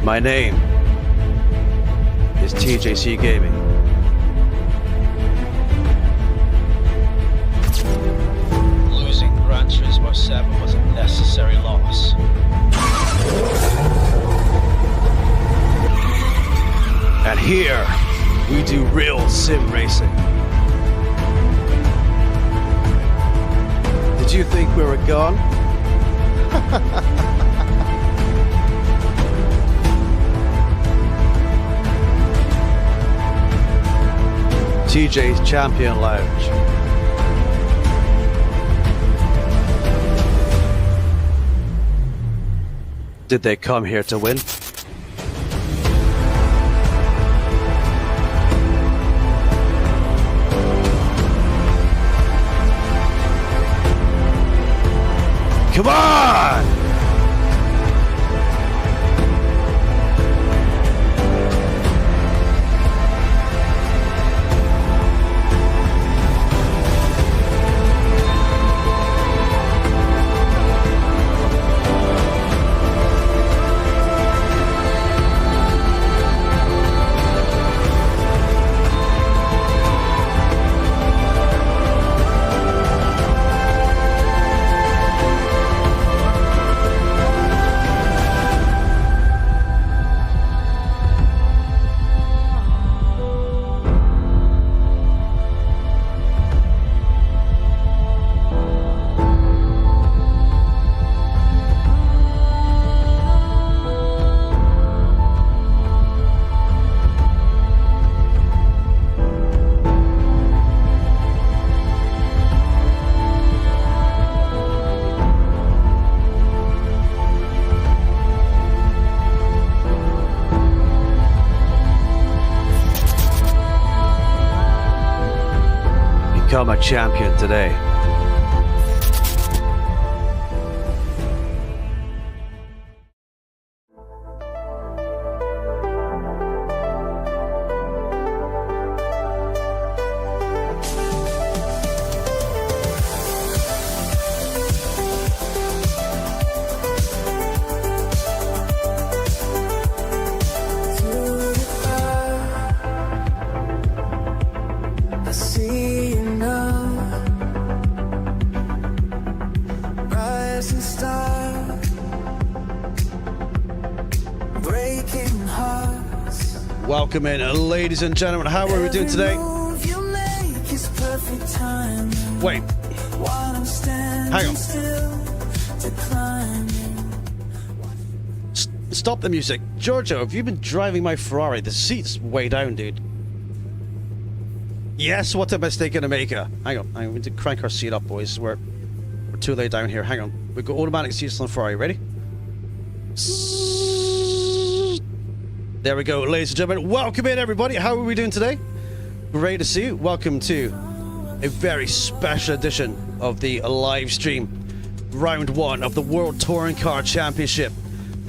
My name is TJC Gaming. Losing Gran Turismo 7 was a necessary loss. And here, we do real sim racing. Did you think we were gone? TJ's Champion Lounge. Did they come here to win? Come on! Become a champion today. Welcome in, ladies and gentlemen. How are we doing today? Wait. Hang on. Stop the music. Giorgio, have you been driving my Ferrari? The seat's way down, dude. Yes, what a mistake gonna make her. Hang on. We need to crank our seat up, boys. We're too late down here. Hang on. We've got automatic seats on the Ferrari. Ready? There we go, ladies and gentlemen. Welcome in, everybody. How are we doing today? Great to see you. Welcome to a very special edition of the live stream. Round 1 of the World Touring Car Championship.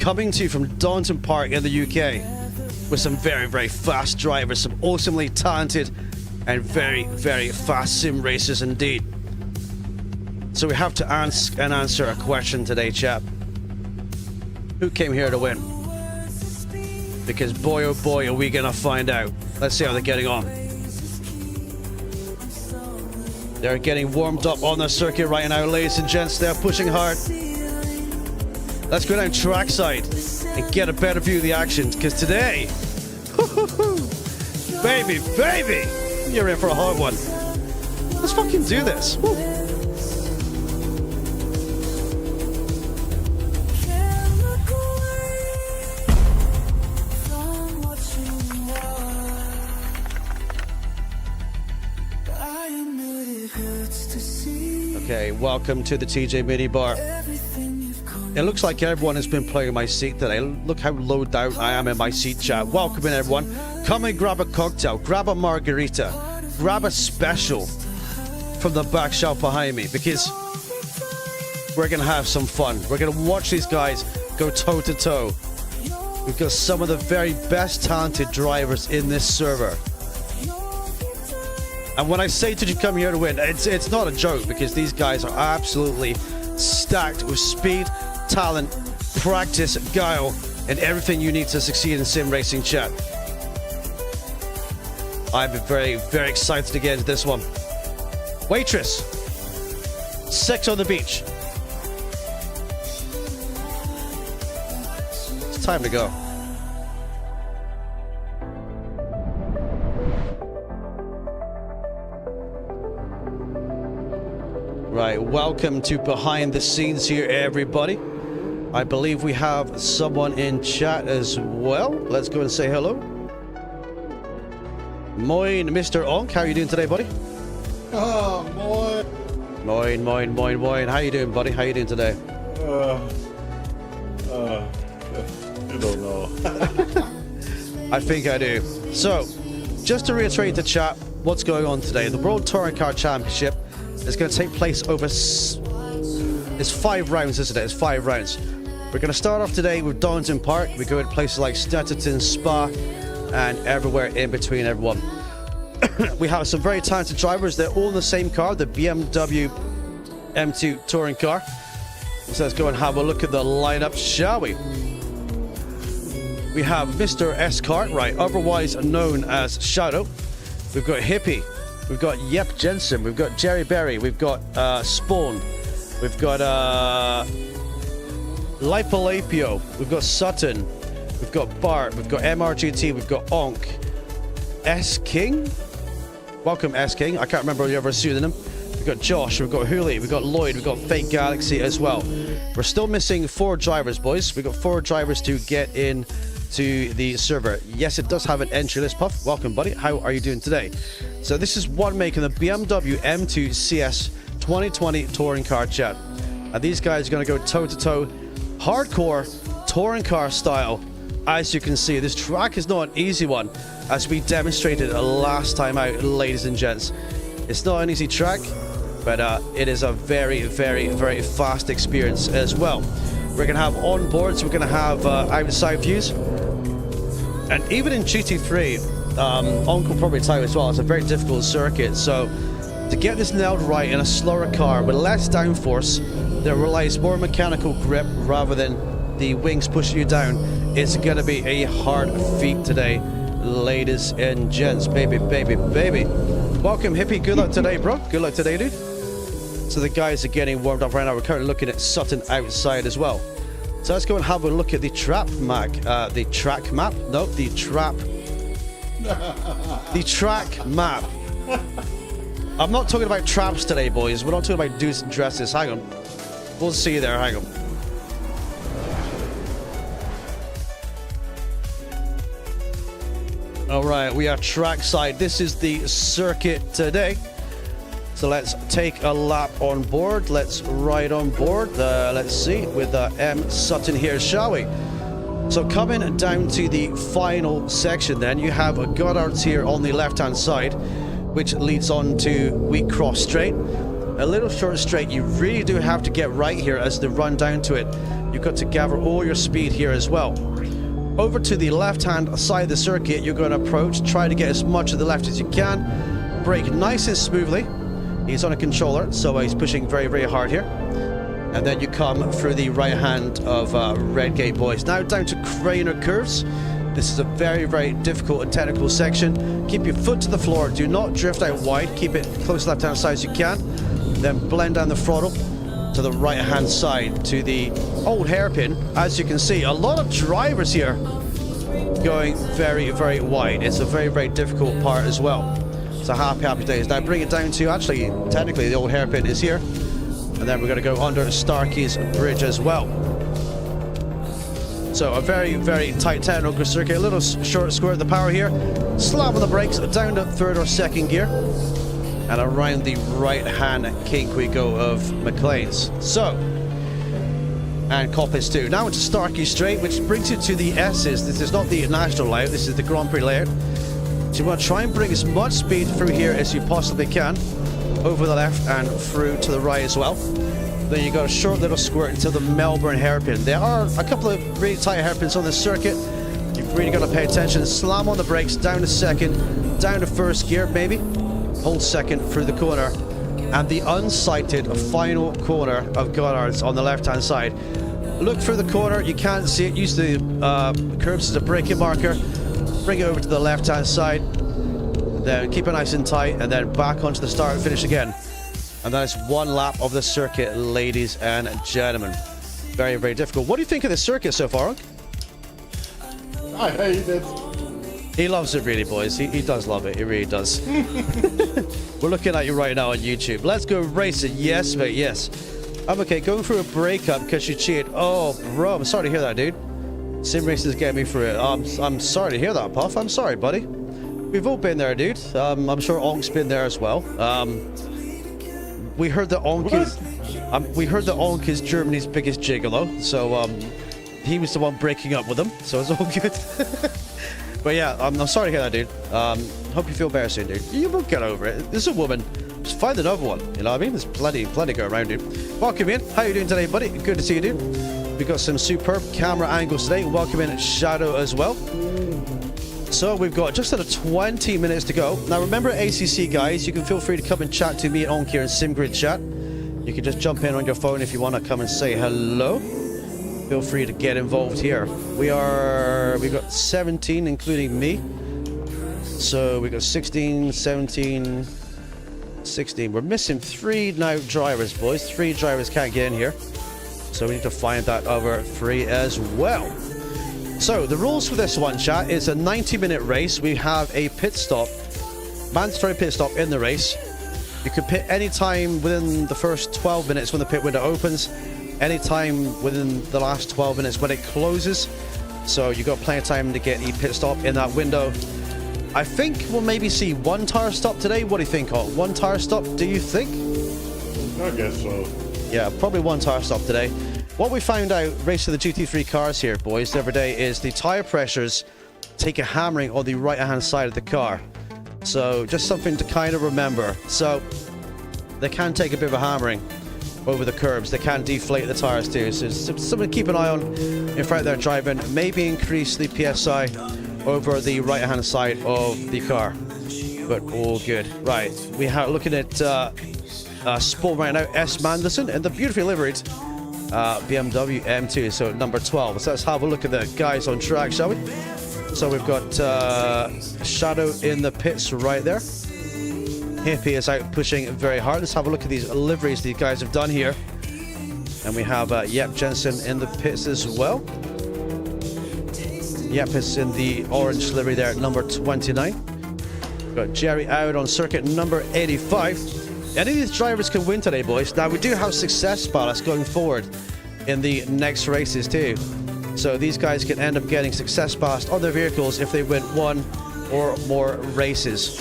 Coming to you from Donington Park in the UK. With some very, very fast drivers. Some awesomely talented and very, very fast sim racers indeed. So we have to ask and answer a question today, chap. Who came here to win? Because boy oh boy are we gonna find out. Let's see how they're getting on. They're getting warmed up on the circuit right now, ladies and gents. They're pushing hard. Let's go down trackside and get a better view of the action, because today, baby, you're in for a hard one. Let's fucking do this. Woo. Okay, welcome to the TJ Mini Bar. It looks like everyone has been playing my seat today. Look how low down I am in my seat, chat. Welcome in, everyone. Come and grab a cocktail, grab a margarita, grab a special from the back shelf behind me, because we're gonna have some fun. We're gonna watch these guys go toe to toe. We've got some of the very best talented drivers in this server. And when I say did you come here to win, it's not a joke, because these guys are absolutely stacked with speed, talent, practice, guile, and everything you need to succeed in sim racing, chat. I'm very, very excited to get into this one. Waitress, 6 on the beach. It's time to go. Right, welcome to behind the scenes here, everybody. I believe we have someone in chat as well. Let's go and say hello. Moin, Mr. Onk. How are you doing today, buddy? Oh, moin. Moin, moin, moin, moin. How you doing, buddy? How you doing today? You don't know. I think I do. So, just to reiterate the chat, what's going on today? The World Touring Car Championship is going to take place over... It's 5 rounds, isn't it? It's 5 rounds. We're going to start off today with Donington Park. We go to places like Stetterton, Spa, and everywhere in between, everyone. We have some very talented drivers. They're all in the same car, the BMW M2 touring car. So let's go and have a look at the lineup, shall we? We have Mr. S. Cartwright, otherwise known as Shadow. We've got Hippie. We've got Yep Jensen. We've got Jerry Berry. We've got Spawn. We've got Lipolapio. We've got Sutton. We've got Bart. We've got MRGT. We've got Onk. S. King? Welcome, S. King. I can't remember the other pseudonym. We've got Josh. We've got Hooley. We've got Lloyd. We've got Fake Galaxy as well. We're still missing 4 drivers, boys. We've got 4 drivers to get in to the server. Yes, it does have an entry list, Puff. Welcome, buddy. How are you doing today? So this is one making the BMW M2 CS 2020 touring car, chat. And these guys are going to go toe-to-toe, hardcore touring car style. As you can see, this track is not an easy one, as we demonstrated last time out, ladies and gents. It's not an easy track, but it is a very, very, very fast experience as well. We're going to have onboards, we're going to have outside views. And even in GT3, Onk will probably tell you as well, it's a very difficult circuit. So to get this nailed right in a slower car with less downforce that relies more mechanical grip rather than the wings pushing you down, it's going to be a hard feat today, ladies and gents. Baby, baby, baby. Welcome, Hippie. Good luck today, bro. Good luck today, dude. So the guys are getting warmed up right now. We're currently looking at Sutton outside as well. So let's go and have a look at the track map. The track map? No, the track map. I'm not talking about traps today, boys. We're not talking about dudes and dresses. Hang on. We'll see you there. Hang on. All right, we are trackside. This is the circuit today. So let's take a lap on board. Let's ride on board. Let's see, with M. Sutton here, shall we? So coming down to the final section then, you have a Goddard's here on the left-hand side, which leads on to Wheat Cross Straight. A little short straight. You really do have to get right here as they run down to it. You've got to gather all your speed here as well. Over to the left-hand side of the circuit, you're going to approach, try to get as much to the left as you can. Brake nice and smoothly. He's on a controller, so he's pushing very, very hard here. And then you come through the right hand of Redgate, boys. Now down to Craner Curves. This is a very, very difficult and technical section. Keep your foot to the floor. Do not drift out wide. Keep it close to the left-hand side as you can. Then blend down the throttle to the right-hand side to the old hairpin. As you can see, a lot of drivers here going very, very wide. It's a very, very difficult part as well. So happy days. Now bring it down to, actually, technically the old hairpin is here. And then we're going to go under Starkey's Bridge as well. So a very, very tight technical circuit. A little short squirt of the power here. Slam on the brakes, down to 3rd or 2nd gear. And around the right-hand kink we go of McLean's. So, and Coppice too. Now into Starkey Straight, which brings you to the S's. This is not the national layout, this is the Grand Prix layout. So you want to try and bring as much speed through here as you possibly can, over the left and through to the right as well. Then you got a short little squirt into the Melbourne hairpin. There are a couple of really tight hairpins on this circuit. You've really got to pay attention. Slam on the brakes, down to 2nd, down to 1st gear maybe. Hold 2nd through the corner. And the unsighted final corner of Goddard's on the left-hand side. look through the corner. You can't see it. Use the curbs as a braking marker. Bring it over to the left-hand side. Then keep it nice and tight, and then back onto the start and finish again. And that is one lap of the circuit, ladies and gentlemen. Very, very difficult. What do you think of the circuit so far, Unc? I hate it. He loves it, really, boys. He does love it. He really does. We're looking at you right now on YouTube. Let's go racing. Yes, mate, yes. I'm okay. Going through a breakup because you cheated. Oh, bro, I'm sorry to hear that, dude. Sim Racers getting me through it. I'm sorry to hear that, Puff. I'm sorry, buddy. We've all been there, dude. I'm sure Onk's been there as well. We heard that Onk is Germany's biggest gigolo, so he was the one breaking up with him, so it's all good. But yeah, I'm sorry to hear that, dude. Hope you feel better soon, dude. You will get over it. This is a woman. Just find another one. You know what I mean? There's plenty go around, dude. Welcome in. How you doing today, buddy? Good to see you, dude. We've got some superb camera angles today. Welcome in Shadow as well. So we've got just under 20 minutes to go. Now remember, ACC guys, you can feel free to come and chat to me at Onk here in Simgrid chat. You can just jump in on your phone if you want to come and say hello. Feel free to get involved here. We've got 17, including me. So we got 16, 17, 16. We're missing 3 now drivers, boys. 3 drivers can't get in here. So we need to find that other 3 as well. So the rules for this one, chat, is a 90-minute race. We have a pit stop, mandatory pit stop in the race. You can pit any time within the first 12 minutes when the pit window opens, any time within the last 12 minutes when it closes. So you've got plenty of time to get a pit stop in that window. I think we'll maybe see 1 tire stop today. What do you think, Hall? 1 tire stop, do you think? I guess so. Yeah, probably 1 tire stop today. What we found out racing the GT3 cars here, boys, the other day is the tire pressures take a hammering on the right-hand side of the car. So just something to kind of remember. So they can take a bit of a hammering over the curbs. They can deflate the tires too. So it's something to keep an eye on if you're out there driving. Maybe increase the PSI over the right-hand side of the car. But all good. Right, we are looking at Sport right now. S. Manderson and the beautifully liveried BMW M2, so number 12. So let's have a look at the guys on track, shall we? So we've got Shadow in the pits right there. Hippie is out pushing very hard. Let's have a look at these liveries these guys have done here. And we have Yep Jensen in the pits as well. Yep is in the orange livery there, number 29. We've got Jerry out on circuit number 85. Any of these drivers can win today, boys. Now, we do have success ballast going forward in the next races, too. So these guys can end up getting success ballast on their vehicles if they win 1 or more races.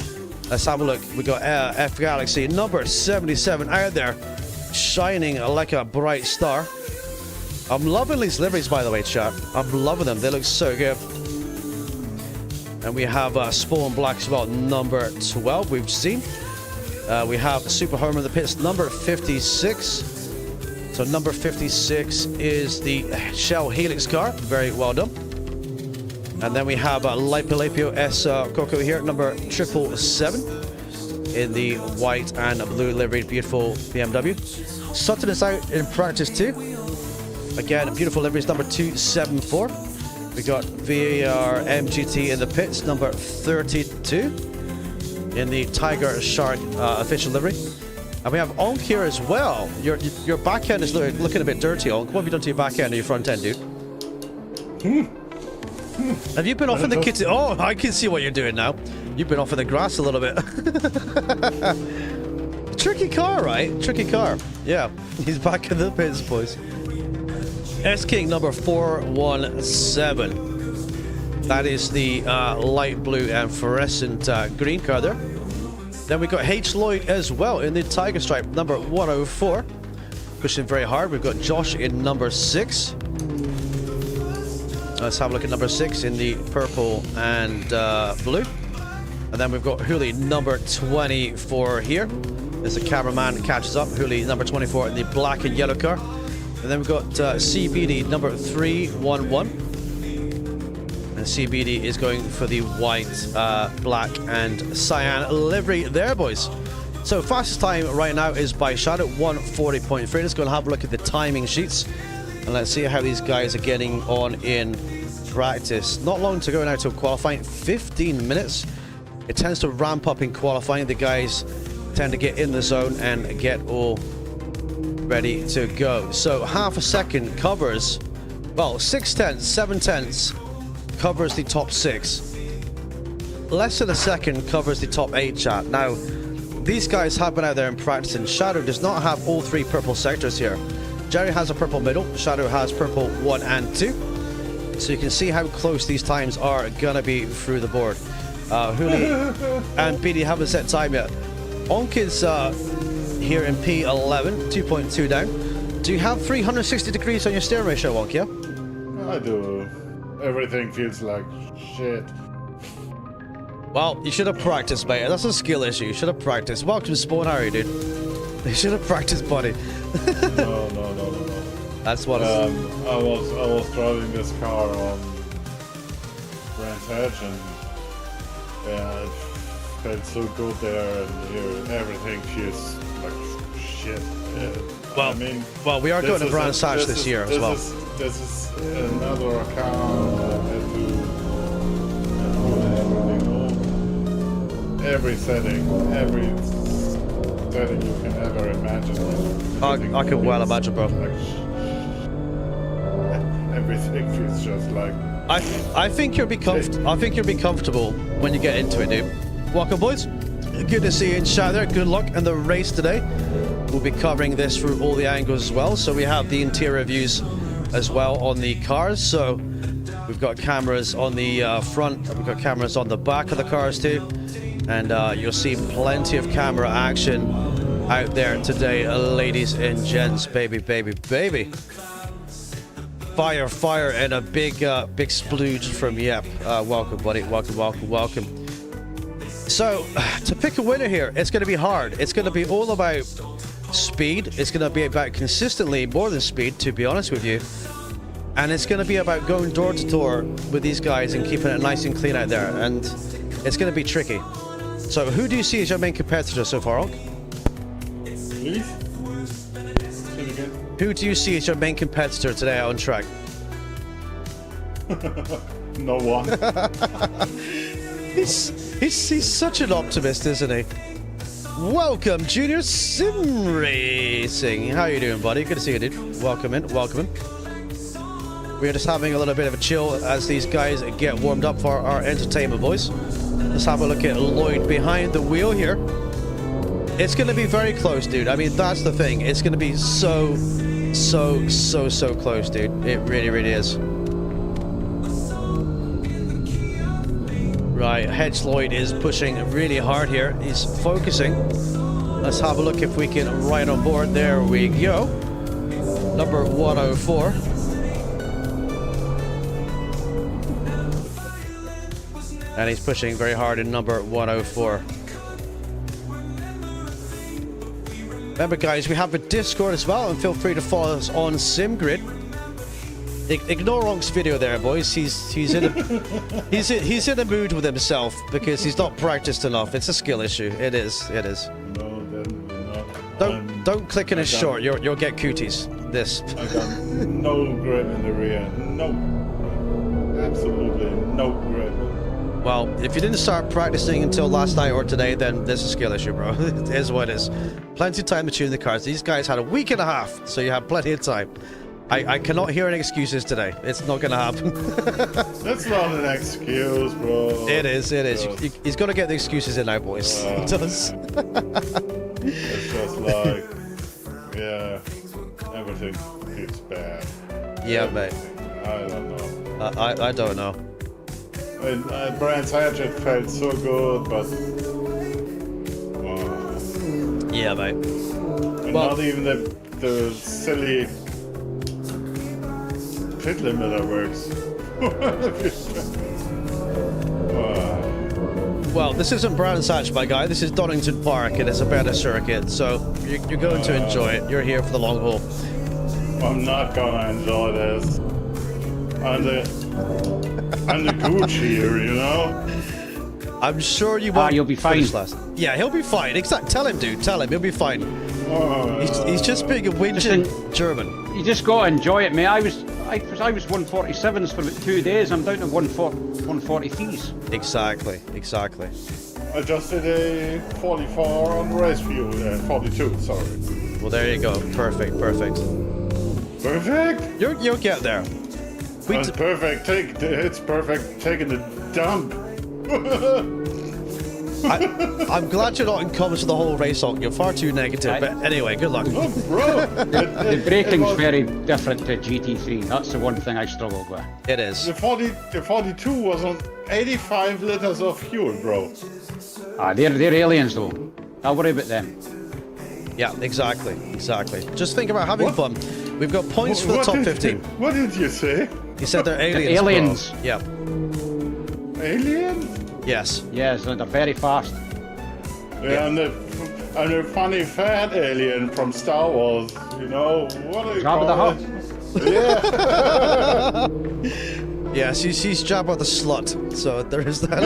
Let's have a look. We got F Galaxy, number 77, out there, shining like a bright star. I'm loving these liveries, by the way, chat. I'm loving them. They look so good. And we have Spawn Black as well, number 12, we've seen. We have Super Homer in the pits, number 56. So number 56 is the Shell Helix car. Very well done. And then we have Lipolapio S Coco here, number 777 in the white and blue liveried beautiful BMW. Sutton is out in practice too. Again, beautiful liveries, number 274. We got VAR MGT in the pits, number 32. In the Tiger Shark official livery. And we have Onk here as well. Your back end is looking a bit dirty, Onk. What have you done to your back end or your front end, dude? Have you been off in the kitchen? Oh, I can see what you're doing now. You've been off in the grass a little bit. Tricky car, right? Tricky car. Yeah, he's back in the pits, boys. S King number 417. That is the light blue and fluorescent green car there. Then we got H. Lloyd as well in the Tiger Stripe, number 104. Pushing very hard. We've got Josh in number 6. Let's have a look at number 6 in the purple and blue. And then we've got Hooli number 24 here. As the cameraman catches up, Hooli number 24 in the black and yellow car. And then we've got CBD number 311. And CBD is going for the white, black, and cyan livery there, boys. So fastest time right now is by Shadow, 1:40.3. Let's go and have a look at the timing sheets. And let's see how these guys are getting on in practice. Not long to go now till qualifying, 15 minutes. It tends to ramp up in qualifying. The guys tend to get in the zone and get all ready to go. So half a second covers, well, 6/10, 7/10 covers the top 6. Less than a second covers the top 8, chat. Now, these guys have been out there and practicing. Shadow does not have all 3 purple sectors here. Jerry has a purple middle. Shadow has purple 1 and 2. So you can see how close these times are gonna be through the board. Huli and BD haven't set time yet. Onk is here in P11, 2.2 down. Do you have 360 degrees on your steering ratio, Onk, yeah? I do. Everything feels like shit. Well, you should have practiced, mate. That's a skill issue. You should have practiced. Welcome to Spawn Harry, dude. You should have practiced, buddy. No. That's what I was driving this car on Brands Hatch, and yeah, it felt so good there, and here everything feels like shit. Yeah. Well, I mean, we are going to Brands Hatch this year as well. This is another account that had to, everything, every setting you can ever imagine. I can well imagine, bro. Everything feels just like. I think you'll be comfortable when you get into it, dude. Welcome, boys. Good to see you in chat there. Good luck in the race today. We'll be covering this through all the angles as well. So we have the interior views as well on the cars. So we've got cameras on the front. We've got cameras on the back of the cars too. And you'll see plenty of camera action out there today, ladies and gents. Baby. Fire, and a big splooge from Yep. Welcome, buddy. Welcome. So, to pick a winner here, it's going to be hard. It's going to be all about speed. It's going to be about consistently more than speed, to be honest with you. And it's going to be about going door to door with these guys and keeping it nice and clean out there. And it's going to be tricky. So, who do you see as your main competitor so far, Onk? Please? Say it again. Who do you see as your main competitor today out on track? No one. He's such an optimist, isn't he? Welcome, Junior Sim Racing. How you doing, buddy? Good to see you, dude. Welcome in. We're just having a little bit of a chill as these guys get warmed up for our entertainment, boys. Let's have a look at Lloyd behind the wheel here. It's going to be very close, dude. I mean, that's the thing. It's going to be so close, dude. It really is. Right, Hedge Lloyd is pushing really hard here. He's focusing. Let's have a look if we can ride on board. There we go. Number 104. And he's pushing very hard in number 104. Remember, guys, we have a Discord as well, and feel free to follow us on Simgrid. Ignore Onk's video there, boys. He's in a mood with himself because he's not practiced enough. It's a skill issue. It is. No, definitely not. Don't click in his short. You'll get cooties. This. I got no grip in the rear. No. Absolutely no grip. Well, if you didn't start practicing until last night or today, then this is a skill issue, bro. It is what it is. Plenty of time to tune the cars. These guys had a week and a half, so you have plenty of time. I cannot hear any excuses today. It's not going to happen. That's not an excuse, bro. It is. He's got to get the excuses in now, boys. He does. It's just like, yeah, everything feels bad. Yeah, mate. I don't know. I don't know. Brands Hatch, it felt so good, but yeah, mate. And not even the silly pit limiter works. Well, this isn't Brands Hatch, my guy. This is Donington Park, and it's a better circuit, so you're going to enjoy it. You're here for the long haul. I'm not gonna enjoy this. I'm the gooch here, you know? I'm sure you won't. You'll be fine. finish last. Yeah, he'll be fine. Exactly. Tell him, dude. Tell him. He'll be fine. He's just being a whinging German. You just got to enjoy it, mate. I was 147s for about 2 days. I'm down to 143s. Exactly. Exactly. I just did a 44 on race view, 42, sorry. Well, there you go. Perfect. Perfect. Perfect? You'll get there. It's perfect. It's perfect. Taking the dump. I'm glad you're not in comments for the whole race, Hulk. You're far too negative. But anyway, good luck. Oh, bro. The braking's very different to GT3. That's the one thing I struggled with. It is. The 42 was on 85 liters of fuel, bro. They're aliens though. I'll worry about them. Yeah, exactly. Exactly. Just think about having fun. We've got points for the top 15. What did you say? He said they're aliens. Aliens. Bro. Yeah. Aliens? Yes. Yes, they're very fast. Yeah, and the funny fat alien from Star Wars. You know what do you Jabba the call Hutt. it? Yeah. Yeah, she's Jabba the slut. So there is that.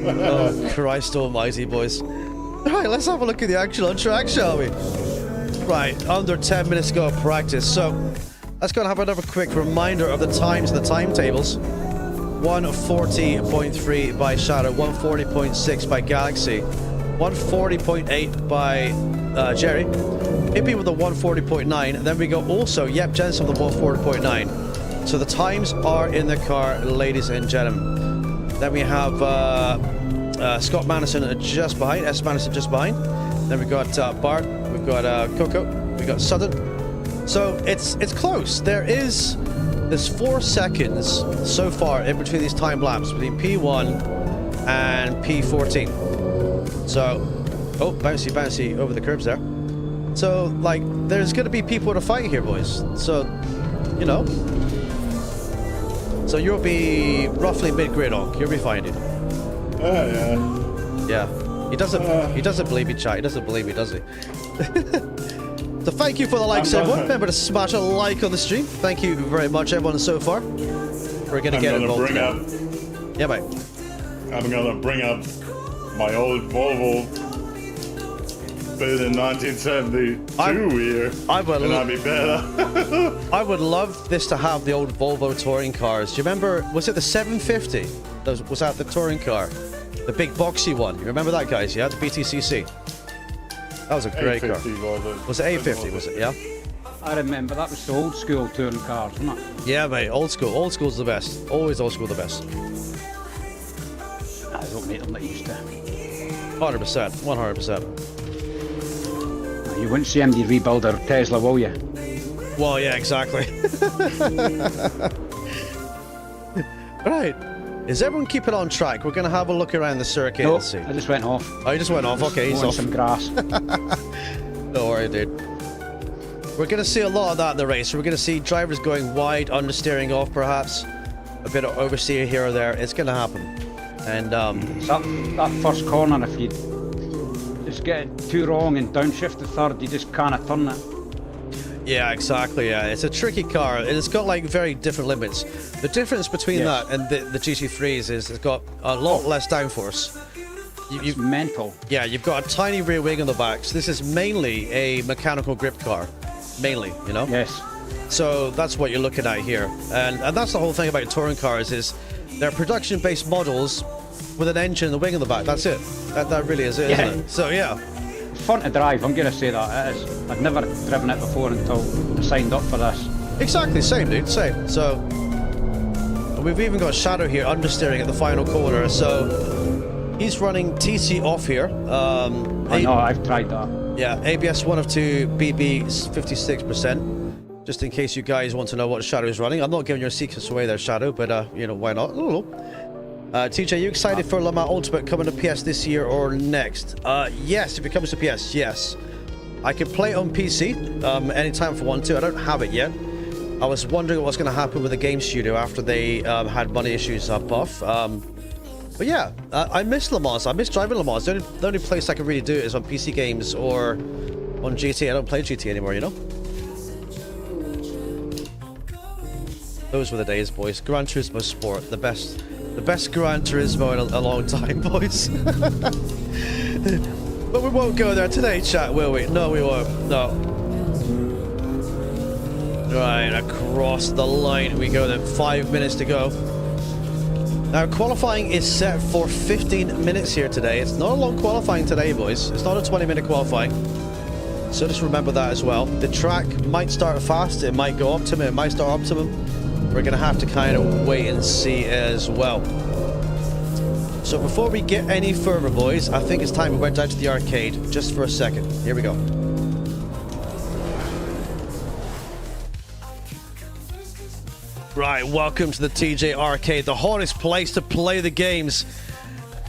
Oh, Christ almighty, boys. Right, let's have a look at the actual track, shall we? Right, under 10 minutes to go of practice. So let's go and have another quick reminder of the times and the timetables. 140.3 by Shadow, 140.6 by Galaxy, 140.8 by Jerry, Hippie with the 140.9, and then we go also, Jensen with the 140.9. So the times are in the car, ladies and gentlemen. Then we have Scott Madison just behind, S. Madison just behind. Then we've got Bart, we've got Coco, we've got Sutton. So it's close. There's 4 seconds so far in between these time laps between P1 and P14. So, oh, bouncy over the curbs there. So, like, there's going to be people to fight here, boys. So, you know. So you'll be roughly mid-grid, Onk. You'll be fine, dude. Yeah. Yeah. He doesn't believe me, chat. He doesn't believe me, does he? So thank you for the likes, everyone. Remember to smash a like on the stream. Thank you very much, everyone, so far. We're going to get involved today. Yeah, mate. I'm gonna bring up my old Volvo built in 1972 here. And I'll be better. I would love this to have the old Volvo touring cars. Do you remember, was it the 750? Was that the touring car? The big boxy one. You remember that, guys? Yeah, the BTCC. That was a great car. Was it 850? Was it? Yeah. I remember that was the old school touring cars, wasn't it? Yeah, mate. Old school. Old school's the best. Always old school the best. I don't make them like used to. 100%. 100%. You wouldn't see MD rebuild their Tesla, will you? Well, yeah, exactly. Right. Is everyone keeping on track? We're going to have a look around the circuit and see. I just went off. Oh, you just went off? Okay, he's off. Some grass. Don't worry, dude. We're going to see a lot of that in the race. We're going to see drivers going wide, understeering off, perhaps. A bit of oversteer here or there. It's going to happen. And, that first corner, if you just get it too wrong and downshift the third, you just can't turn it. yeah, exactly, yeah. It's a tricky car. It's got, like, very different limits. The difference between that and the GT3s is it's got a lot less downforce. It's mental. Yeah, you've got a tiny rear wing on the back. So this is mainly a mechanical grip car. Mainly, you know? Yes. So that's what you're looking at here. And that's the whole thing about touring cars is they're production-based models with an engine and a wing on the back. That's it. That really is it, isn't it? So, yeah. It's fun to drive, I'm going to say that. It is. I've never driven it before until I signed up for this. Exactly, same, dude, same. So, we've even got Shadow here understeering at the final corner. So, he's running TC off here. I know, I've tried that. Yeah, ABS 1 of 2, BB 56%. Just in case you guys want to know what Shadow is running. I'm not giving your secrets away there, Shadow, but, you know, why not? Ooh. TJ, you excited for Le Mans Ultimate coming to PS this year or next? Yes, if it comes to PS, yes. I can play it on PC anytime if I want to. I don't have it yet. I was wondering what's going to happen with the game studio after they had money issues off. But yeah, I miss Le Mans. I miss driving Le Mans. The only place I can really do it is on PC games or on GT. I don't play GT anymore, you know? Those were the days, boys. Gran Turismo Sport, the best The best Gran Turismo in a long time, boys. But we won't go there today, chat, will we? No, we won't. No. Right, across the line we go then. 5 minutes to go. Now, qualifying is set for 15 minutes here today. It's not a long qualifying today, boys. It's not a 20-minute qualifying. So just remember that as well. The track might start fast. It might go optimum. It might start optimum. We're going to have to kind of wait and see as well. So before we get any further, boys, I think it's time we went down to the arcade just for a second. Here we go. Right, welcome to the TJ Arcade, the hottest place to play the games.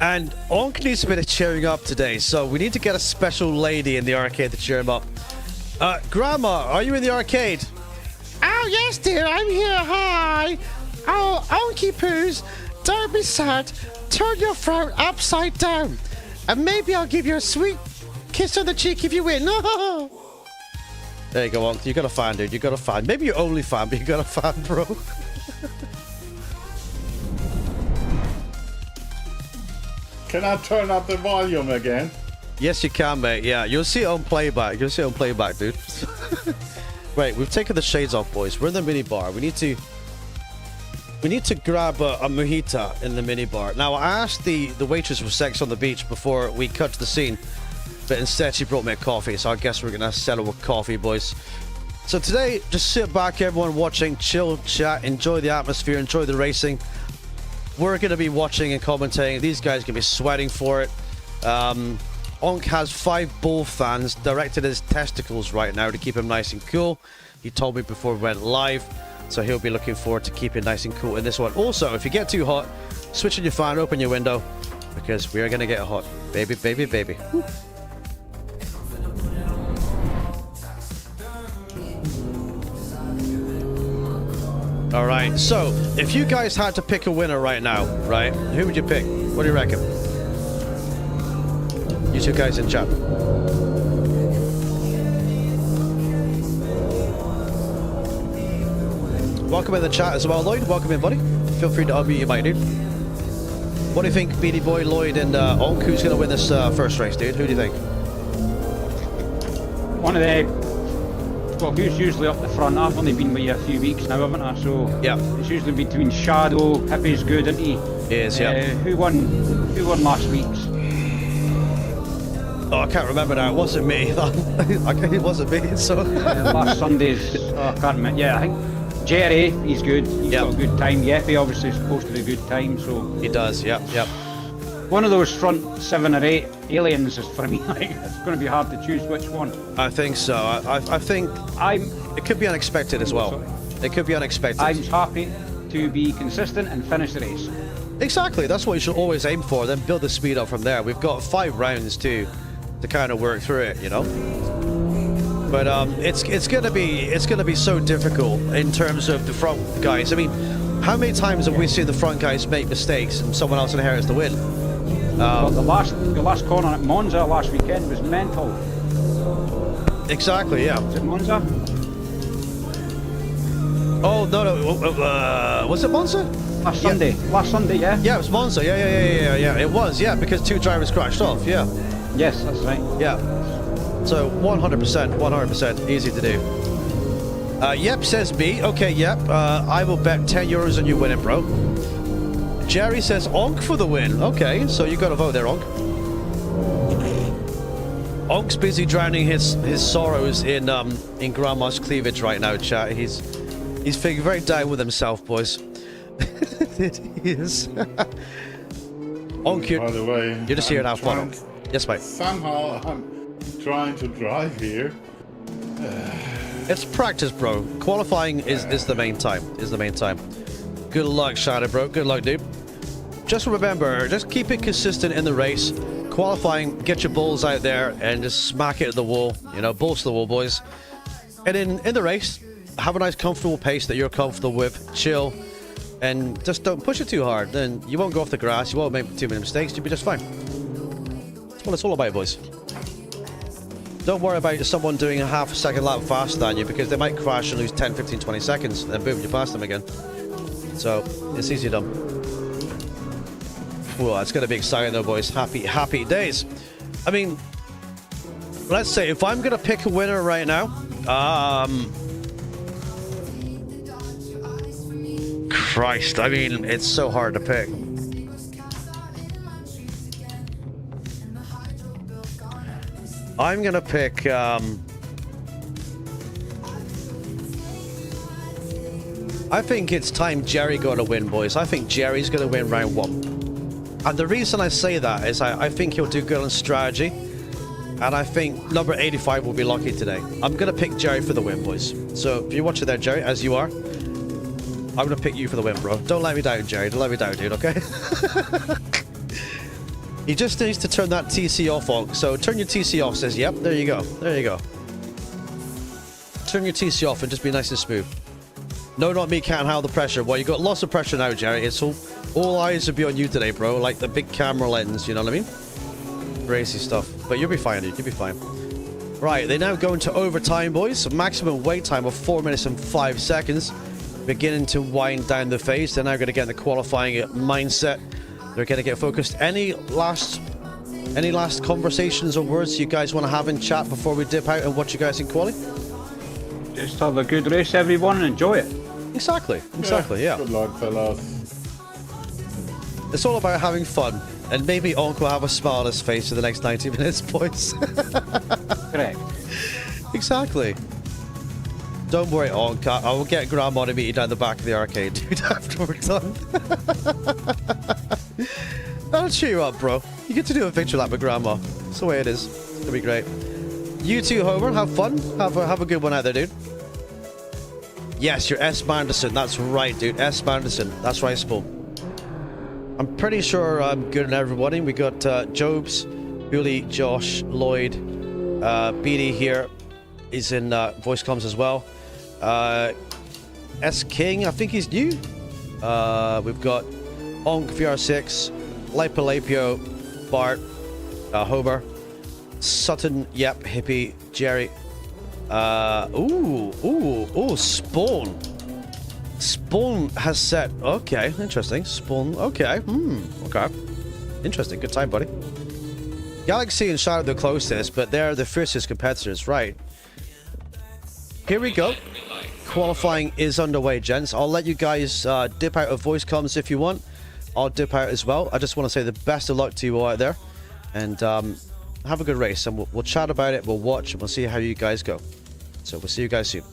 And Onk needs a bit of cheering up today, so we need to get a special lady in the arcade to cheer him up. Grandma, are you in the arcade? Oh, yes, dear, I'm here. Hi. Oh, Onky Poos, don't be sad. Turn your frown upside down. And maybe I'll give you a sweet kiss on the cheek if you win. There you go, Onk. You got a fan, dude. You got a fan. Maybe you're only fan, but you got a fan, bro. Can I turn up the volume again? Yes, you can, mate. Yeah, you'll see it on playback. You'll see it on playback, dude. Right, we've taken the shades off, boys. We're in the mini bar. We need to grab a mojito in the mini bar. Now, I asked the waitress for sex on the beach before we cut to the scene, but instead she brought me a coffee, so I guess we're gonna settle with coffee, boys. So today, just sit back, everyone watching, chill, chat, enjoy the atmosphere, enjoy the racing. We're gonna be watching and commentating. These guys are gonna be sweating for it. Onk has 5 bull fans directed at his testicles right now to keep him nice and cool. He told me before we went live, so he'll be looking forward to keeping nice and cool in this one. Also, if you get too hot, switch on your fan, open your window, because we are gonna get hot. Baby, baby, baby. Woo. All right, so if you guys had to pick a winner right now, right, who would you pick? What do you reckon? You two guys in chat. Welcome in the chat as well, Lloyd. Welcome in, buddy. Feel free to unmute your mic, dude. What do you think, Beanie Boy, Lloyd, and Onk? Who's going to win this first race, dude? Who do you think? One of the... Well, who's usually up the front? I've only been with you a few weeks now, haven't I? So yeah, it's usually between Shadow, Hippie's good, isn't he? He is, yeah. Who won last week's? Oh, I can't remember now. It wasn't me. It wasn't me, so... last Sunday's... Oh, I can't remember. Yeah, I think Jerry, he's good. He's got a good time. Yeppy obviously is posted a good time, so... He does, yep. One of those front 7 or 8 aliens is for me. Like, it's going to be hard to choose which one. I think so. I think it could be unexpected as well. It could be unexpected. I'm happy to be consistent and finish the race. Exactly. That's what you should always aim for. Then build the speed up from there. We've got 5 rounds to kind of work through it, you know. But it's gonna be so difficult in terms of the front guys. I mean, how many times have we seen the front guys make mistakes and someone else inherits the win? Well, the last corner at Monza last weekend was mental. Exactly, yeah. Was it Monza? Oh no, was it Monza? Last Sunday, yeah. Yeah, it was Monza. Yeah. It was, yeah, because 2 drivers crashed off. Yeah. Yes, that's right. Yeah. So 100%, easy to do. Yep, says B. Okay, yep. I will bet €10 on you winning, bro. Jerry says Onk for the win. Okay, so you got to vote there, Onk. Onk's busy drowning his sorrows in Grandma's cleavage right now, chat. He's feeling very down with himself, boys. He is. Onk, By the way, you're just here to have fun, Onk. Yes, mate. Somehow I'm trying to drive here. It's practice, bro. Qualifying is the main time. Good luck, Shadow, bro. Good luck, dude. Just remember, just keep it consistent in the race. Qualifying, get your balls out there and just smack it at the wall. You know, balls to the wall, boys. And in the race, have a nice, comfortable pace that you're comfortable with. Chill. And just don't push it too hard. Then you won't go off the grass. You won't make too many mistakes. You'll be just fine. That's what it's all about, boys. Don't worry about someone doing a half a second lap faster than you, because they might crash and lose 10, 15, 20 seconds, and then boom, you pass them again. So, it's easy done. Well, it's going to be exciting though, boys. Happy days. I mean, let's say if I'm going to pick a winner right now, Christ, I mean, it's so hard to pick. I'm going to pick, I think it's time Jerry got to win, boys. I think Jerry's going to win round 1. And the reason I say that is I think he'll do good on strategy. And I think number 85 will be lucky today. I'm going to pick Jerry for the win, boys. So if you're watching there, Jerry, as you are, I'm going to pick you for the win, bro. Don't let me down, Jerry. Don't let me down, dude, okay? He just needs to turn that TC off on. So turn your TC off, says, yep, there you go. There you go. Turn your TC off and just be nice and smooth. No, not me, can't handle the pressure. Well, you got lots of pressure now, Jerry. It's all eyes will be on you today, bro. Like the big camera lens, you know what I mean? Crazy stuff. But you'll be fine, dude. You'll be fine. Right, they now go into overtime, boys. Maximum wait time of 4 minutes and 5 seconds. Beginning to wind down the phase. They're now going to get in the qualifying mindset. They're going to get focused. Any last conversations or words you guys want to have in chat before we dip out and watch you guys in quali? Just have a good race, everyone, and enjoy it. Exactly, yeah. Good luck, fellas. It's all about having fun. And maybe Onk will have a smile on his face for the next 90 minutes, boys. Correct. Exactly. Don't worry, Onk. I will get Grandma to meet you down the back of the arcade, dude, after we're done. That'll cheer you up, bro. You get to do a victory lap with Grandma. That's the way it is. It's gonna be great. You too, Homer. Have fun. Have a good one out there, dude. Yes, you're S. Manderson. That's right, dude. S. Manderson. That's right, Spool. I'm pretty sure I'm good on everybody. We got Jobs, Billy, Josh, Lloyd, BD here is in voice comms as well. S. King, I think he's new. We've got Onk VR6, Lipolapio, Bart, Homer, Sutton, yep, Hippie, Jerry. Spawn. Spawn has set. Okay, interesting. Spawn. Okay. Okay. Interesting. Good time, buddy. Galaxy and Shadow the closest, but they're the fiercest competitors, right? Here we go. Qualifying is underway, gents. I'll let you guys dip out of voice comms if you want. I'll dip out as well. I just want to say the best of luck to you all out there, and have a good race. And we'll chat about it. We'll watch, and we'll see how you guys go. So we'll see you guys soon.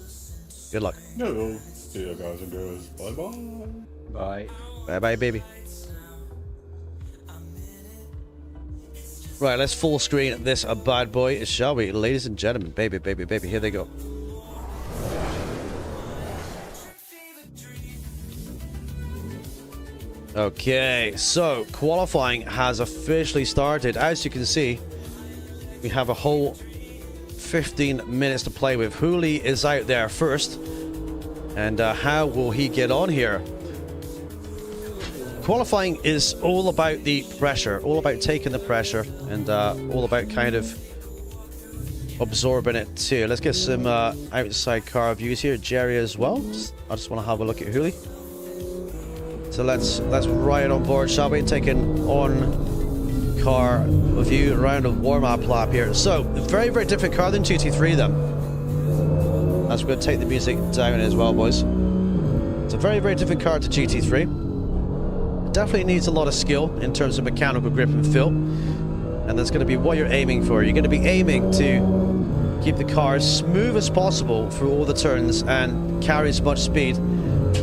Good luck. No, see you guys and girls. Bye bye. Bye. Bye bye, baby. Right, let's full screen this a bad boy, shall we? Ladies and gentlemen, baby, baby, baby, here they go. Okay, so qualifying has officially started. As you can see, we have a whole 15 minutes to play with. Hooli is out there first. And how will he get on here? Qualifying is all about the pressure, all about taking the pressure, and all about kind of absorbing it too. Let's get some outside car views here. Jerry as well. I just want to have a look at Hooli. So let's ride on board, shall we? Taking on car view, round of warm-up lap here. So very, very different car than GT3 then. That's going to take the music down as well, boys. It's a very, very different car to GT3. It definitely needs a lot of skill in terms of mechanical grip and feel. And that's going to be what you're aiming for. You're going to be aiming to keep the car as smooth as possible through all the turns and carry as much speed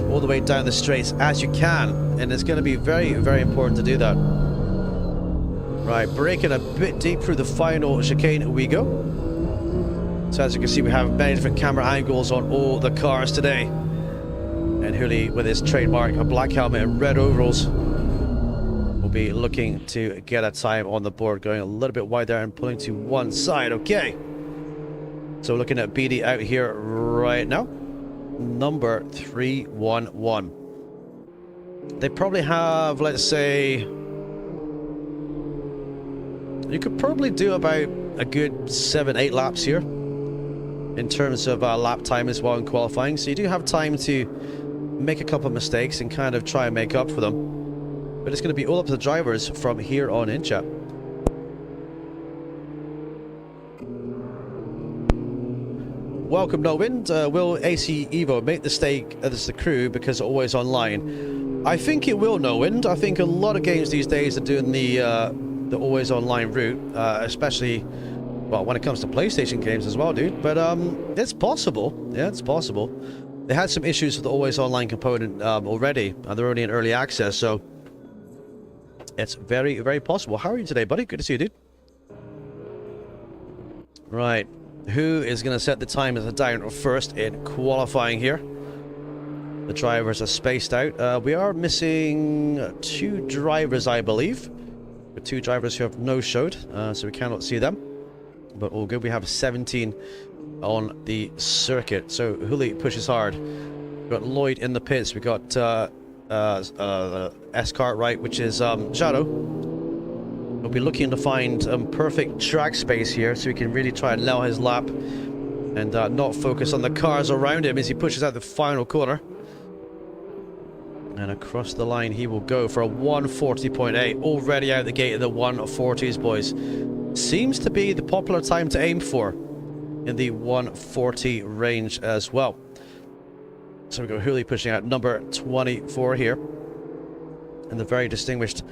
all the way down the straights as you can. And it's going to be very, very important to do that. Right, braking a bit deep through the final chicane we go. So as you can see, we have many different camera angles on all the cars today. And Hooli, with his trademark, a black helmet and red overalls, will be looking to get a time on the board, going a little bit wide there and pulling to one side. Okay. So looking at BD out here right now. Number 311. They probably have, let's say, you could probably do about a good 7-8 laps here in terms of lap time as well in qualifying. So you do have time to make a couple of mistakes and kind of try and make up for them. But it's going to be all up to the drivers from here on in, chat. Welcome, No Wind. Will AC Evo make the stake as the crew because always online? I think it will, No Wind. I think a lot of games these days are doing the always online route, especially, well, when it comes to PlayStation games as well, dude. But it's possible. Yeah, it's possible. They had some issues with the always online component already, and they're only in early access, so it's very, very possible. How are you today, buddy? Good to see you, dude. Right. Who is going to set the time as a down first in qualifying here? The drivers are spaced out. We are missing 2 drivers, I believe. The 2 drivers who have no-showed, so we cannot see them. But all good. We have 17 on the circuit. So Huli pushes hard. We've got Lloyd in the pits. We've got S-Cart, right, which is Shadow. We'll be looking to find perfect track space here so he can really try and nail his lap and not focus on the cars around him as he pushes out the final corner. And across the line he will go for a 140.8, already out the gate in the 140s, boys. Seems to be the popular time to aim for in the 140 range as well. So we've got Huli pushing out number 24 here in the very distinguished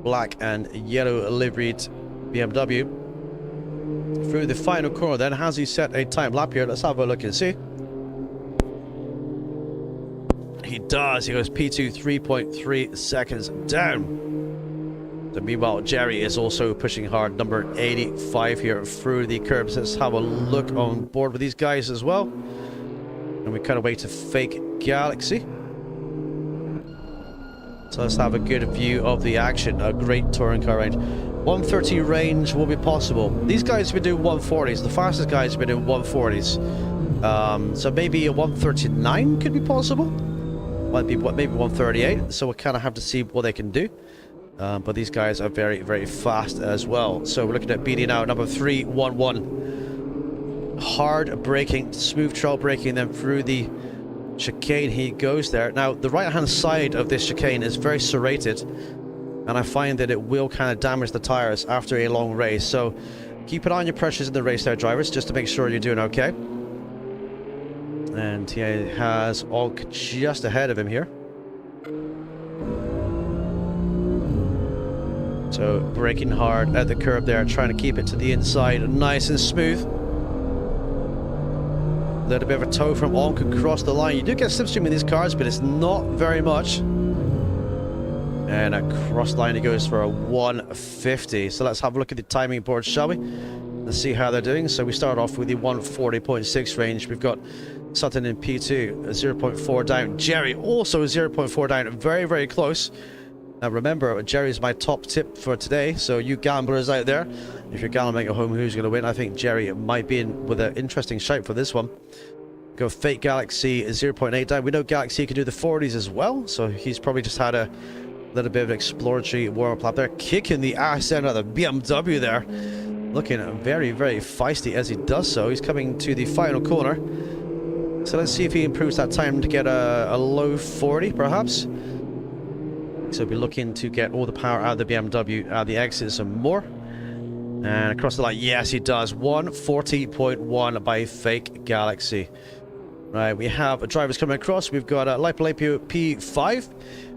black and yellow liveried BMW. Through the final corner then, has he set a time lap here? Let's have a look and see. He does. He goes P2 3.3 seconds down. So meanwhile, Jerry is also pushing hard, number 85 here through the curbs. Let's have a look on board with these guys as well. And we kind of wait to fake Galaxy. So let's have a good view of the action. A great touring car range. 130 range will be possible. These guys have been doing 140s. The fastest guys have been doing 140s. So maybe a 139 could be possible. Might be maybe 138. So we'll kind of have to see what they can do. But these guys are very, very fast as well. So we're looking at BD now, number 311. Hard braking, smooth trail braking, then through the chicane he goes there. Now the right hand side of this chicane is very serrated, and I find that it will kind of damage the tires after a long race, so keep an eye on your pressures in the race there, drivers, just to make sure you're doing okay. And he has Og just ahead of him here, so braking hard at the curb there, trying to keep it to the inside nice and smooth. A little bit of a toe from Onk across the line. You do get slipstream in these cars, but it's not very much. And across the line he goes for a 150. So let's have a look at the timing board, shall we? Let's see how they're doing. So we start off with the 140.6 range. We've got Sutton in P2, 0.4 down. Jerry also 0.4 down. Very, very close. Now remember, Jerry's my top tip for today, so you gamblers out there, if you're gambling at home who's going to win, I think Jerry might be in with an interesting shout for this one. Go Fake Galaxy 0.8 down. We know Galaxy can do the 40s as well, so he's probably just had a little bit of exploratory warm-up lap there. Kicking the ass end of the BMW there. Looking very, very feisty as he does so. He's coming to the final corner. So let's see if he improves that time to get a low 40 perhaps. So we'll be looking to get all the power out of the BMW, out of the exits and more. And across the line, yes, he does. 140.1 by Fake Galaxy. Right, we have drivers coming across. We've got Lipolapio P5.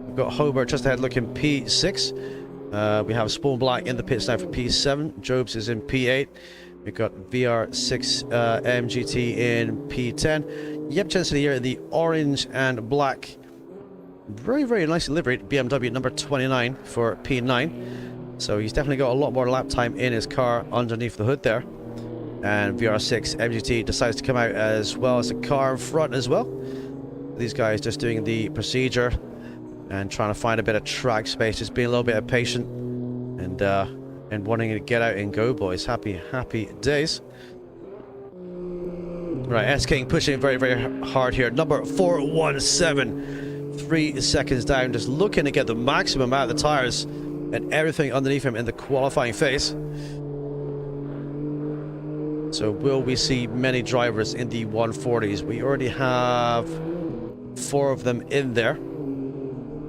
We've got Homer just ahead looking P6. We have Spawn Black in the pits now for P7. Jobs is in P8. We've got VR6 MGT in P10. Yep, Jensen here in the orange and black. Very, very nicely liveried BMW number 29 for P9. So he's definitely got a lot more lap time in his car underneath the hood there. And VR6 MGT decides to come out as well as a car in front as well. These guys just doing the procedure and trying to find a bit of track space, just being a little bit patient and wanting to get out and go, boys. Happy days. Right, S King pushing very, very hard here. Number 417, 3 seconds down, just looking to get the maximum out of the tires and everything underneath him in the qualifying phase. So will we see many drivers in the 140s? We already have 4 of them in there.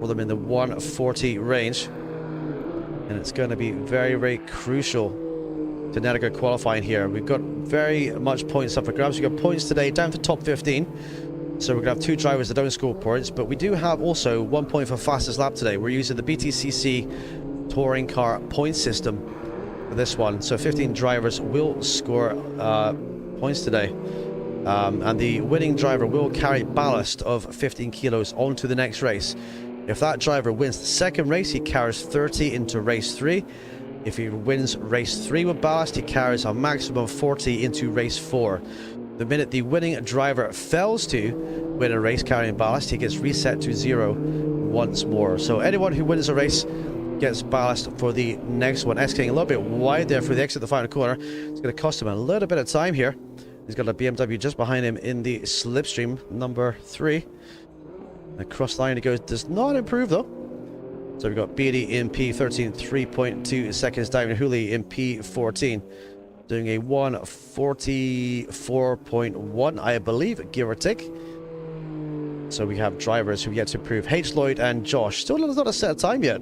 for them in the 140 range. And it's going to be very, very crucial to navigate qualifying here. We've got very much points up for grabs. We've got points today down to top 15. So we're going to have 2 drivers that don't score points. But we do have also 1 point for fastest lap today. We're using the BTCC touring car point system for this one. So 15 drivers will score points today. And the winning driver will carry ballast of 15 kilos onto the next race. If that driver wins the second race, he carries 30 into race 3. If he wins race 3 with ballast, he carries a maximum of 40 into race 4. The minute the winning driver fails to win a race carrying ballast, he gets reset to 0 once more. So anyone who wins a race gets ballast for the next one. Exiting a little bit wide there for the exit of the final corner. It's going to cost him a little bit of time here. He's got a BMW just behind him in the slipstream, number 3. Across the line he goes, does not improve though. So we've got Beatty in P13, 3.2 seconds down. Hooley in P14, doing a 1:44.1, I believe, give or take. So we have drivers who have yet to improve. H. Lloyd and Josh, still not a set time yet.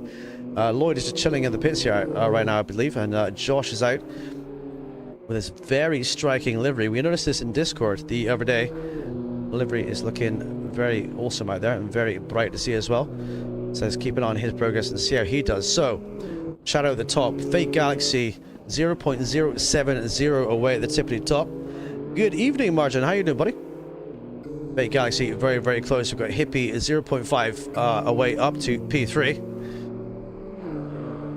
Lloyd is just chilling in the pits here right now, I believe, and Josh is out with this very striking livery. We noticed this in Discord the other day. The livery is looking very awesome out there and very bright to see as well. So let's keep an eye on his progress and see how he does. So, Shadow at the top, Fake Galaxy 0.070 away at the tip of the top. Good evening, Margin. How you doing, buddy? Fake Galaxy very, very close. We've got Hippie 0.5 away up to P3.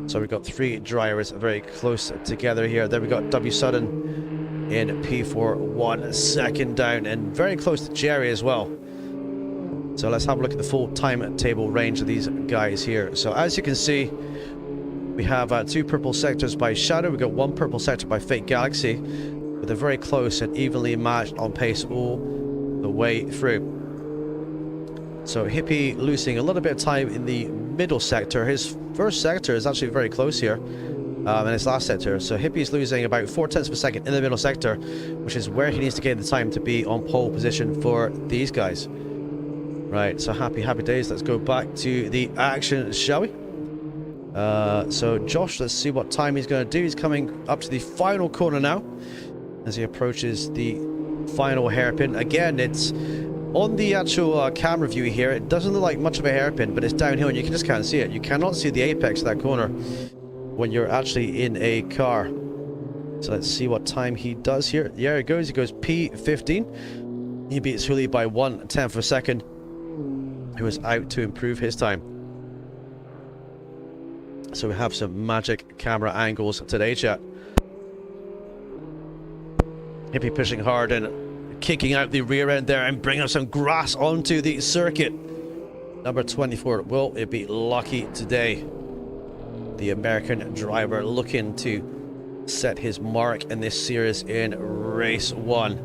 So we've got 3 drivers very close together here. Then we've got W Sudden in P4, 1 second down, and very close to Jerry as well. So let's have a look at the full timetable range of these guys here. So as you can see, we have 2 purple sectors by Shadow. We've got 1 purple sector by Fake Galaxy, with a very close and evenly matched on pace all the way through. So Hippie losing a little bit of time in the middle sector. His first sector is actually very close here, and his last sector. So Hippie's losing about 0.4 per second in the middle sector, which is where he needs to gain the time to be on pole position for these guys. Right, so happy days. Let's go back to the action, shall we? So Josh, let's see what time he's going to do. He's coming up to the final corner now as he approaches the final hairpin. Again, it's on the actual camera view here. It doesn't look like much of a hairpin, but it's downhill and you just can't see it. You cannot see the apex of that corner when you're actually in a car. So let's see what time he does here. There he goes P15. He beats Hooley by 1/10 of a second, who is out to improve his time. So we have some magic camera angles today, chat. Hippie pushing hard and kicking out the rear end there and bringing some grass onto the circuit. Number 24, will it be lucky today? The American driver looking to set his mark in this series in race 1.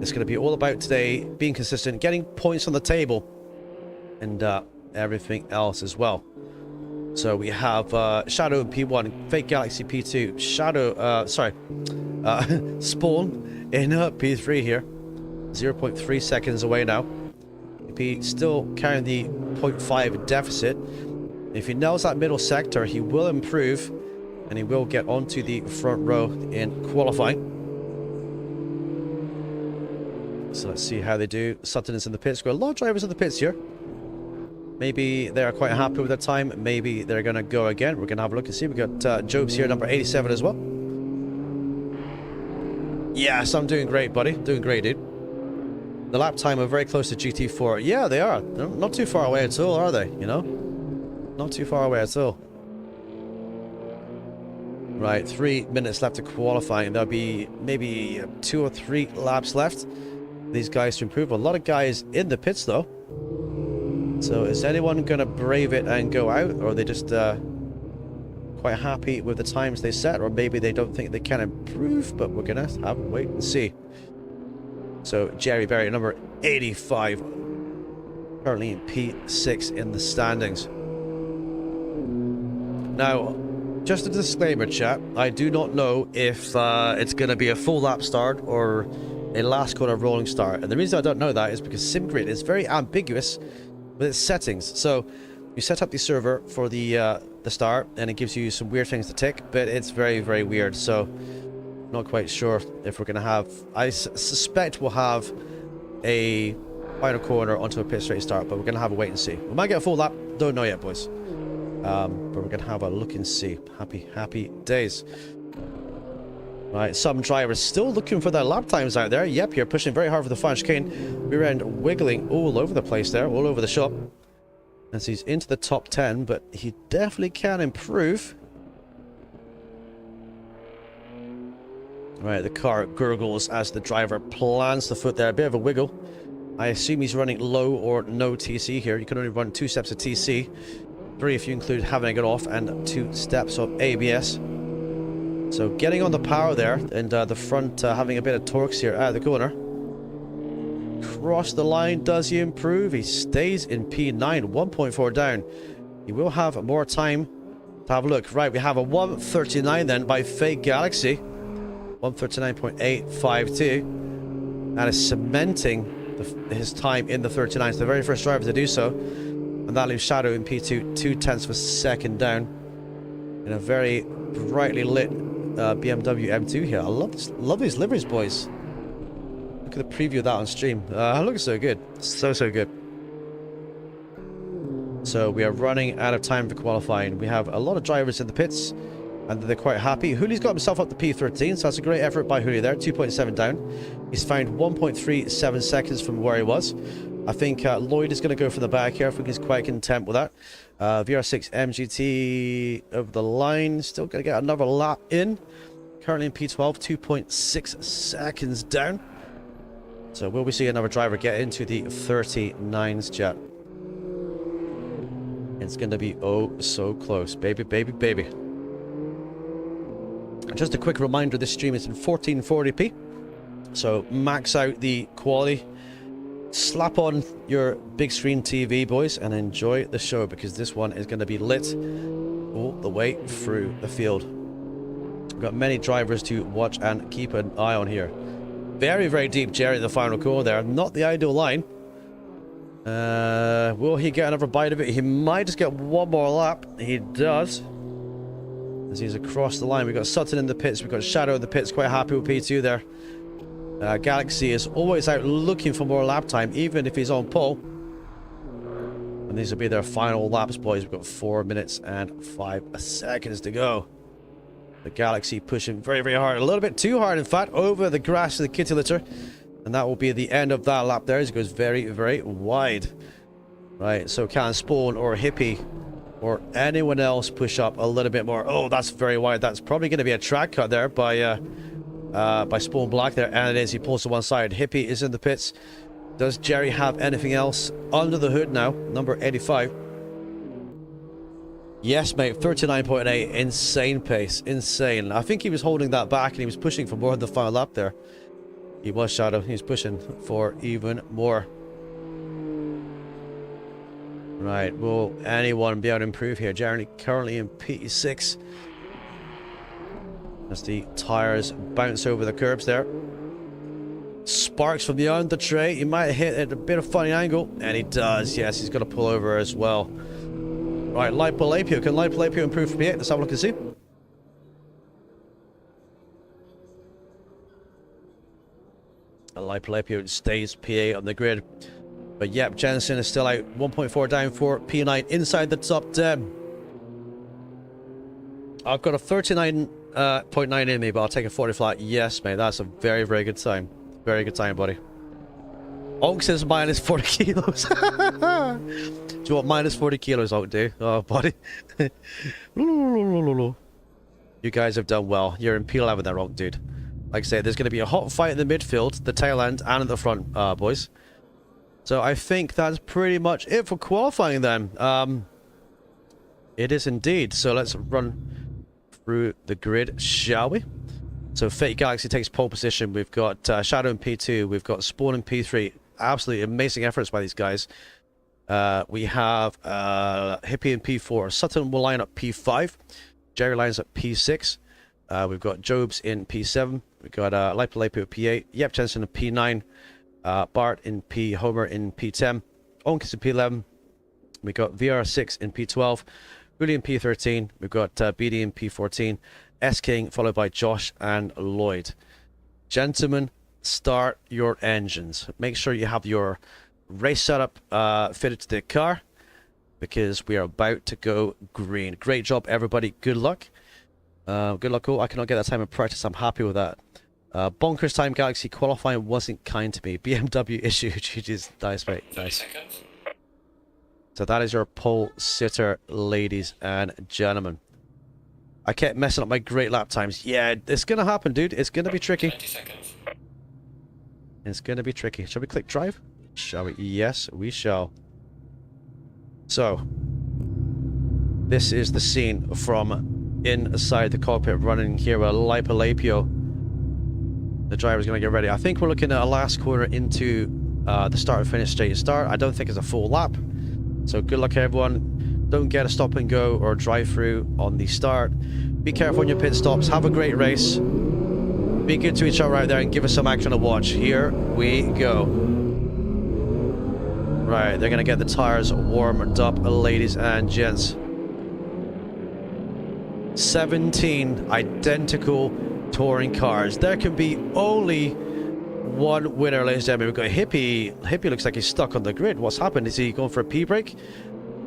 It's going to be all about today being consistent, getting points on the table, and everything else as well. So we have Shadow in P1, Fake Galaxy P2, Spawn in P3 here, 0.3 seconds away now. P still carrying the 0.5 deficit. If he nails that middle sector, he will improve, and he will get onto the front row in qualifying. So let's see how they do. Sutton is in the pits. We've got a lot of drivers in the pits here. Maybe they're quite happy with their time. Maybe they're going to go again. We're going to have a look and see. We've got Jobs here, number 87 as well. Yes, I'm doing great, buddy. Doing great, dude. The lap time are very close to GT4. Yeah, they are. They're not too far away at all, are they? You know? Not too far away at all. Right, 3 minutes left to qualify, and there'll be maybe 2 or 3 laps left. These guys to improve. A lot of guys in the pits, though. So is anyone going to brave it and go out, or are they just quite happy with the times they set, or maybe they don't think they can improve, but we're going to have to wait and see. So Jerry Berry, number 85, currently in P6 in the standings. Now, just a disclaimer, chat, I do not know if it's going to be a full lap start or a last corner rolling start. And the reason I don't know that is because Simgrid is very ambiguous with its settings. So You set up the server for the start, and it gives you some weird things to tick, but it's very, very weird. So, not quite sure if we're going to have... I suspect we'll have a final corner onto a pit straight start, but we're going to have a wait and see. We might get a full lap. Don't know yet, boys. But we're going to have a look and see. Happy days. Right, some drivers still looking for their lap times out there. Yep, you're pushing very hard for the final chicane. Rear end wiggling all over the place there, all over the shop. As he's into the top 10, but he definitely can improve. Right, the car gurgles as the driver plants the foot there. A bit of a wiggle. I assume he's running low or no TC here. You can only run 2 steps of TC. 3 if you include having it off, and 2 steps of ABS. So getting on the power there, and the front having a bit of torque here out of the corner. Cross the line, does he improve? He stays in P9, 1.4 down. He will have more time to have a look. Right, we have a 139 then by Fake Galaxy. 139.852. That is cementing his time in the 39s. The very first driver to do so. And that leaves Shadow in P2, 0.2 of a second down. In a very brightly lit BMW M2 here. I love these liveries, boys. Look at the preview of that on stream. Looks so good. So good. So we are running out of time for qualifying. We have a lot of drivers in the pits, and they're quite happy. Hooley's got himself up to P13, so that's a great effort by Hooley there. 2.7 down. He's found 1.37 seconds from where he was. I think Lloyd is going to go from the back here. I think he's quite content with that. VR6 MGT over the line. Still going to get another lap in. Currently in P12, 2.6 seconds down. So will we see another driver get into the 39s, chat? It's going to be oh so close. Baby. Just a quick reminder, this stream is in 1440p. So max out the quality. Slap on your big screen TV, boys, and enjoy the show, because this one is going to be lit all the way through the field. We've got many drivers to watch and keep an eye on here. Very, very deep Jerry in the final corner there. Not the ideal line. Will he get another bite of it? He might just get one more lap. He does. As he's across the line. We've got Sutton in the pits. We've got Shadow in the pits. Quite happy with P2 there. Galaxy is always out looking for more lap time, even if he's on pole. And these will be their final laps, boys. We've got 4 minutes and 5 seconds to go. The Galaxy pushing very, very hard. A little bit too hard, in fact, over the grass of the kitty litter. And that will be the end of that lap there, as it goes very, very wide. Right, so can Spawn or Hippie or anyone else push up a little bit more? Oh, that's very wide. That's probably going to be a track cut there by Spawn Black there, and it is. He pulls to one side. Hippie is in the pits. Does Jerry have anything else under the hood now? Number 85. Yes, mate. 39.8. Insane pace. Insane. I think he was holding that back, and he was pushing for more in the final lap there. He was, Shadow. He was pushing for even more. Right. Will anyone be able to improve here? Jerry currently in P6. As the tires bounce over the curbs there. Sparks from beyond the tray. He might hit at a bit of funny angle. And he does. Yes, he's going to pull over as well. Right, Lipolapio. Can Lipolapio improve from P8? Let's have a look and see. Lipolapio stays P8 on the grid. But yep, Jensen is still out. 1.4 down for P9 inside the top 10. I've got a 39.9 in me, but I'll take a 40 flat. Yes, mate, that's a very, very good time. Very good time, buddy. Onk says minus 40 kilos. Do you want minus 40 kilos, Onk, do? Oh, buddy. You guys have done well. You're in P11 there, Onk, dude. Like I say, there's going to be a hot fight in the midfield, the tail end, and at the front, boys. So I think that's pretty much it for qualifying then. It is indeed. So let's run through the grid, shall we? So Fate Galaxy takes pole position. We've got Shadow in P2. We've got Spawn in P3. Absolutely amazing efforts by these guys. We have Hippie in P4. Sutton will line up P5. Jerry lines up P6. We've got Jobs in P7. We've got Lipolapio P8. Yep Jensen in P9. Bart in P. Homer in P10. Onk is in P11. We got VR6 in P12, William P13. We've got BD in P14, S King, followed by Josh and Lloyd. Gentlemen, start your engines. Make sure you have your race setup fitted to the car, because we are about to go green. Great job, everybody. Good luck. Good luck all. I cannot get that time in practice. I'm happy with that. Bonkers time, Galaxy. Qualifying wasn't kind to me. BMW issue. GG's. Nice, mate. Nice. So that is your pole sitter, ladies and gentlemen. I kept messing up my great lap times. Yeah, it's going to happen, dude. It's going to be tricky. 20 seconds. It's going to be tricky. Shall we click drive? Shall we? Yes, we shall. So, this is the scene from inside the cockpit, running here with Lapio. The driver's going to get ready. I think we're looking at a last quarter into the start and finish straight start. I don't think it's a full lap. So good luck, everyone. Don't get a stop and go or drive through on the start. Be careful on your pit stops. Have a great race. Be good to each other out there and give us some action to watch. Here we go. Right, they're going to get the tires warmed up, ladies and gents. 17 identical touring cars. There can be only one winner, ladies and gentlemen. We've got Hippie. Hippie looks like he's stuck on the grid. What's happened? Is he going for a P brake?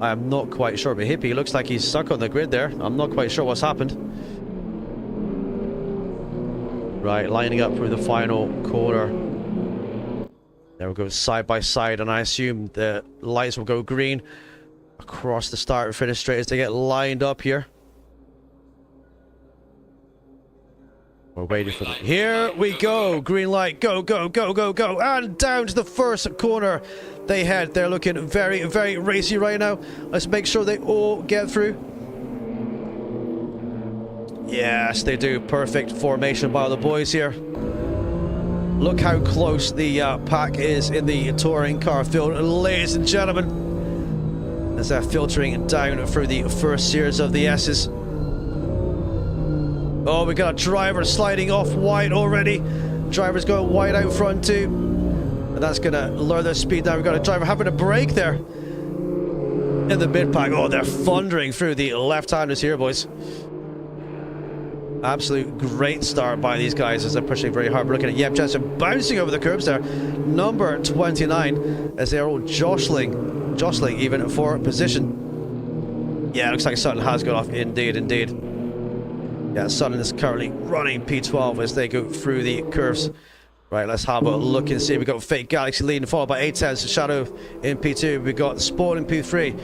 I'm not quite sure, but Hippie looks like he's stuck on the grid there. I'm not quite sure what's happened. Right, lining up through the final corner. There we go, side by side, and I assume the lights will go green across the start and finish straight as they get lined up here. We're waiting for them. Here we go, green light, go, go, go, go, go, and down to the first corner they head. They're looking very, very racy right now. Let's make sure they all get through. Yes, they do. Perfect formation by the boys here. Look how close the pack is in the touring car field, ladies and gentlemen, as they're filtering down through the first series of the S's. Oh, we got a driver sliding off wide already. Driver's going wide out front too, and that's gonna lower their speed down. We've got a driver having a break there in the mid pack. Oh, they're thundering through the left-handers here, boys. Absolute great start by these guys as they're pushing very hard. We're looking at Yep Jensen bouncing over the curbs there. Number 29 as they're all jostling even for position. Yeah, looks like Sutton has got off. Indeed, indeed. Yeah, Sutton is currently running P12 as they go through the curves. Right, let's have a look and see. We've got Fake Galaxy leading, followed by 810s, Shadow in P2. We've got Sport in P3.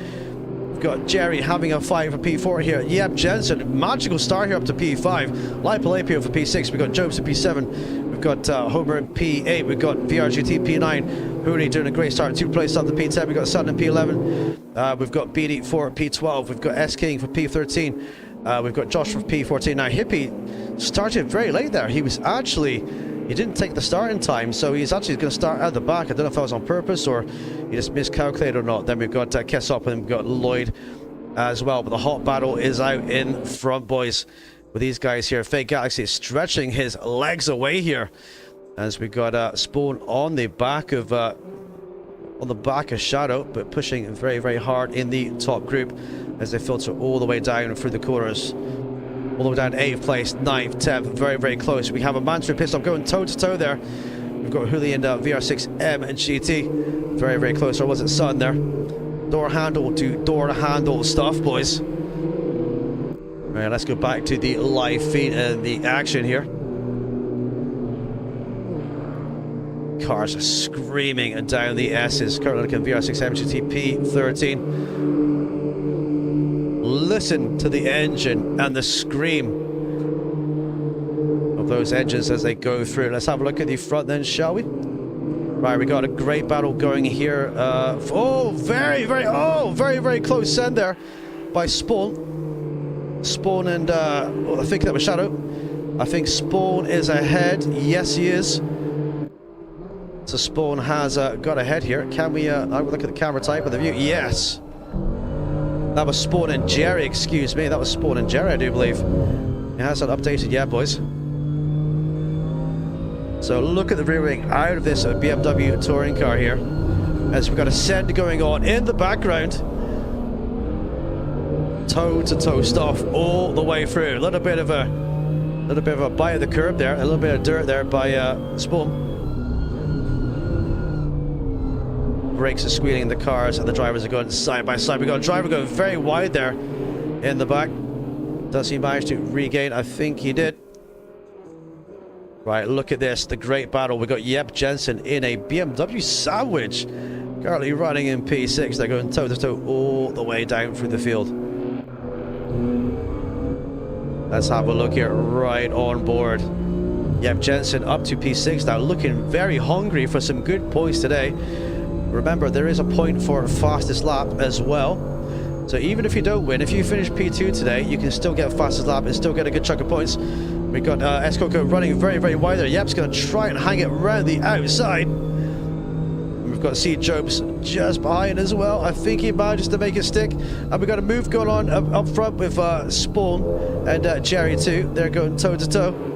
Got Jerry having a fight for P4 here. Yep, Jensen, magical start here up to P5. Lapio for P6. We've got Jobs in P7. We've got Homer in P8. We've got VRGT P9. Hooney doing a great start. 2 places up to P10. We've got Sutton in P11. We've got BD for P12. We've got S King for P13. We've got Josh for P14. Now, Hippie started very late there. He was actually... He didn't take the start in time, so he's actually going to start at the back. I don't know if that was on purpose or he just miscalculated or not. Then we've got Kessop and we've got Lloyd as well. But the hot battle is out in front, boys, with these guys here. Fake Galaxy is stretching his legs away here as we got Spawn on the back of Shadow, but pushing very, very hard in the top group as they filter all the way down through the corners. All the way down 8th place, 9th, 10th, very, very close. We have a Mantra pit stop going toe-to-toe there. We've got Huli and VR6M and GT. Very, very close. Or was it Sun there? Door handle to door handle stuff, boys. Right, let's go back to the live feed and the action here. Cars are screaming down the S's. Currently looking at VR6M GT P13. Listen to the engine and the scream of those engines as they go through. Let's have a look at the front then, shall we? Right, we got a great battle going here. Very, very close send there by Spawn. Spawn and I think that was Shadow. I think Spawn is ahead. Yes, he is. So Spawn has got ahead here. Can we have a look at the camera type of the view? Yes. That was Spawn and Jerry, excuse me. That was Spawn and Jerry, I do believe. It hasn't updated yet, boys. So look at the rear wing out of this BMW touring car here. As we've got a send going on in the background. toe-to-toe stuff all the way through. A little bit of a bite of the curb there, a little bit of dirt there by Spawn. Brakes are squealing in the cars, and the drivers are going side by side. We got a driver going very wide there in the back. Does he manage to regain? I think he did. Right, look at this, the great battle. We got Yep Jensen in a BMW sandwich, currently running in P6. They're going toe-to-toe all the way down through the field. Let's have a look here, right on board. Yep Jensen up to P6 now, looking very hungry for some good points today. Remember, there is a point for fastest lap as well. So even if you don't win, if you finish P2 today, you can still get fastest lap and still get a good chunk of points. We've got Escoco running very, very wide there. Yep's going to try and hang it around the outside. We've got C. Jobs just behind as well. I think he manages to make it stick. And we've got a move going on up front with Spawn and Jerry too. They're going toe-to-toe.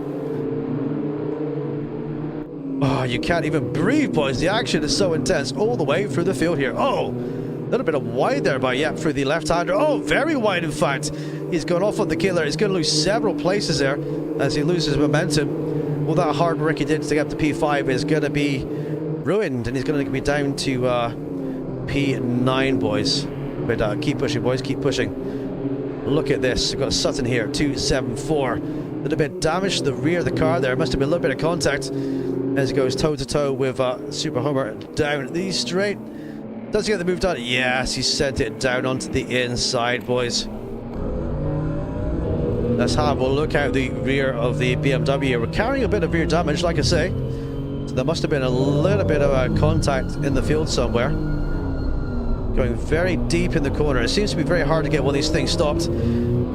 Oh, you can't even breathe, boys. The action is so intense all the way through the field here. Oh, a little bit of wide there by Yep through the left-hander. Oh, very wide, in fact. He's gone off on the killer. He's going to lose several places there as he loses momentum. Well, that hard work he did to get up to P5 is going to be ruined, and he's going to be down to P9, boys. But keep pushing, boys. Keep pushing. Look at this. We've got Sutton here, 274. A little bit damaged to the rear of the car there. Must have been a little bit of contact as he goes toe-to-toe with Super Homer down the straight. Does he get the move done? Yes, he sent it down onto the inside, boys. Let's have a look out the rear of the BMW. We're carrying a bit of rear damage, like I say. So there must have been a little bit of contact in the field somewhere. Going very deep in the corner. It seems to be very hard to get one of these things stopped.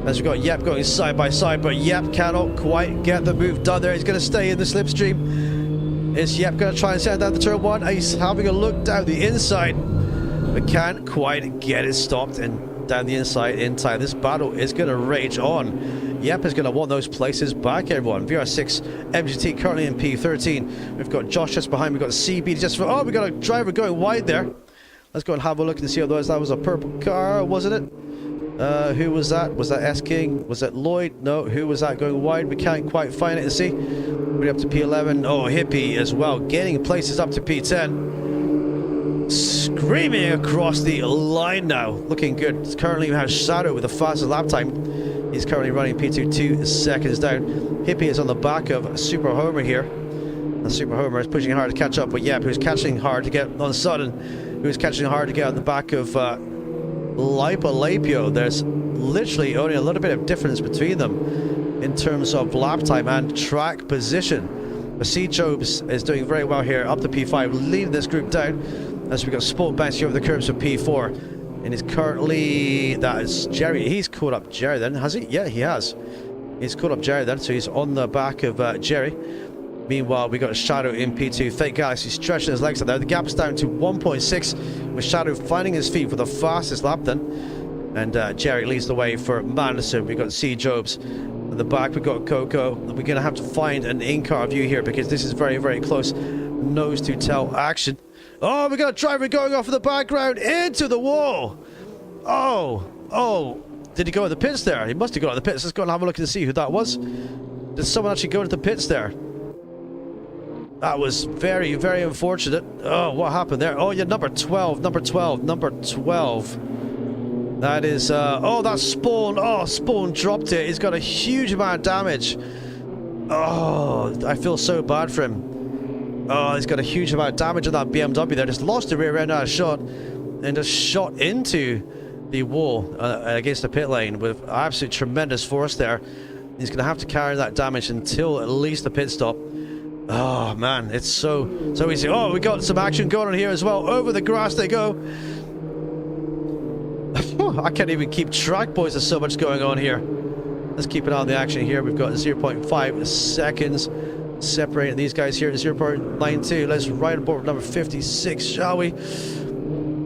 As we've got Yep going side by side, but Yep cannot quite get the move done there. He's going to stay in the slipstream. Is Yep going to try and send down the turn one? He's having a look down the inside, but can't quite get it stopped and down the inside in time. This battle is going to rage on. Yep is going to want those places back, everyone. VR6 MGT currently in P13. We've got Josh just behind. We've got CB just for. Oh, we've got a driver going wide there. Let's go and have a look and see how those. That was a purple car, wasn't it? Who was that? Was that S King? Was that Lloyd? No, who was that going wide? We can't quite find it and see. We're up to P11. Oh, Hippie as well, getting places up to P10. Screaming across the line now. Looking good. Currently we have Shadow with the fastest lap time. He's currently running P2, 2 seconds down. Hippie is on the back of Super Homer here. And Super Homer is pushing hard to catch up with Yep, who's catching hard to get on Sutton, who's catching hard to get on the back of Lapio. There's literally only a little bit of difference between them in terms of lap time and track position. But C. Jobs is doing very well here, up to P5, leading this group down as we got Sport bouncing over the curbs for P4. And he's currently, that is Jerry. He's caught up Jerry then, has he? Yeah, he has. He's caught up Jerry then, so he's on the back of Jerry. Meanwhile, we got Shadow in P2. Fake Galaxy stretching his legs out there. The gap's down to 1.6, with Shadow finding his feet for the fastest lap then. And Jerry leads the way for Manderson. We got C. Jobs. At the back, we got Coco. We're going to have to find an in-car view here because this is very, very close. Nose to tail action. Oh, we got a driver going off in the background into the wall. Oh, did he go in the pits there? He must have gone in the pits. Let's go and have a look and see who that was. Did someone actually go into the pits there? That was very, very unfortunate. Oh, what happened there? Oh, yeah, number 12. That is, oh, that's Spawn. Oh, Spawn dropped it. He's got a huge amount of damage. Oh, I feel so bad for him. Oh, he's got a huge amount of damage on that BMW there. Just lost the rear end out of shot and just shot into the wall against the pit lane with absolute tremendous force there. He's going to have to carry that damage until at least the pit stop. Oh man, it's so easy. Oh, we got some action going on here as well. Over the grass they go. I can't even keep track, boys. There's so much going on here. Let's keep an eye on the action here. We've got 0.5 seconds separating these guys here. 0.92. Let's ride aboard with number 56, shall we?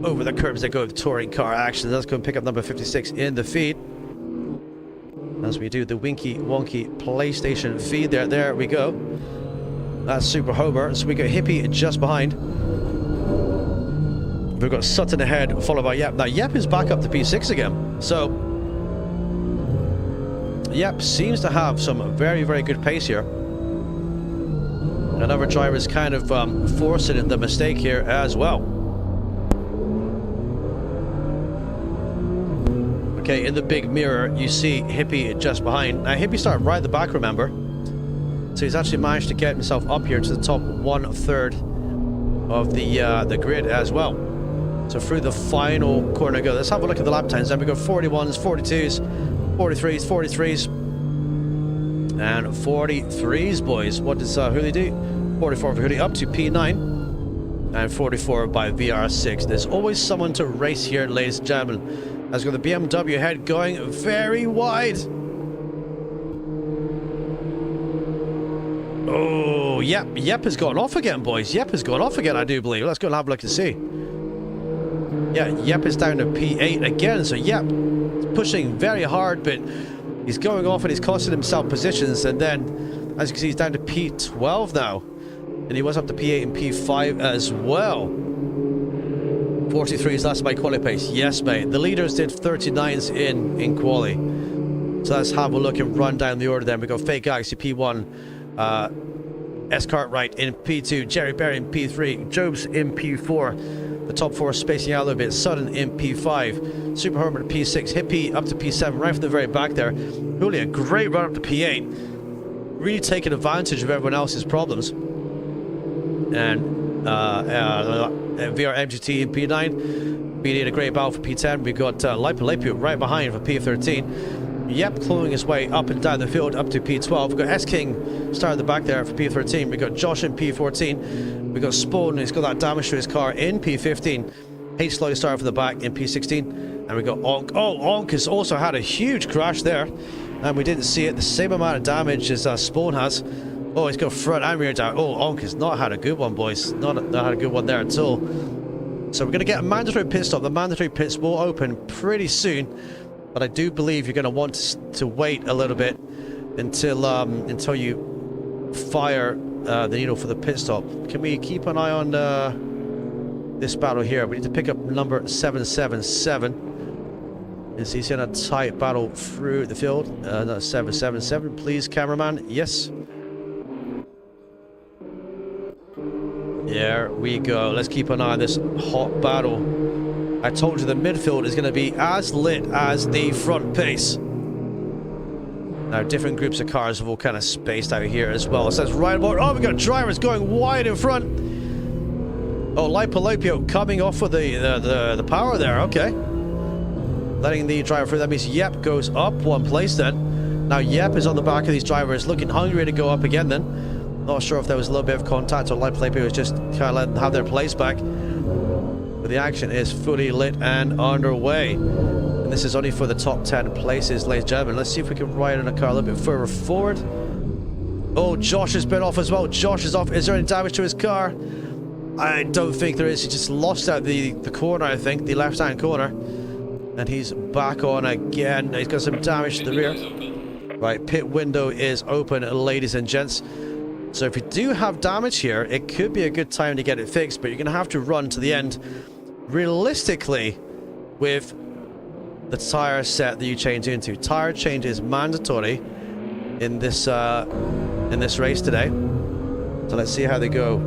Over the curbs they go with touring car action. Let's go and pick up number 56 in the feed. As we do the winky wonky PlayStation feed there. There we go. That's Super Homer. So we got Hippie just behind. We've got Sutton ahead, followed by Yep. Now Yep is back up to P6 again. So Yep, seems to have some very, very good pace here. Another driver is kind of forcing the mistake here as well. Okay, in the big mirror, you see Hippie just behind. Now, Hippie started right at the back, remember? So he's actually managed to get himself up here to the top 1/3 of the grid as well. So through the final corner go. Let's have a look at the lap times. Then we go 41s, 42s, 43s, 43s, and 43s, boys. What does Hooley do? 44 for Hooley, up to P9, and 44 by VR6. There's always someone to race here, ladies and gentlemen. As we've got the BMW head going very wide. Oh, Yep has gone off again, boys. Yep has gone off again, I do believe. Let's go and have a look and see. Yeah, Yep is down to P8 again. So Yep is pushing very hard, but he's going off and he's costing himself positions. And then, as you can see, he's down to P12 now. And he was up to P8 and P5 as well. 43s, that's my quali pace. Yes, mate. The leaders did 39s in quali. So let's have a look and run down the order then. We got Fake Galaxy P1, S Cartwright in P2, Jerry Berry in P3, Jobs in P4. The top 4 spacing out a little bit. Sudden in P5, Super Homer to P6, Hippie up to P7, right from the very back there. Hooley, a great run up to P8. Really taking advantage of everyone else's problems. And VR MGT in P9, beating a great battle for P10. We've got Lipo right behind for P13. Yep, clawing his way up and down the field up to P12. We've got S-King starting at the back there for P13. We've got Josh in P14. We've got Spawn, who's got that damage to his car in P15. H slowly started from the back in P16. And we got Onk. Oh, Onk has also had a huge crash there. And we didn't see it. The same amount of damage as Spawn has. Oh, he's got front and rear down. Oh, Onk has not had a good one, boys. Not had a good one there at all. So we're going to get a mandatory pit stop. The mandatory pits will open pretty soon. But I do believe you're going to want to wait a little bit until you fire the needle for the pit stop. Can we keep an eye on this battle here? We need to pick up number 777. Is he in a tight battle through the field? No, 777, please, cameraman. Yes. There we go. Let's keep an eye on this hot battle. I told you the midfield is going to be as lit as the front pace. Now, different groups of cars have all kind of spaced out here as well. So that's right about. Oh, we got drivers going wide in front. Oh, Lipo coming off with the power there. Okay. Letting the driver through. That means Yep goes up one place then. Now, Yep is on the back of these drivers, looking hungry to go up again then. Not sure if there was a little bit of contact or Lipo was just kind of letting them have their place back. But the action is fully lit and underway. And this is only for the top 10 places, ladies and gentlemen. Let's see if we can ride in a car a little bit further forward. Oh, Josh has been off as well. Josh is off. Is there any damage to his car? I don't think there is. He just lost out the corner, I think, the left-hand corner. And he's back on again. He's got some damage to the rear. Right, pit window is open, ladies and gents. So if you do have damage here, it could be a good time to get it fixed, but you're going to have to run to the end realistically with the tire set that you change into. Tire change is mandatory in this race today. So let's see how they go.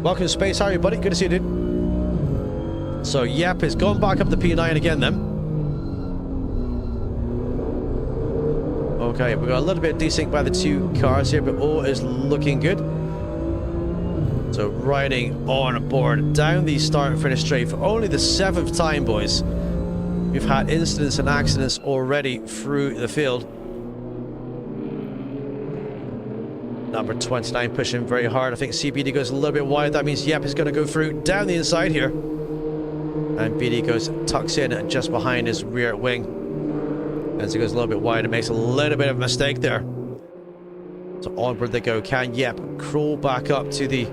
Welcome to Space, how are you, buddy? Good to see you, dude. So Yep has gone back up to P9 again then. Okay, we've got a little bit of desync by the two cars here, but all is looking good. So riding on board down the start and finish straight for only the 7th time, boys. We've had incidents and accidents already through the field. Number 29 pushing very hard. I think CBD goes a little bit wide. That means Yep is going to go through down the inside here. And BD tucks in just behind his rear wing. As he goes a little bit wide, it makes a little bit of a mistake there. So onward they go. Can Yep crawl back up to the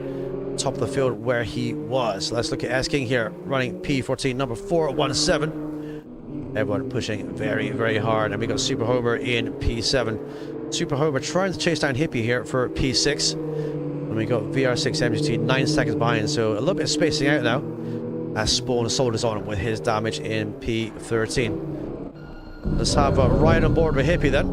top of the field where he was? Let's look at S-King here, running P14, number 417. Everyone pushing very, very hard. And we got Super Homer in P7. Super Homer trying to chase down Hippie here for P6. And we got VR6 MGT 9 seconds behind. So a little bit of spacing out now. As Spawn soldiers on with his damage in P13. Let's have a ride on board with Hippie then.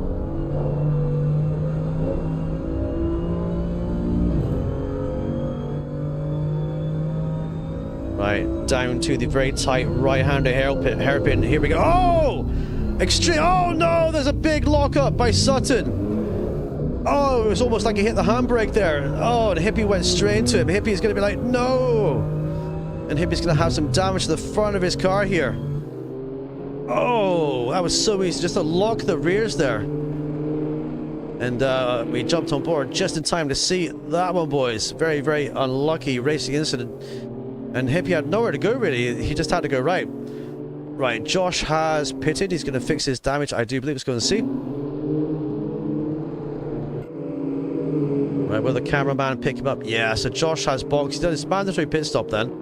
Right, down to the very tight right-hander hairpin. Here we go. Oh! Extreme. Oh no, there's a big lockup by Sutton. Oh, it was almost like he hit the handbrake there. Oh, and Hippie went straight into him. Hippie's going to be like, no! And Hippie's going to have some damage to the front of his car here. Oh, that was so easy just to lock the rears there. And we jumped on board just in time to see that one, boys. Very, very unlucky racing incident. And Hippie had nowhere to go, really. He just had to go right. Right, Josh has pitted. He's going to fix his damage, I do believe. Let's go and see. Right, will the cameraman pick him up? Yeah, so Josh has boxed. He's done his mandatory pit stop then.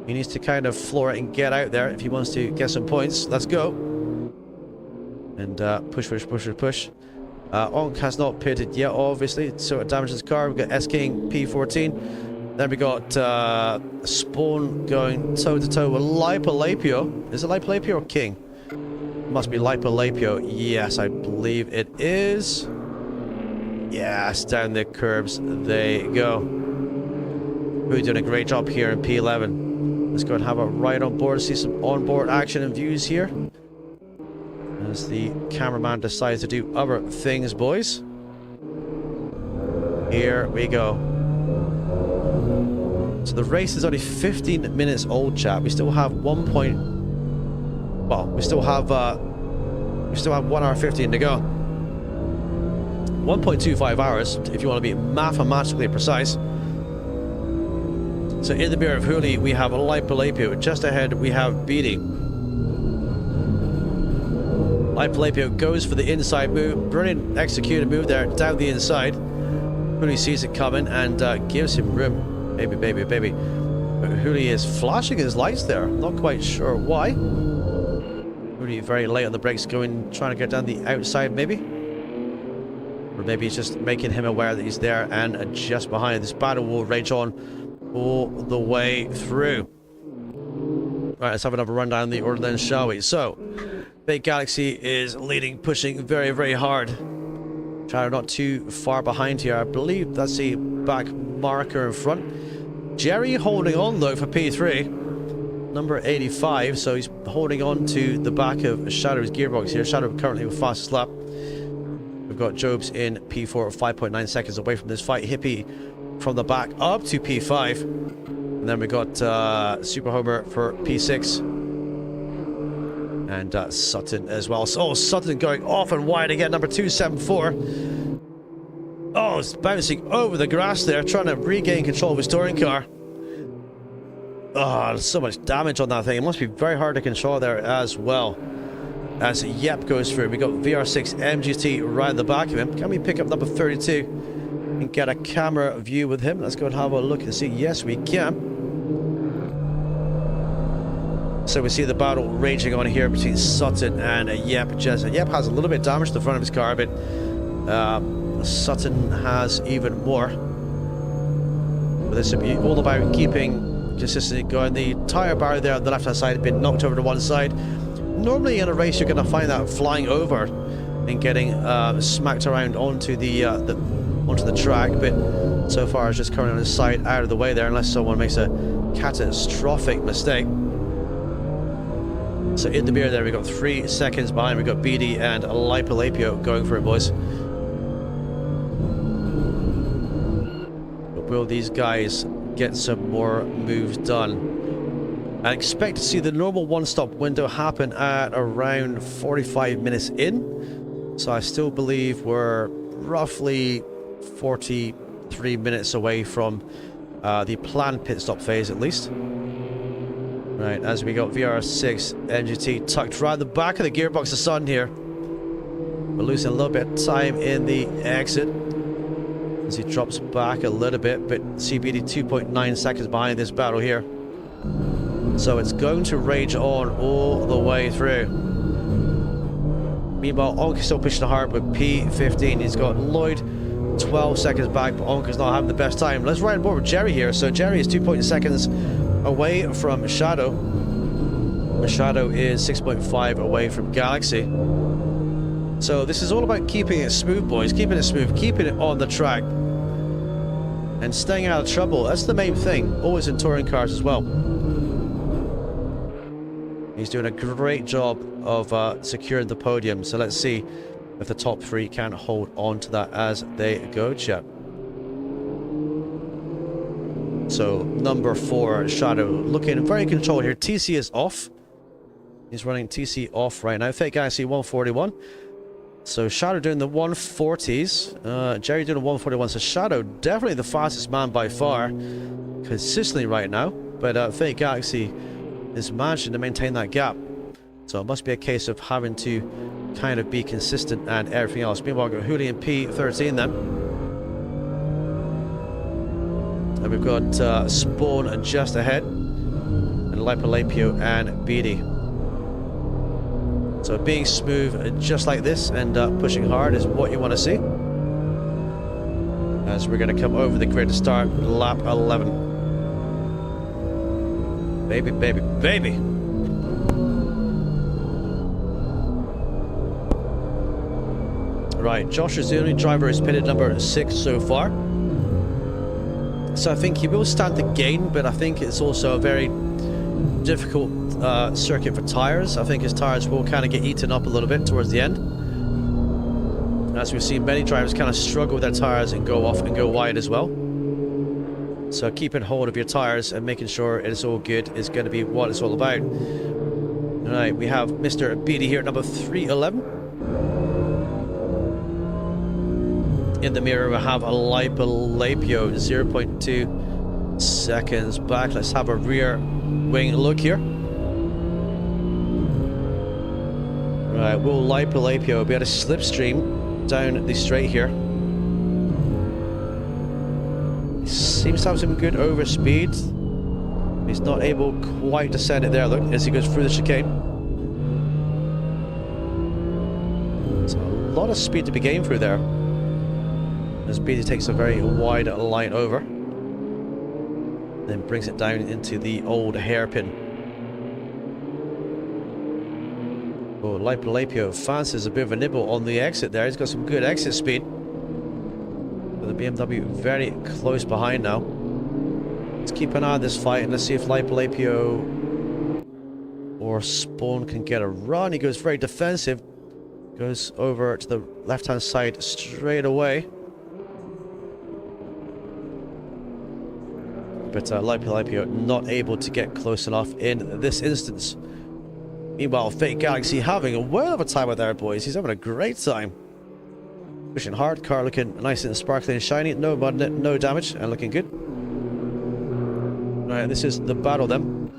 He needs to kind of floor it and get out there if he wants to get some points. Let's go. And push. Onk has not pitted yet, obviously, so it damages his car. We've got S-King P14. Then we got Spawn going toe-to-toe with Lipolapio. Is it Lipolapio or King? It must be Lipolapio. Yes, I believe it is. Yes, down the curbs. There you go. We're doing a great job here in P11. Let's go and have a ride on board, see some onboard action and views here. As the cameraman decides to do other things, boys. Here we go. So the race is only 15 minutes old, chat. We still have we still have 1 hour 15 to go. 1.25 hours, if you want to be mathematically precise. So in the mirror of Hooley, we have Lipolapio. Just ahead, we have Beatty. Lipolapio goes for the inside move. Brilliant executed move there, down the inside. Hooley sees it coming and gives him room. Baby. But Hooley is flashing his lights there. Not quite sure why. Hooley very late on the brakes, trying to get down the outside maybe. Or maybe he's just making him aware that he's there and just behind. This battle will rage on all the way through. Right, let's have another run down the order then, shall we? So, Big Galaxy is leading, pushing very, very hard. Shadow not too far behind here. I believe that's the back marker in front. Jerry holding on though for P3. Number 85, so he's holding on to the back of Shadow's gearbox here. Shadow currently with fastest lap. We've got Jobs in P4 5.9 seconds away from this fight. Hippie from the back up to P5. And then we got Super Homer for P6. And Sutton as well. So Sutton going off and wide again, number 274. Oh, it's bouncing over the grass there, trying to regain control of his touring car. Oh, there's so much damage on that thing. It must be very hard to control there as well. As Yep goes through, we got VR6 MGT right at the back of him. Can we pick up number 32 and get a camera view with him? Let's go and have a look and see. Yes, we can. So we see the battle raging on here between Sutton and Yep. Yep has a little bit of damage to the front of his car, but Sutton has even more. But this will be all about keeping consistency going. The tyre barrier there on the left hand side had been knocked over to one side. Normally in a race you're going to find that flying over and getting smacked around onto the track, but so far it's just coming on his side out of the way there, unless someone makes a catastrophic mistake. So in the mirror there, we got 3 seconds behind. We got BD and Lipolapio going for it, boys. But will these guys get some more moves done? I expect to see the normal one-stop window happen at around 45 minutes in. So I still believe we're roughly 43 minutes away from the planned pit stop phase, at least. Right, as we got VR6 MGT tucked right at the back of the gearbox of Sun here. We're losing a little bit of time in the exit as he drops back a little bit, but CBD 2.9 seconds behind this battle here. So it's going to rage on all the way through. Meanwhile, Onk is still pushing hard with P15. He's got Lloyd 12 seconds back, but Onk is not having the best time. Let's ride on board with Jerry here. So Jerry is 2.2 seconds away from Shadow. Shadow is 6.5 away from Galaxy. So this is all about keeping it smooth, boys. Keeping it smooth, keeping it on the track. and staying out of trouble. That's the main thing, always in touring cars as well. He's doing a great job of securing the podium, so let's see if the top three can hold on to that as they go, chat. So, number 4, Shadow, looking very controlled here. TC is off. He's running TC off right now. Fake Galaxy 141. So, Shadow doing the 140s. Jerry doing the 141. So, Shadow definitely the fastest man by far. Consistently right now. But Fake Galaxy is managing to maintain that gap. So, it must be a case of having to kind of be consistent and everything else. Meanwhile, we've got Julian P13 then. And we've got Spawn just ahead, and Lipolapio and Beatty. So being smooth just like this and pushing hard is what you want to see. As we're going to come over the grid to start lap 11. Baby, baby, baby! Right, Josh is the only driver who's pitted number 6 so far. So I think he will stand to gain, but I think it's also a very difficult circuit for tyres. I think his tyres will kind of get eaten up a little bit towards the end. As we've seen, many drivers kind of struggle with their tyres and go off and go wide as well. So keeping hold of your tyres and making sure it is all good is going to be what it's all about. Alright, we have Mr. Beatty here at number 311. In the mirror, we have a Lipolapio, 0.2 seconds back. Let's have a rear wing look here. Right, will Lipolapio be able to slipstream down the straight here? He seems to have some good overspeed. He's not able quite to send it there, look, as he goes through the chicane. So a lot of speed to be gained through there. As Beatty takes a very wide line over, then brings it down into the old hairpin. Oh, Lipolapio fancies a bit of a nibble on the exit there. He's got some good exit speed. But the BMW very close behind now. Let's keep an eye on this fight and let's see if Lipolapio or Spawn can get a run. He goes very defensive. Goes over to the left-hand side straight away. But Lipolapio not able to get close enough in this instance. Meanwhile, Fake Galaxy having a whale of a time with there, boys. He's having a great time. Pushing hard, car looking nice and sparkling and shiny. No mud in it, no damage, and looking good. Right, this is the battle then.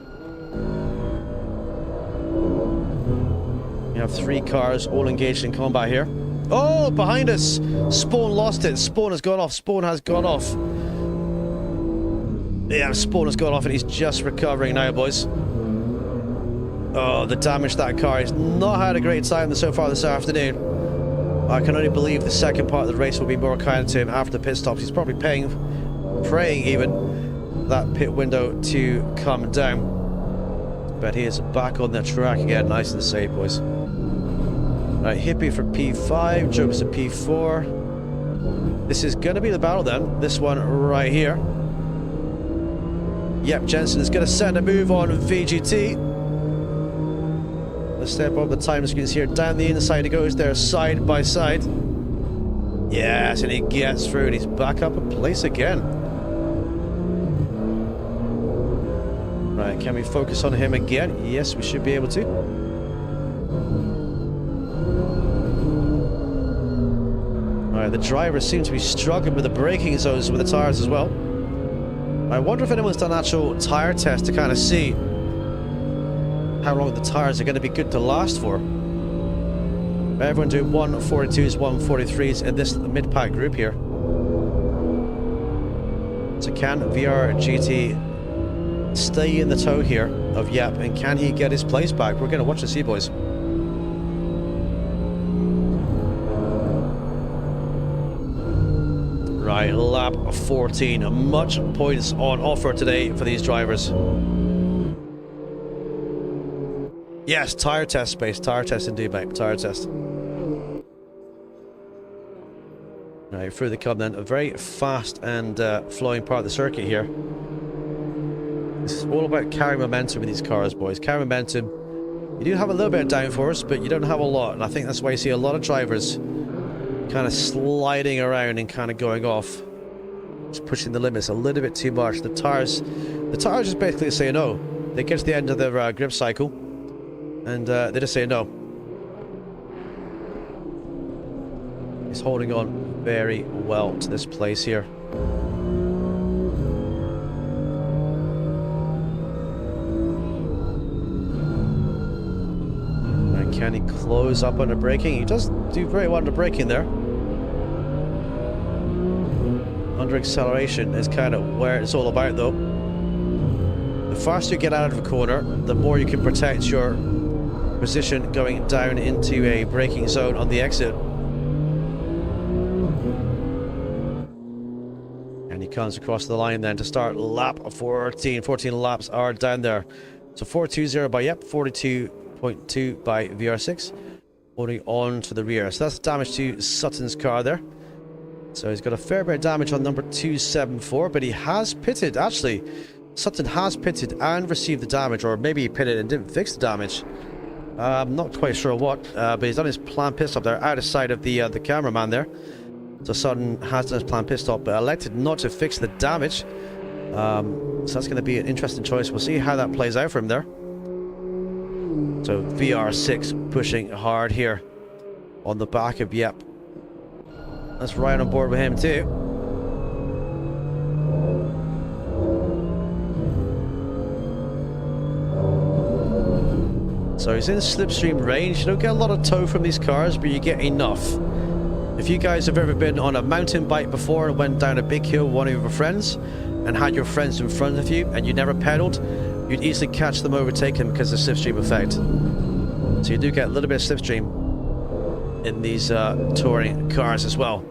We have 3 cars all engaged in combat here. Oh, behind us! Spawn lost it. Spawn has gone off. Spawn has gone off. Yeah, Spawn has gone off and he's just recovering now, boys. Oh, the damage that car has not had a great time so far this afternoon. I can only believe the second part of the race will be more kind to him after the pit stops. He's probably praying even that pit window to come down. But he is back on the track again, nice and safe, boys. Right, Hippie for P5, Jokes at P4. This is going to be the battle then, this one right here. Yep, Jensen is going to send a move on VGT. Let's step up the time screens here. Down the inside he goes there, side by side. Yes, and he gets through and he's back up in place again. Right, can we focus on him again? Yes, we should be able to. Right, the drivers seem to be struggling with the braking zones with the tires as well. I wonder if anyone's done an actual tire test to kind of see how long the tires are going to be good to last for. Everyone doing 142s, 143s in this mid-pack group here. So can VR GT stay in the tow here of Yep, and can he get his place back? We're going to watch and see, boys. Right, lap 14. Much points on offer today for these drivers. Yes, tire test space. Tire test indeed, mate. Tire test. Right, through the come then. A very fast and flowing part of the circuit here. This is all about carrying momentum with these cars, boys. Carry momentum. You do have a little bit of downforce, but you don't have a lot. And I think that's why you see a lot of drivers kind of sliding around and kind of going off. Just pushing the limits a little bit too much. The tires just basically say no. They get to the end of their grip cycle, and they just say no. He's holding on very well to this place here. And can he close up under braking? He does do very well under braking there. Under acceleration is kind of where it's all about, though. The faster you get out of a corner, the more you can protect your position going down into a braking zone on the exit. And he comes across the line then to start lap 14. 14 laps are down there. So 420 by Yep, 42.2 by VR6. Holding on to the rear. So that's damage to Sutton's car there. So he's got a fair bit of damage on number 274, but he has pitted, actually. Sutton has pitted and received the damage, or maybe he pitted and didn't fix the damage. I'm not quite sure what, but he's done his planned pit stop there, out of sight of the cameraman there. So Sutton has done his planned pit stop, but elected not to fix the damage. So that's going to be an interesting choice. We'll see how that plays out for him there. So VR6 pushing hard here on the back of Yep. That's right on board with him too. So he's in slipstream range. You don't get a lot of tow from these cars, but you get enough. If you guys have ever been on a mountain bike before and went down a big hill with one of your friends and had your friends in front of you and you never pedaled, you'd easily catch them, overtake them because of the slipstream effect. So you do get a little bit of slipstream in these touring cars as well.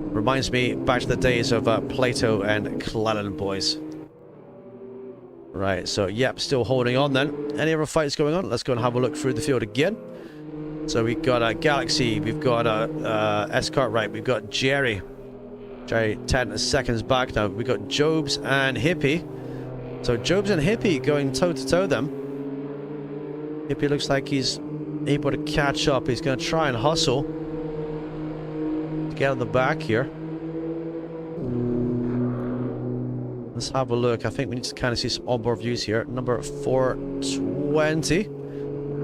Reminds me back to the days of Plato and Cleland, boys. Right, so Yep, still holding on then. Any other fights going on? Let's go and have a look through the field again. So we've got a Galaxy, we've got a S-Cartwright, we've got Jerry 10 seconds back now. We've got Jobs and Hippie. So Jobs and Hippie going toe-to-toe them. Hippie looks like he's able to catch up. He's going to try and hustle to get on the back here. Let's have a look. I think we need to kind of see some onboard views here. Number 420.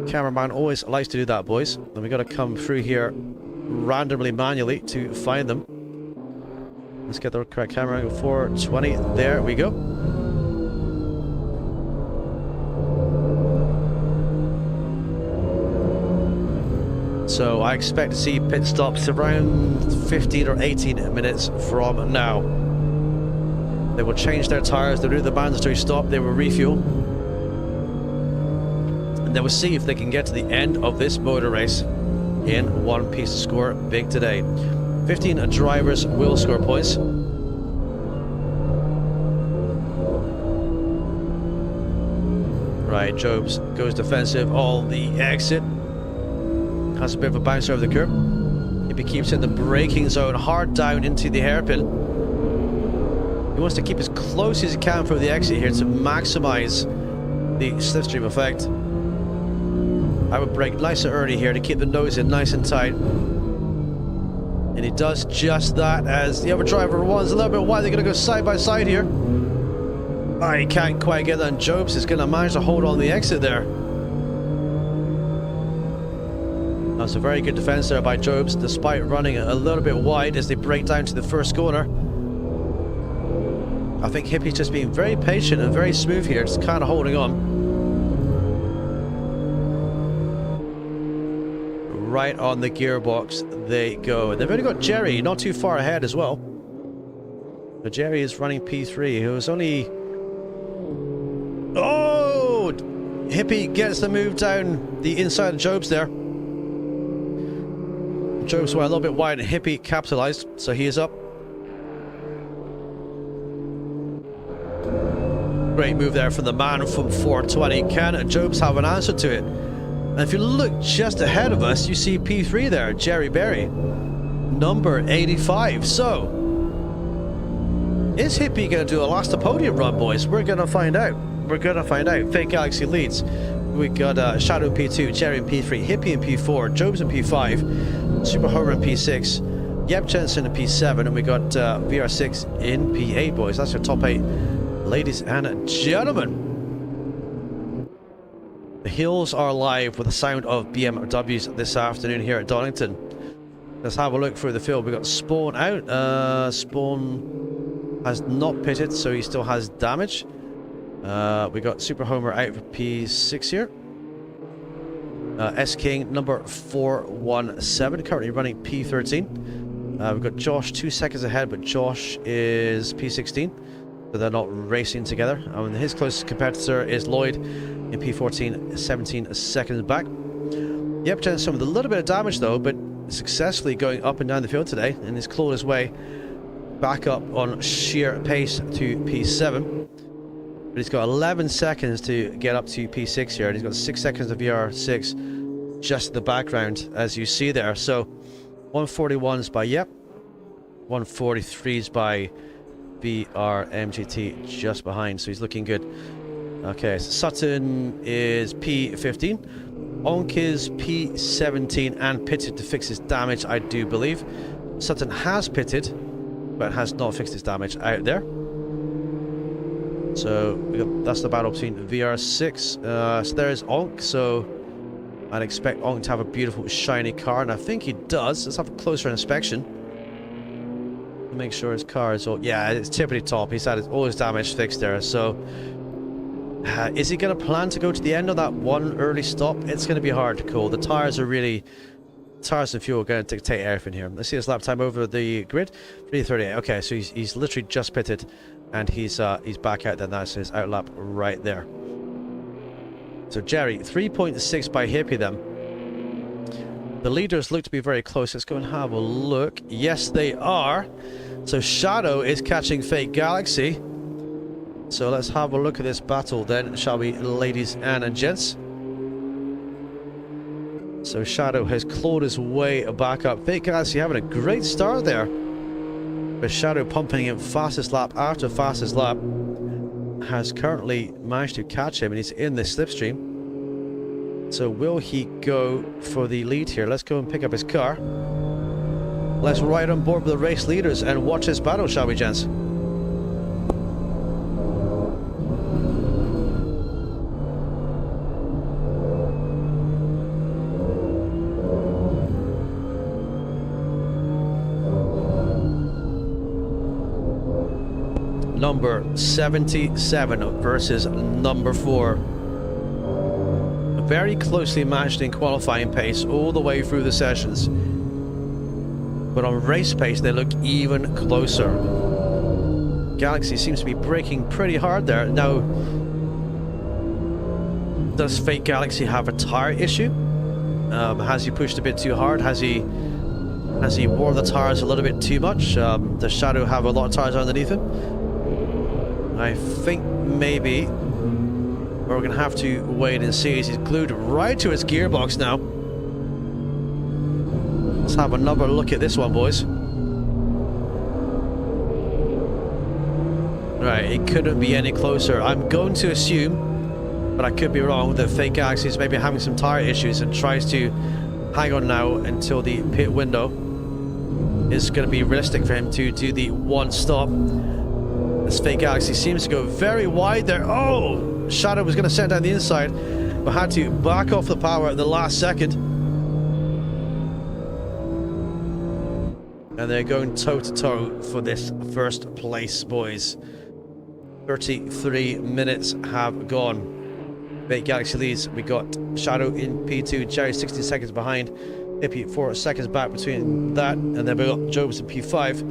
Cameraman always likes to do that, boys. And we got to come through here randomly, manually to find them. Let's get the correct camera angle. 420. There we go. So I expect to see pit stops around 15 or 18 minutes from now. They will change their tires, they'll do the mandatory stop, they will refuel. And they will see if they can get to the end of this motor race in one piece of score big today. 15 drivers will score points. Right, Jobs goes defensive on the exit. Has a bit of a bounce over the curb. If he keeps in the braking zone hard down into the hairpin. He wants to keep as close as he can from the exit here to maximize the slipstream effect. I would brake nice and early here to keep the nose in nice and tight. And he does just that as the other driver runs a little bit wide. They're going to go side by side here. Oh, he can't quite get that, and Jobs is going to manage to hold on the exit there. That's a very good defense there by Jobs, despite running a little bit wide as they break down to the first corner. I think Hippie's just being very patient and very smooth here, just kind of holding on. Right on the gearbox they go. They've only got Jerry not too far ahead as well. So Jerry is running P3, who was only... Oh! Hippie gets the move down the inside of Jobs there. Jobs were a little bit wide and Hippie capitalized, so he is up. Great move there from the man from 420. Can Jobs have an answer to it? And if you look just ahead of us, you see P3 there, Jerry Berry. number 85. So, is Hippie going to do a last podium run, boys? We're going to find out. We're going to find out. Fake Galaxy leads. We got Shadow in P2, Jerry in P3, Hippie in P4, Jobs in P5, Super Homer in P6, Yep Jensen in P7, and we got VR6 in P8, boys. That's your top 8, ladies and gentlemen. The hills are live with the sound of BMWs this afternoon here at Donington. Let's have a look through the field. We got Spawn out. Spawn has not pitted, so he still has damage. We got Super Homer out for P6 here. S King number 417 currently running P13. We've got Josh 2 seconds ahead, but Josh is P16, so they're not racing together. And his closest competitor is Lloyd in P14, 17 seconds back. Yep, Jensen with a little bit of damage though, but successfully going up and down the field today, and he's clawed his way back up on sheer pace to P7. But he's got 11 seconds to get up to P6 here, and he's got 6 seconds of VR6 just in the background, as you see there. So 141's by Yep, 143's by BRMGT just behind, so he's looking good. Okay, so Sutton is P15. Onk is P17 and pitted to fix his damage, I do believe. Sutton has pitted, but has not fixed his damage out there. So that's the battle between VR6. So there's Onk, so I'd expect Onk to have a beautiful shiny car, and I think he does. Let's have a closer inspection. Make sure his car is all... Yeah, it's tippity top. He's had all his damage fixed there, so... is he going to plan to go to the end of that one early stop? It's going to be hard to call. The tyres are really... Tyres and fuel are going to dictate everything here. Let's see his lap time over the grid. 3:38. Okay, so he's literally just pitted, and he's back out there. That's his out lap right there. So Jerry, 3.6 by Hippie then. The leaders look to be very close. Let's go and have a look. Yes, they are. So Shadow is catching Fake Galaxy. So let's have a look at this battle then, shall we, ladies and gents? So Shadow has clawed his way back up. Fake Galaxy having a great start there. But Shadow pumping him fastest lap after fastest lap. Has currently managed to catch him, and he's in the slipstream. So will he go for the lead here? Let's go and pick up his car. Let's ride on board with the race leaders and watch this battle, shall we, gents? Number 77 versus number 4. Very closely matched in qualifying pace all the way through the sessions. But on race pace, they look even closer. Galaxy seems to be braking pretty hard there. Now, does Fake Galaxy have a tire issue? Has he pushed a bit too hard? Has he worn the tires a little bit too much? Does Shadow have a lot of tires underneath him? I think maybe we're going to have to wait and see, as he's glued right to his gearbox now. Let's have another look at this one, boys. Right, it couldn't be any closer. I'm going to assume, but I could be wrong, that Fake Galaxy is maybe having some tire issues and tries to hang on now until the pit window is going to be realistic for him to do the one stop. This Fake Galaxy seems to go very wide there. Oh! Shadow was going to send down the inside, but had to back off the power at the last second. And they're going toe-to-toe for this first place, boys. 33 minutes have gone. Fake Galaxy leads. We got Shadow in P2, Jerry 16 seconds behind, Hippie 4 seconds back between that, and then we got Jobs in P5.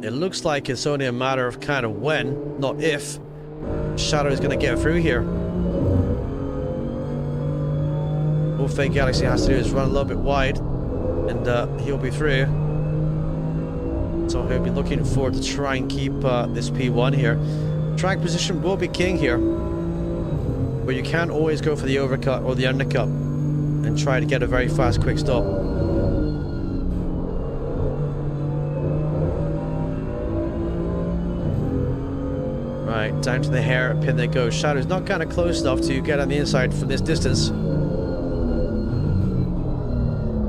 It looks like it's only a matter of kind of when, not if, Shadow is going to get through here. All Fake Galaxy has to do is run a little bit wide, and he'll be through. So he'll be looking forward to try and keep this P1 here. Track position will be king here, but you can't always go for the overcut or the undercut and try to get a very fast quick stop. Right, down to the hairpin they go. Shadow's not kind of close enough to get on the inside from this distance.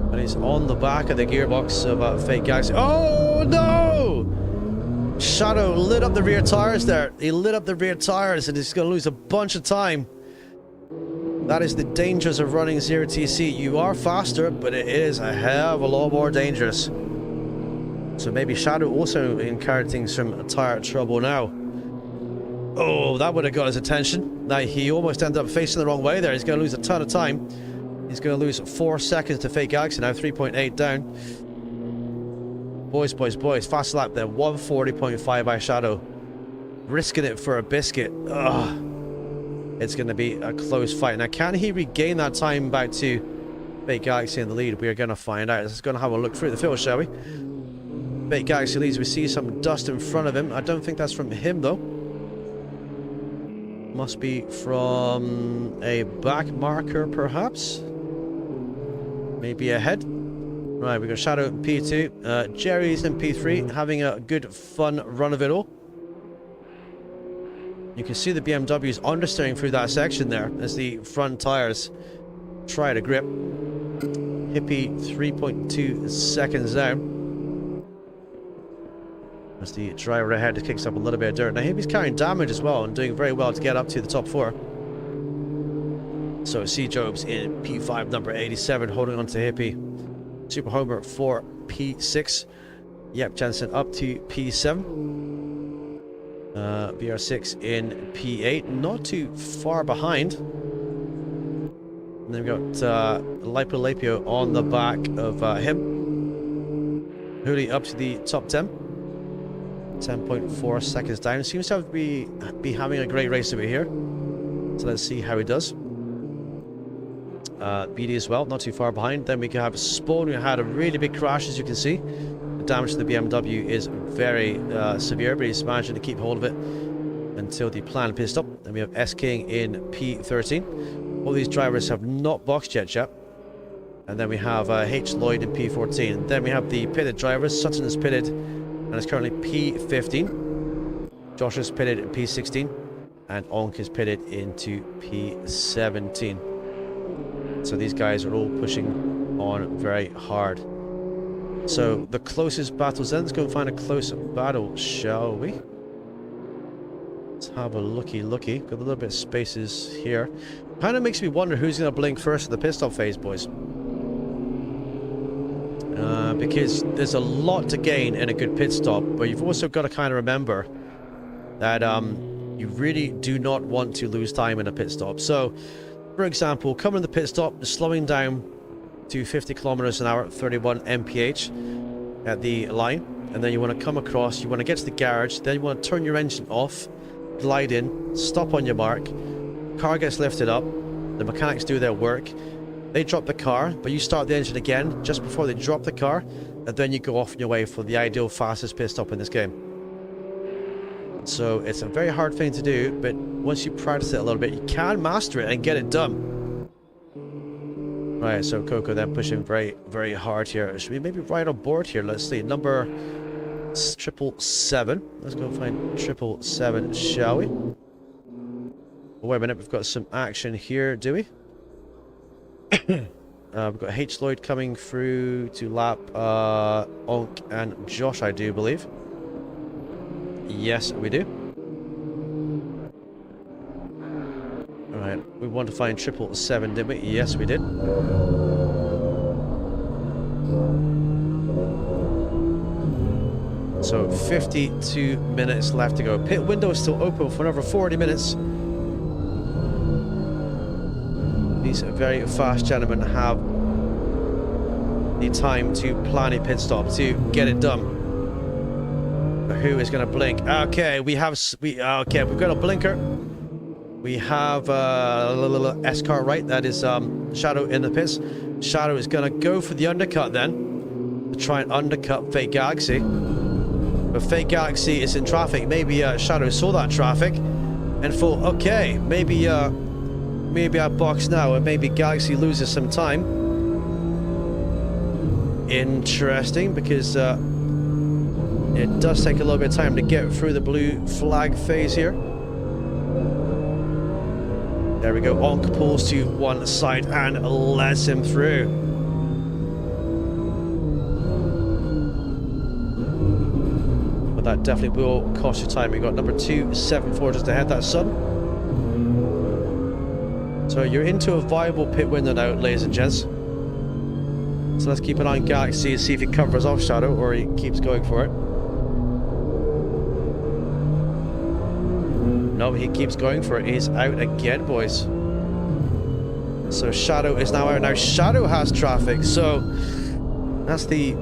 But he's on the back of the gearbox of Fake Galaxy. Oh no! Shadow lit up the rear tires there. He lit up the rear tires and he's going to lose a bunch of time. That is the dangers of running 0TC. You are faster, but it is a hell of a lot more dangerous. So maybe Shadow also encountering some tire trouble now. Oh, that would have got his attention. Now he almost ended up facing the wrong way there. He's going to lose a ton of time. He's going to lose 4 seconds to Fake Galaxy now, 3.8 down. Boys, fast lap there, 140.5 by Shadow. Risking it for a biscuit. Ugh. It's going to be a close fight. Now, can he regain that time back to Fake Galaxy in the lead? We are going to find out. Let's go and have a look through the field, shall we? Fake Galaxy leads. We see some dust in front of him. I don't think that's from him, though. Must be from a back marker, perhaps. Maybe ahead. Right, we got Shadow in P2. Jerry's in P3, having a good, fun run of it all. You can see the BMW's understeering through that section there as the front tires try to grip. Hippie 3.2 seconds down. As the driver ahead kicks up a little bit of dirt. Now Hippie's carrying damage as well and doing very well to get up to the top 4. So C. Jobs in P5, number 87, holding on to Hippie. Super Homer for P6. Yep, Jensen up to P7. VR6 in P8, not too far behind. And then we've got Lipo on the back of him. Hooley up to the top 10. 10.4 seconds down. Seems to be having a great race over here. So let's see how he does. BD as well, not too far behind. Then we can have Spawn, who had a really big crash, as you can see. The damage to the BMW is very severe, but he's managing to keep hold of it until the planned pit stop. Then we have S King in P13. All these drivers have not boxed yet. And then we have H Lloyd in P14. And then we have the pitted drivers. Sutton is pitted and is currently P15. Josh is pitted in P16. And Onk is pitted into P17. So these guys are all pushing on very hard. So the closest battles then. Let's go and find a close battle, shall we? Let's have a looky. Got a little bit of spaces here. Kind of makes me wonder who's going to blink first in the pit stop phase, boys. Because there's a lot to gain in a good pit stop, but you've also got to kind of remember that you really do not want to lose time in a pit stop. So, for example, coming in the pit stop, slowing down to 50 kilometers an hour, 31 mph at the line, and then you want to come across, you want to get to the garage, then you want to turn your engine off, glide in, stop on your mark, car gets lifted up, the mechanics do their work, they drop the car, but you start the engine again just before they drop the car, and then you go off on your way for the ideal fastest pit stop in this game. So it's a very hard thing to do, but once you practice it a little bit, you can master it and get it done. Right, so Coco then pushing very, very hard here. Should we maybe right on board here? Let's see, number 777. Let's go find 777, shall we? Oh, wait a minute, we've got some action here, do we? We've got H. Lloyd coming through to lap Onk and Josh, I do believe. Yes, we do. Alright, we want to find 777, didn't we? Yes, we did. So 52 minutes left to go. Pit window is still open for another 40 minutes. These very fast gentlemen have the time to plan a pit stop, to get it done. But who is going to blink? Okay, we've got a blinker. We have S-car right, that is Shadow in the pits. Shadow is going to go for the undercut then, to try and undercut Fake Galaxy. But Fake Galaxy is in traffic. Maybe Shadow saw that traffic and thought, okay, maybe I box now and maybe Galaxy loses some time. Interesting, because It does take a little bit of time to get through the blue flag phase here. There we go. Onk pulls to one side and lets him through. But that definitely will cost you time. We've got number 274 just ahead, that's Sun. So you're into a viable pit window now, ladies and gents. So let's keep an eye on Galaxy and see if he covers off Shadow or he keeps going for it. No, he keeps going for it. He's out again, boys. So Shadow is now out. Now Shadow has traffic, so that's the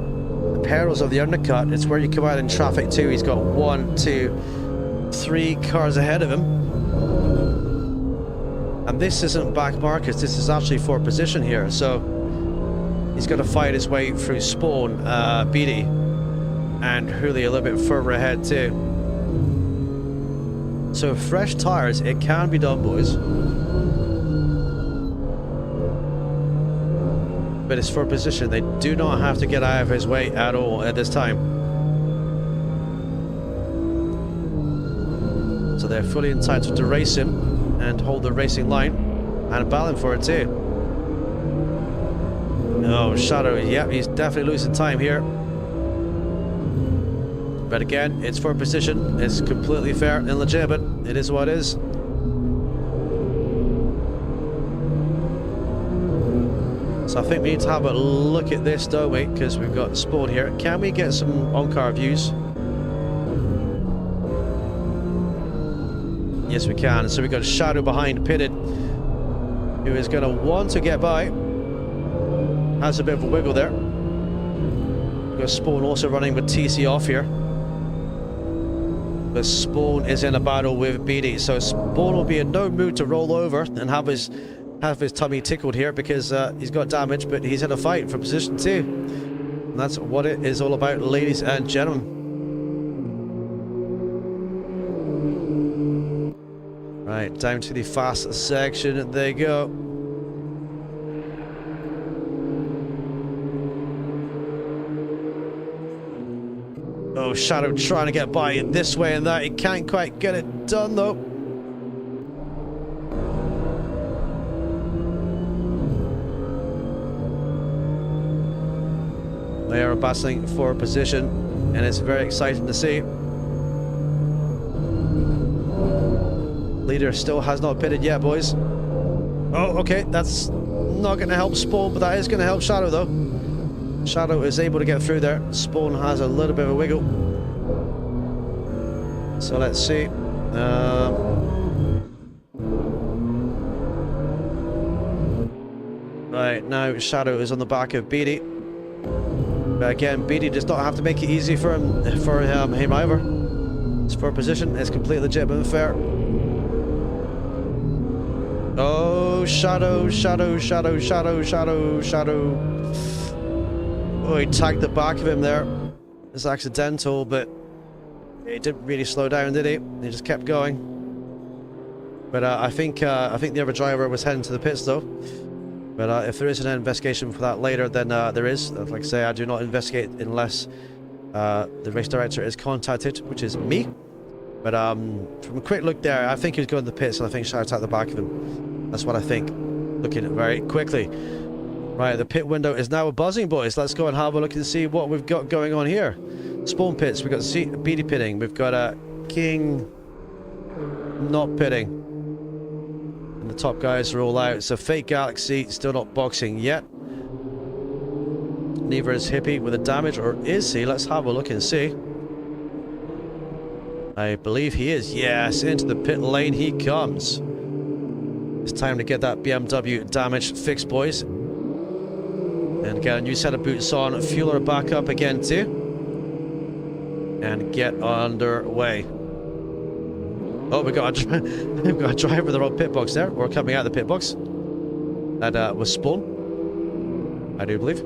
perils of the undercut. It's where you come out in traffic too. He's got 1, 2, 3 cars ahead of him. And this isn't back markets, this is actually for position here. So he's got to fight his way through Spawn, Beatty, and Hooley a little bit further ahead too. So fresh tires, it can be done, boys. But it's for position. They do not have to get out of his way at all at this time. So they're fully entitled to race him and hold the racing line and battle him for it too. Oh, Shadow, yep, he's definitely losing time here. But again, it's for position. It's completely fair and legitimate. It is what it is. So I think we need to have a look at this, don't we? Because we've got Spawn here. Can we get some on-car views? Yes, we can. So we've got Shadow behind, pitted, who is going to want to get by. Has a bit of a wiggle there. We've got Spawn also running with TC off here. But Spawn is in a battle with Beatty, so Spawn will be in no mood to roll over and have his tummy tickled here because he's got damage, but he's in a fight for position 2. And that's what it is all about, ladies and gentlemen. Right, down to the fast section they go. Oh, Shadow trying to get by it this way and that. He can't quite get it done though. They are battling for position and it's very exciting to see. Leader still has not pitted yet, boys. Oh, okay, that's not going to help Spawn, but that is going to help Shadow though. Shadow is able to get through there. Spawn has a little bit of a wiggle. So let's see. Right, now Shadow is on the back of Beatty. But again, Beatty does not have to make it easy for him either. It's for position. It's completely legitimate and fair. Oh, Shadow. Oh, he tagged the back of him there. It's accidental, but he didn't really slow down, did he? He just kept going. But I think the other driver was heading to the pits though. But if there is an investigation for that later, then there is. Like I say, I do not investigate unless the race director is contacted, which is me. But from a quick look there, I think he's going to the pits, and I think Shadow's at the back of him. That's what I think. Looking at it very quickly. Right, the pit window is now buzzing, boys. Let's go and have a look and see what we've got going on here. Spawn pits. We've got Beatty pitting. We've got King not pitting. And the top guys are all out. So Fake Galaxy still not boxing yet. Neither is Hippie with a damage, or is he? Let's have a look and see. I believe he is. Yes, into the pit lane he comes. It's time to get that BMW damage fixed, boys. And get a new set of boots on. Fueler back up again too. And get underway. Oh, we've got a driver in the wrong pit box there. We're coming out of the pit box. That was Spawn, I do believe.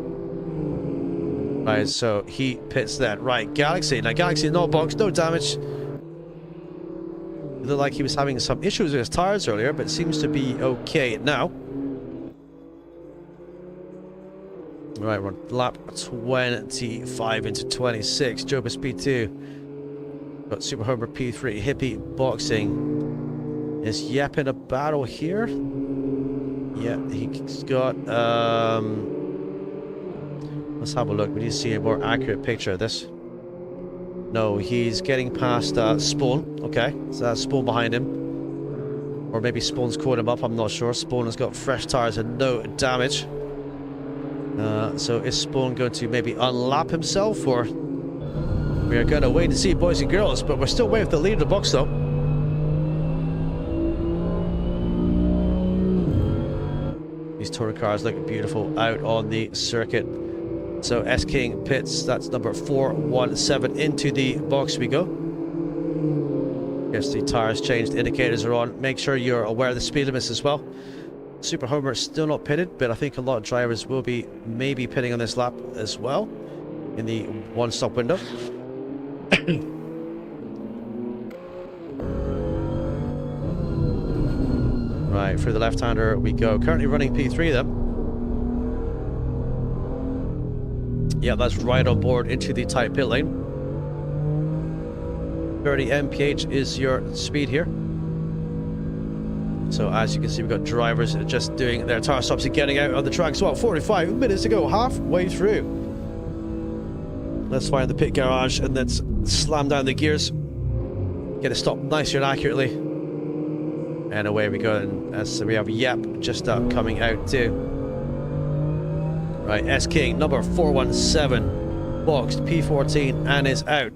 Right, so he pits that. Right, Galaxy. Now Galaxy no box, no damage. It looked like he was having some issues with his tires earlier, but seems to be okay now. Right, we're on lap 25 into 26. Jobus P2. Got Super Homer P3. Hippie Boxing. Is Yep in a battle here? Yeah, he's got... let's have a look. We need to see a more accurate picture of this. No, he's getting past Spawn. Okay, so that's Spawn behind him. Or maybe Spawn's caught him up, I'm not sure. Spawn has got fresh tires and no damage. So is Spawn going to maybe unlap himself, or we are going to wait and see, boys and girls, but we're still waiting for the lead of the box though. These touring cars look beautiful out on the circuit. So S King pits, that's number 417. Into the box we go. Yes, the tires changed, indicators are on. Make sure you're aware of the speed limits as well. Super Homer still not pitted, but I think a lot of drivers will be maybe pitting on this lap as well in the one stop window. Right, through the left-hander we go. Currently running P3 then. Yeah, that's right on board into the tight pit lane. 30 mph is your speed here. So as you can see, we've got drivers just doing their tire stops and getting out on the track. So 45 minutes to go, halfway through. Let's find the pit garage and let's slam down the gears. Get it stopped nicely and accurately. And away we go. And as we have Yep just coming out too. Right, S King number 417, boxed P14 and is out.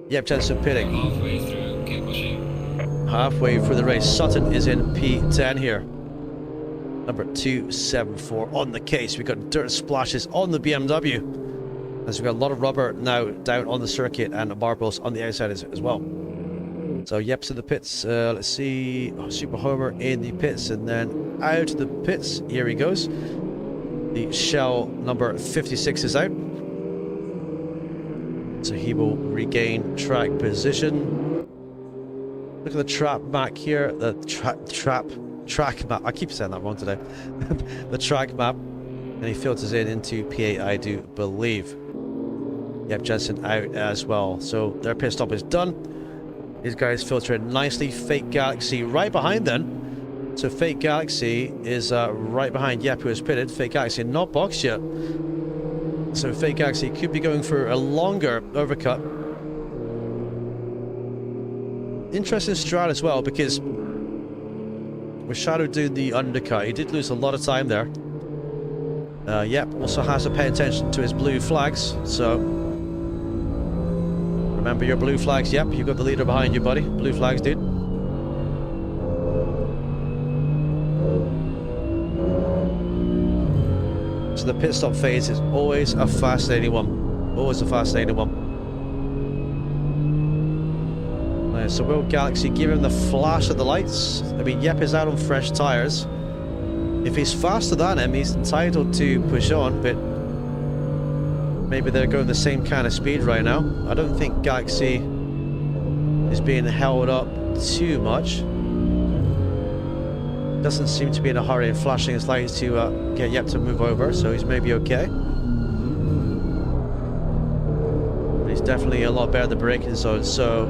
Yep, Jensen pitting. Halfway through, keep pushing. Halfway through the race. Sutton is in P10 here. Number 274 on the case. We've got dirt splashes on the BMW. As we've got a lot of rubber now down on the circuit and marbles on the outside as well. So Yep's in the pits. Let's see. Oh, Super Homer in the pits and then out of the pits. Here he goes. The Shell number 56 is out. So he will regain track position. Look at the trap map here. The track map. I keep saying that wrong today. The track map. And he filters in into P8, I do believe. Yep, Jensen out as well. So their pit stop is done. These guys filter in nicely. Fake Galaxy right behind then. So Fake Galaxy is right behind Yep, who is pitted. Fake Galaxy not boxed yet. So Fake Galaxy could be going for a longer overcut. Interesting strat as well, because with Shadow doing the undercut, he did lose a lot of time there. Yep, also has to pay attention to his blue flags, so remember your blue flags. Yep, you've got the leader behind you, buddy. Blue flags, dude. So the pit stop phase is always a fascinating one. Always a fascinating one. So will Galaxy give him the flash of the lights? I mean, Yep is out on fresh tires. If he's faster than him, he's entitled to push on, but maybe they're going the same kind of speed right now. I don't think Galaxy is being held up too much. Doesn't seem to be in a hurry and flashing his lights to get Yep to move over, so he's maybe okay. He's definitely a lot better at the braking zone, so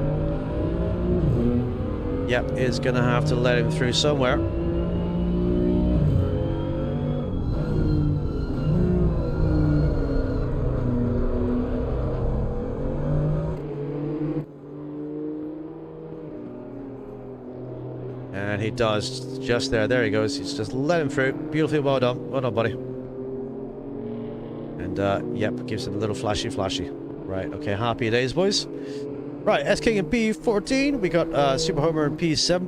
Yep is going to have to let him through somewhere. And he does, just there. There he goes. He's just let him through. Beautifully well done. Well done, buddy. And Yep gives him a little flashy. Right, okay, happy days, boys. Right, S King in P14. We got Super Homer in P7.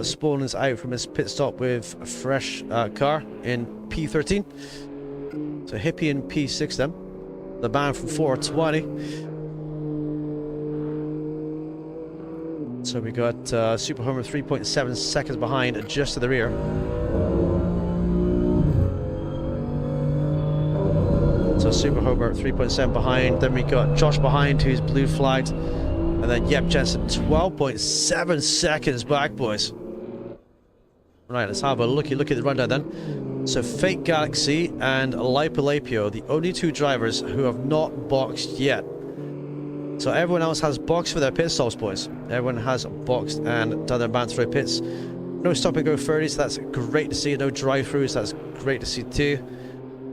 Spawn is out from his pit stop with a fresh car in P13. So Hippie in P6 then. The man from 420. So we got Super Homer 3.7 seconds behind, just to the rear. So Super Homer 3.7 behind. Then we got Josh behind, who's blue flagged. And then Yep Jensen 12.7 seconds back, boys. Right, let's have a look at the rundown then. So Fake Galaxy and Lipolapio, the only two drivers who have not boxed yet. So everyone else has boxed for their pit stops, boys. Everyone has boxed and done their mandatory pits. No stop and go 30s, that's great to see. No drive-throughs, that's great to see too.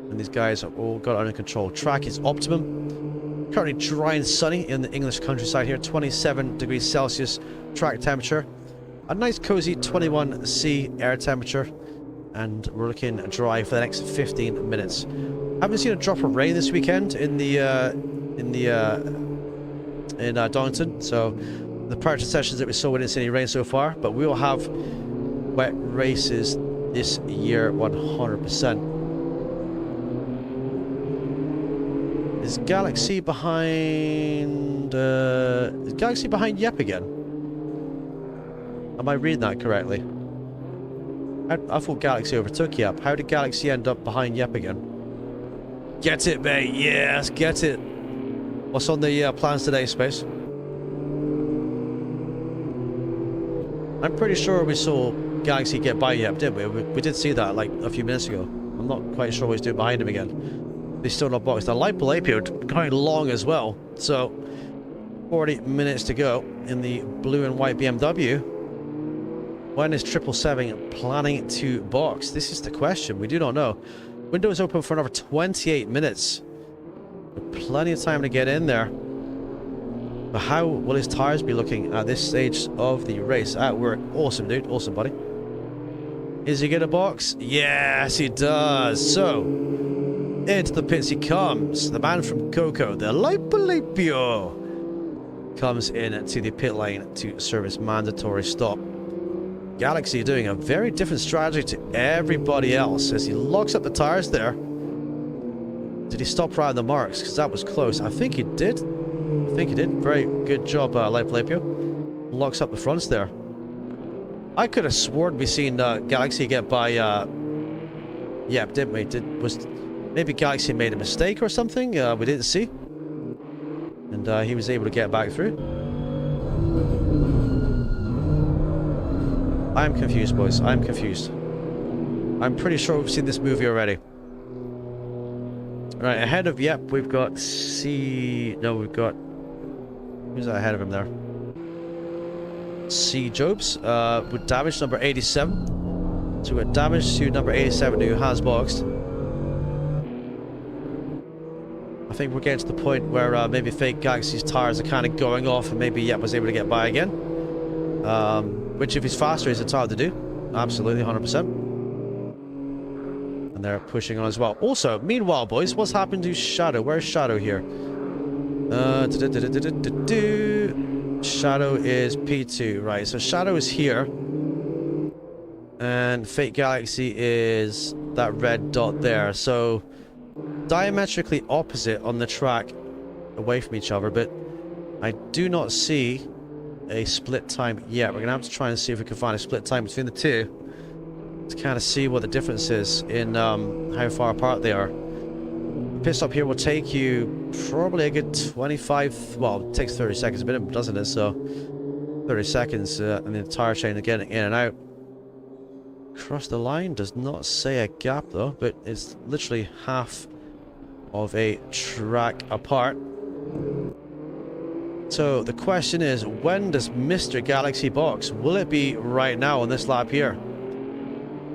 And these guys have all got it under control. Track is optimum. Currently dry and sunny in the English countryside here. 27 degrees Celsius track temperature. A nice cozy 21°C air temperature. And we're looking dry for the next 15 minutes. Haven't seen a drop of rain this weekend in Donington. So the prior to sessions that we saw, we didn't see any rain so far, but we will have wet races this year 100%. Is Galaxy behind Yep again? Am I reading that correctly? I thought Galaxy overtook Yep. How did Galaxy end up behind Yep again? Get it, mate. Yes, get it. What's on the plans today, Space? I'm pretty sure we saw Galaxy get by Yep, didn't we? We did see that like a few minutes ago. I'm not quite sure what he's doing behind him again. He's still not boxed. The Lipolapio going long as well. So 40 minutes to go in the blue and white BMW. When is 777 planning to box? This is the question. We do not know. Windows open for another 28 minutes. Plenty of time to get in there. But how will his tires be looking at this stage of the race? At work. Awesome, dude. Awesome, buddy. Is he going to box? Yes, he does. So, into the pits he comes. The man from Coco, the Lipolapio, comes in to the pit lane to serve his mandatory stop. Galaxy doing a very different strategy to everybody else as he locks up the tires there. Did he stop right on the marks? Because that was close. I think he did. Very good job, Lipolapio. Locks up the fronts there. I could have sworn we seen Galaxy get by. Yep, didn't we? Maybe Galaxy made a mistake or something? We didn't see. And he was able to get back through. I'm confused, boys. I'm confused. I'm pretty sure we've seen this movie already. Right, ahead of Yep, we've got we've got... Who's that ahead of him there? C. Jobs, with damage number 87. So we've got damage to number 87 who has boxed. I think we're getting to the point where maybe Fake Galaxy's tires are kind of going off and maybe Yep was able to get by again. Which if he's faster is it's hard to do. Absolutely, 100%. And they're pushing on as well. Also, meanwhile, boys, what's happened to Shadow? Where's Shadow here? Shadow is P2, right? So Shadow is here. And Fake Galaxy is that red dot there. So diametrically opposite on the track away from each other, but I do not see a split time yet. We're gonna have to try and see if we can find a split time between the two to kind of see what the difference is in how far apart they are. The pit stop here will take you probably a good 25, well, it takes 30 seconds a minute, doesn't it? So 30 seconds and the tire chain again in and out. Across the line does not say a gap though, but it's literally half of a track apart. So the question is, when does Mr. Galaxy box? Will it be right now on this lap here?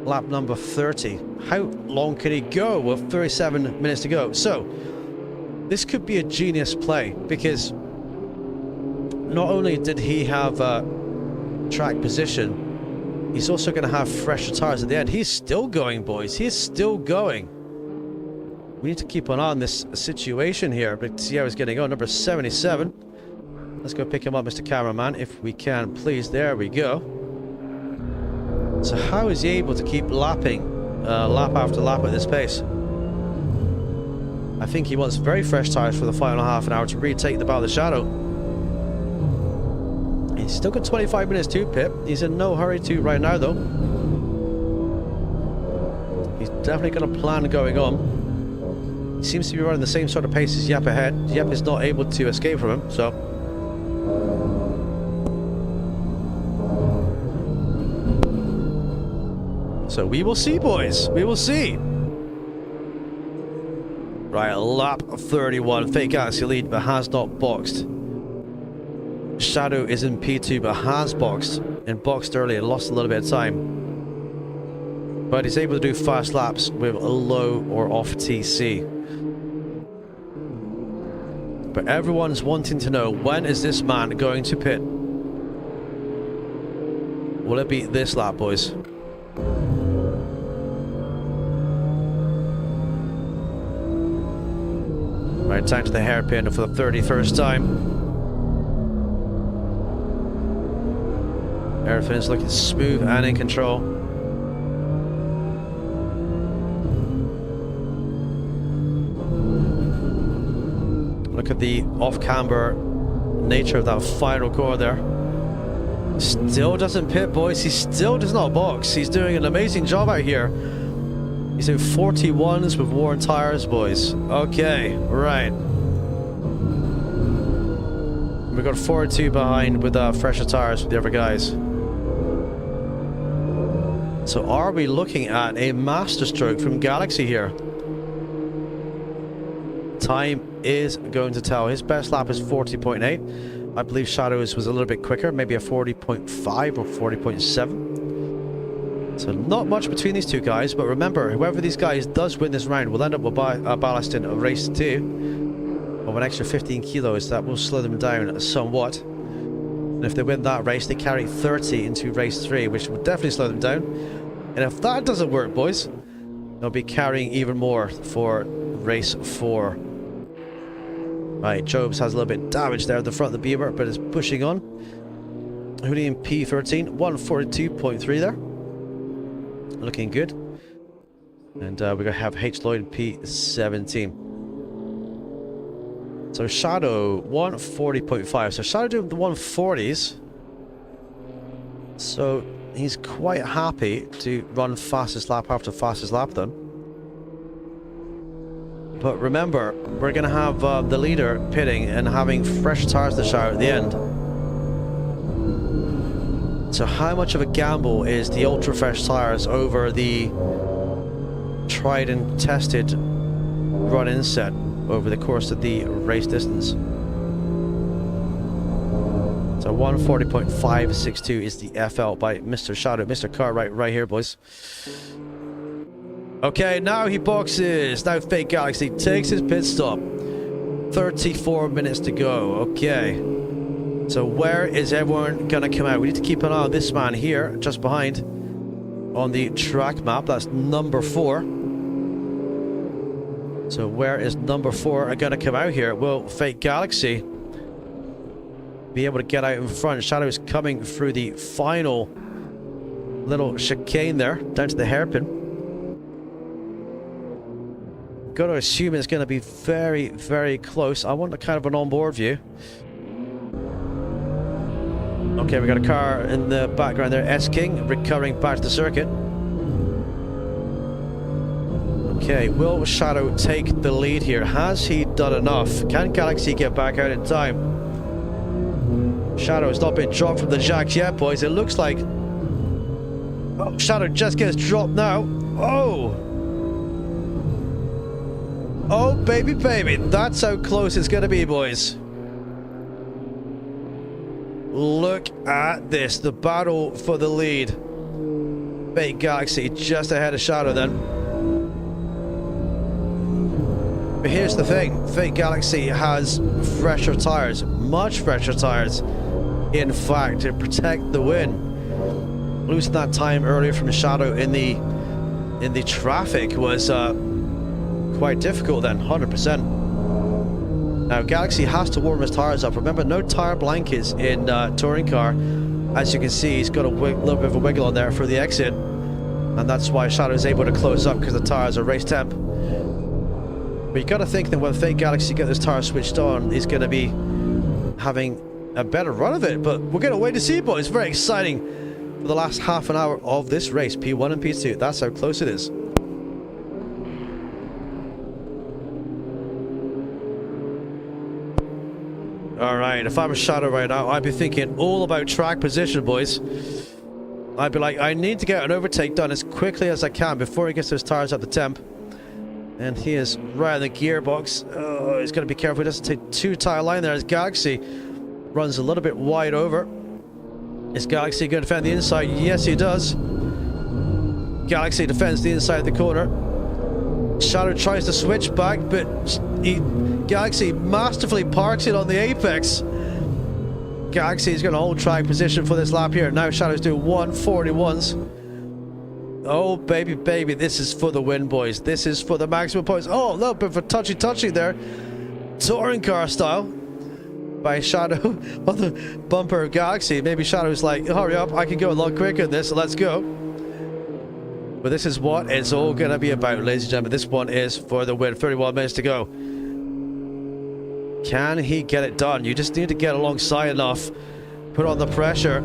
Lap number 30. How long can he go with 37 minutes to go? So this could be a genius play because not only did he have track position, he's also going to have fresher tires at the end. He's still going, boys. He's still going. We need to keep an eye on this situation here, but see how he's getting on. Number 77. Let's go pick him up, Mr. Cameraman, if we can, please. There we go. So how is he able to keep lapping, lap after lap at this pace? I think he wants very fresh tires for the final half an hour to retake the Battle of the Shadow. He's still got 25 minutes to pit. He's in no hurry to right now, though. He's definitely got a plan going on. He seems to be running the same sort of pace as Yep ahead. Yep is not able to escape from him, so... So we will see, boys. We will see. Right, lap 31. Fake Galaxy lead, but has not boxed. Shadow is in P2, but has boxed. And boxed earlier, lost a little bit of time. But he's able to do fast laps with a low or off TC. But everyone's wanting to know, when is this man going to pit? Will it be this lap, boys? Right, time to the hairpin for the 31st time. Everything's looking smooth and in control. Look at the off-camber nature of that final corner there. Still doesn't pit, boys. He still does not box. He's doing an amazing job out here. He's doing 41s with worn tires, boys. Okay, right. We've got 42 behind with fresher tires with the other guys. So are we looking at a masterstroke from Galaxy here? Time is going to tell. His best lap is 40.8. I believe Shadow's was a little bit quicker, maybe a 40.5 or 40.7. So not much between these two guys, but remember, whoever these guys does win this round will end up with ballast in race 2 of an extra 15 kilos. That will slow them down somewhat. And if they win that race, they carry 30 into race 3, which will definitely slow them down. And if that doesn't work, boys, they'll be carrying even more for race 4. Right, Jobs has a little bit damage there at the front of the Beamer, but is pushing on. Hoodie in P13, 142.3 there. Looking good. And we're going to have H. Lloyd in P17. So Shadow, 140.5. So Shadow doing the 140s. So he's quite happy to run fastest lap after fastest lap then. But remember, we're going to have the leader pitting and having fresh tires to shout at the end. So how much of a gamble is the ultra fresh tires over the tried and tested run-in set over the course of the race distance? So 140.562 is the FL by Mr. Shadow. Mr. Cartwright right here, boys. Okay, now he boxes. Now Fake Galaxy takes his pit stop. 34 minutes to go. Okay. So where is everyone going to come out? We need to keep an eye on this man here, just behind on the track map. That's number 4. So where is number 4 going to come out here? Will Fake Galaxy be able to get out in front? Shadow is coming through the final little chicane there, down to the hairpin. Got to assume it's going to be very, very close. I want a kind of an onboard view. Okay, we got a car in the background there. S-King recovering back to the circuit. Okay, will Shadow take the lead here? Has he done enough? Can Galaxy get back out in time? Shadow has not been dropped from the jacks yet, boys. It looks like... Oh, Shadow just gets dropped now. Oh! Oh, baby, baby. That's how close it's going to be, boys. Look at this. The battle for the lead. Fake Galaxy just ahead of Shadow then. But here's the thing. Fake Galaxy has fresher tires. Much fresher tires. In fact, to protect the win. Losing that time earlier from Shadow in the traffic was... quite difficult then, 100%. Now Galaxy has to warm his tires up. Remember, no tire blankets in touring car. As you can see, he's got a little bit of a wiggle on there for the exit, and that's why Shadow is able to close up, because the tires are race temp. But you got to think that when Fake Galaxy get this tire switched on, he's going to be having a better run of it. But we're going to wait to see, boys. It's very exciting for the last half an hour of this race, P1 and P2. That's how close it is. Alright, if I'm a Shadow right now, I'd be thinking all about track position, boys. I'd be like, I need to get an overtake done as quickly as I can before he gets those tires up the temp. And he is right on the gearbox. Oh, he's got to be careful he doesn't take two tire line there as Galaxy runs a little bit wide over. Is Galaxy going to defend the inside? Yes, he does. Galaxy defends the inside of the corner. Shadow tries to switch back, but Galaxy masterfully parks it on the apex. Galaxy is going to hold track position for this lap here. Now Shadow's doing 141s. Oh, baby, baby, this is for the win, boys. This is for the maximum points. Oh, a little bit of a touchy there. Touring car style by Shadow on the bumper of Galaxy. Maybe Shadow's like, hurry up, I can go a lot quicker than this, so let's go. But this is what it's all going to be about, ladies and gentlemen. This one is for the win. 31 minutes to go. Can he get it done? You just need to get alongside enough, put on the pressure,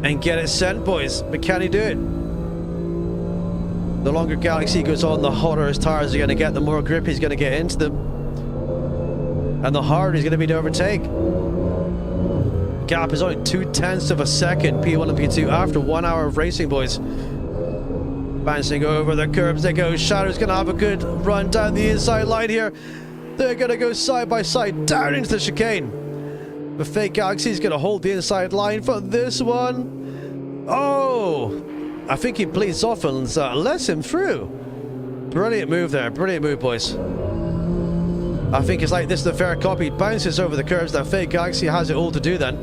and get it sent, boys. But can he do it? The longer Galaxy goes on, the hotter his tires are going to get, the more grip he's going to get into them. And the harder he's going to be to overtake. Gap is only 0.2 of a second, P1 and P2, after 1 hour of racing, boys. Bouncing over the curbs they go. Shadow's going to have a good run down the inside line here. They're going to go side by side down into the chicane. The fake Galaxy is going to hold the inside line for this one. Oh! I think he bleeds off and lets him through. Brilliant move there. Brilliant move, boys. I think it's like this is the fair copy. Bounces over the curves. That fake Galaxy has it all to do then.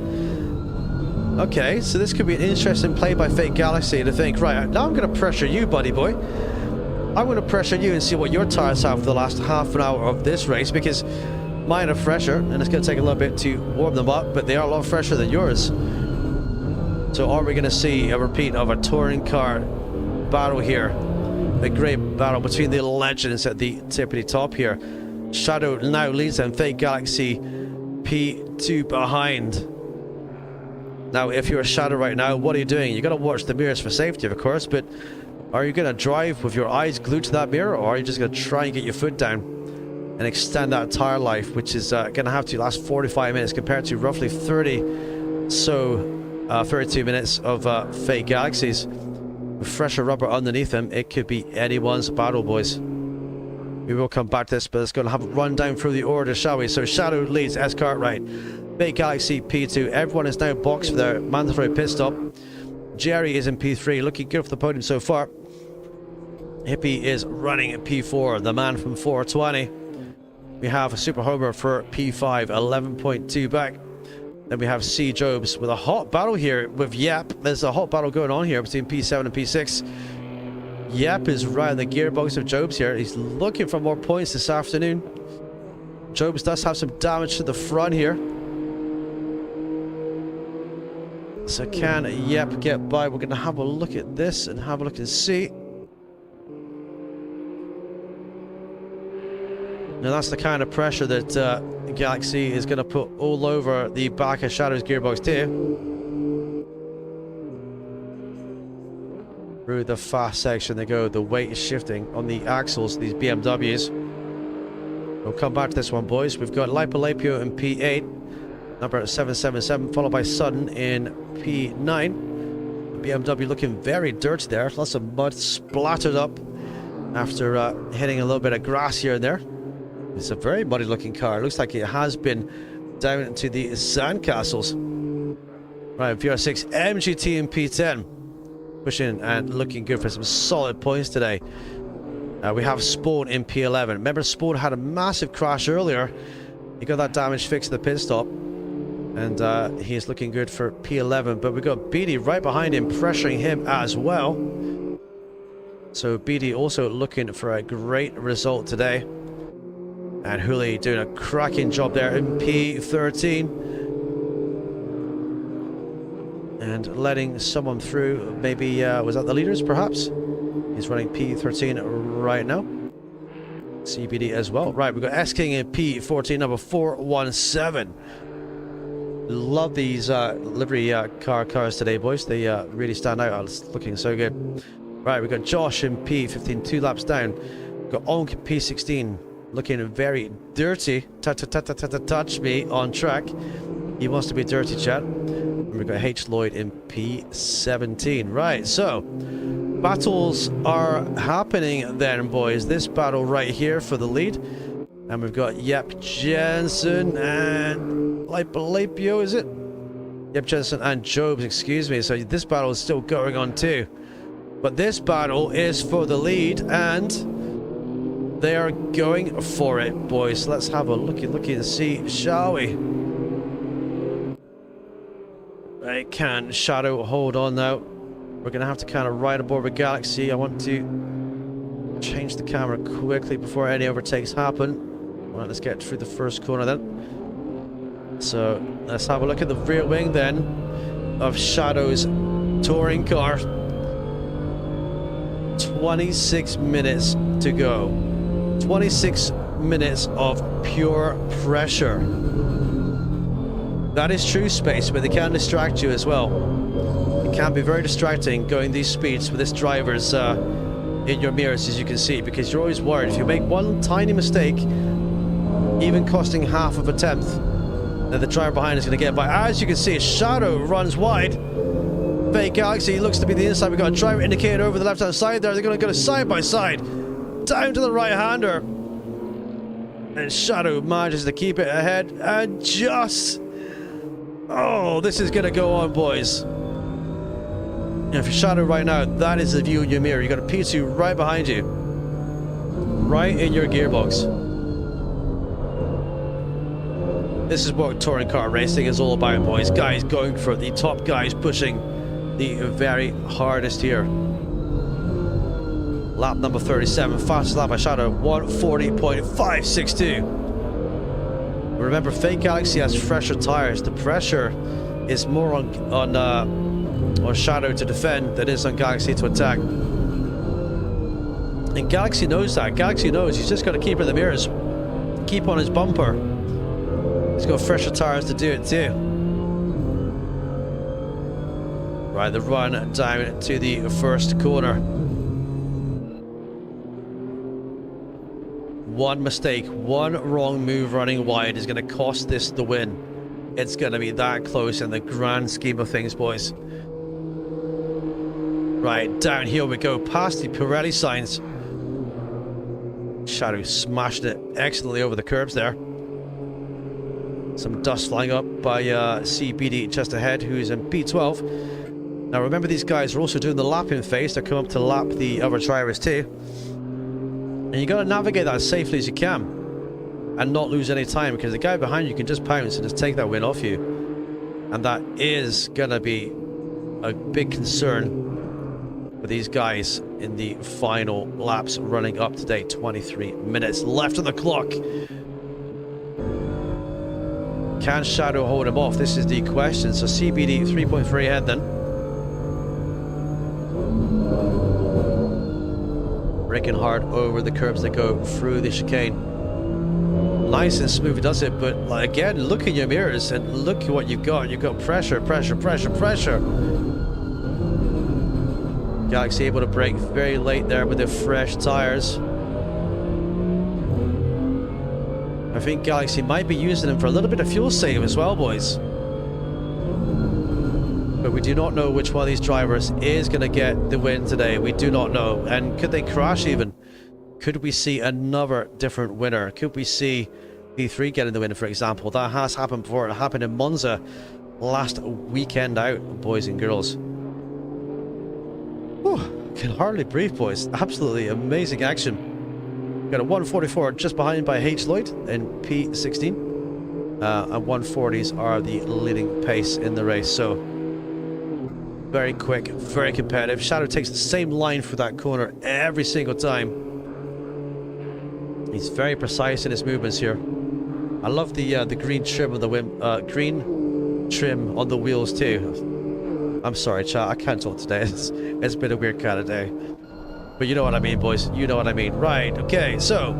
Okay, so this could be an interesting play by fake Galaxy to think, right, now I'm going to pressure you, buddy boy. I'm going to pressure you and see what your tires have for the last half an hour of this race, because mine are fresher, and it's going to take a little bit to warm them up, but they are a lot fresher than yours. So are we going to see a repeat of a touring car battle here? A great battle between the legends at the tippity top here. Shadow now leads them, fake Galaxy P2 behind. Now, if you're a Shadow right now, what are you doing? You got to watch the mirrors for safety, of course, but are you going to drive with your eyes glued to that mirror, or are you just going to try and get your foot down and extend that tire life, which is going to have to last 45 minutes compared to roughly 32 minutes of fake Galaxies. With fresher rubber underneath them, it could be anyone's battle, boys. We will come back to this, but it's going to have a run down through the order, shall we? So Shadow leads, S Cartwright, fake Galaxy P2. Everyone is now boxed for their mandatory pit stop. Jerry is in P3, looking good for the podium so far. Hippie is running at P4, the man from 420. We have a Super Homer for P5, 11.2 back. Then we have C Jobs with a hot battle here with Yep. There's a hot battle going on here between P7 and P6. Yep is right in the gearbox of Jobs here. He's looking for more points this afternoon. Jobs does have some damage to the front here. So can Yep get by? We're going to have a look at this and have a look and see. Now that's the kind of pressure that Galaxy is going to put all over the back of Shadow's gearbox too. Through the fast section they go. The weight is shifting on the axles of these BMWs. We'll come back to this one, boys. We've got Lipolapio in P8, number 777, followed by Sutton in P9. The BMW looking very dirty there. Lots of mud splattered up after hitting a little bit of grass here and there. It's a very muddy looking car. It looks like it has been down into the sandcastles. Right, VR6 MGT in P10. Pushing and looking good for some solid points today. We have Spawn in P11. Remember, Spawn had a massive crash earlier. He got that damage fixed at the pit stop. And he is looking good for P11. But we got Beatty right behind him, pressuring him as well. So Beatty also looking for a great result today. And Hooley doing a cracking job there in P13. And letting someone through, maybe, was that the leaders, perhaps? He's running P13 right now. CBD as well. Right, we've got S-King in P14, number 417. Love these livery cars today, boys. They really stand out. It's looking so good. Right, we've got Josh in P15, 2 laps down. We've got Onk P16, looking very dirty. Touch me on track. He wants to be dirty, chat. We've got H. Lloyd in P17. Right, so battles are happening then, boys. This battle right here for the lead. And we've got Yep Jensen and Lapio, is it? Yep Jensen and Jobs, excuse me. So this battle is still going on too. But this battle is for the lead, and they are going for it, boys. Let's have a looky and see, shall we? Right, can Shadow hold on now? We're going to have to kind of ride aboard with Galaxy. I want to change the camera quickly before any overtakes happen. Right, let's get through the first corner then. So let's have a look at the rear wing then of Shadow's touring car. 26 minutes to go. 26 minutes of pure pressure. That is true space, but they can distract you as well. It can be very distracting going these speeds with this driver's in your mirrors, as you can see, because you're always worried if you make one tiny mistake, even costing half of a tenth, that the driver behind is going to get by. As you can see, Shadow runs wide. Fake Galaxy looks to be the inside. We've got a driver indicator over the left hand side there. They're going to go side by side down to the right hander, and Shadow manages to keep it ahead and just, oh, this is going to go on, boys. And if you're Shadow right now, that is the view in your mirror. You got a P2 right behind you, right in your gearbox. This is what touring car racing is all about, boys. Guys going for the top guys, pushing the very hardest here. Lap number 37, fastest lap by Shadow, 140.562. Remember, Fake Galaxy has fresher tires. The pressure is more on Shadow to defend than it is on Galaxy to attack. And Galaxy knows that. Galaxy knows he's just got to keep in the mirrors, keep on his bumper. He's got fresher tires to do it too. Right, the run down to the first corner. One mistake, one wrong move running wide is going to cost this the win. It's going to be that close in the grand scheme of things, boys. Right, down here we go, past the Pirelli signs. Shadow smashed it excellently over the curbs there. Some dust flying up by CBD just ahead, who's in P12. Now remember, these guys are also doing the lapping phase. They're coming up to lap the other drivers too. And you got to navigate that as safely as you can and not lose any time, because the guy behind you can just pounce and just take that win off you. And that is going to be a big concern for these guys in the final laps running up to date. 23 minutes left on the clock. Can Shadow hold him off? This is the question. So CBD 3.3 ahead then. Braking hard over the curbs that go through the chicane. Nice and smooth does it, but like, again, look in your mirrors and look at what you've got. You've got pressure, pressure, pressure, pressure. Galaxy able to brake very late there with the fresh tires. I think Galaxy might be using them for a little bit of fuel save as well, boys. But we do not know which one of these drivers is going to get the win today. We do not know. And could they crash even? Could we see another different winner? Could we see P3 getting the win, for example? That has happened before. It happened in Monza last weekend out, boys and girls. Whew, can hardly breathe, boys. Absolutely amazing action. Got a 144 just behind by H. Lloyd in P16. And 140s are the leading pace in the race. So very quick, very competitive. Shadow takes the same line for that corner every single time. He's very precise in his movements here. I love the green trim of the green trim on the wheels too. I'm sorry, chat. I can't talk today. It's been a weird kind of day. But you know what I mean, boys. You know what I mean. Right, okay, so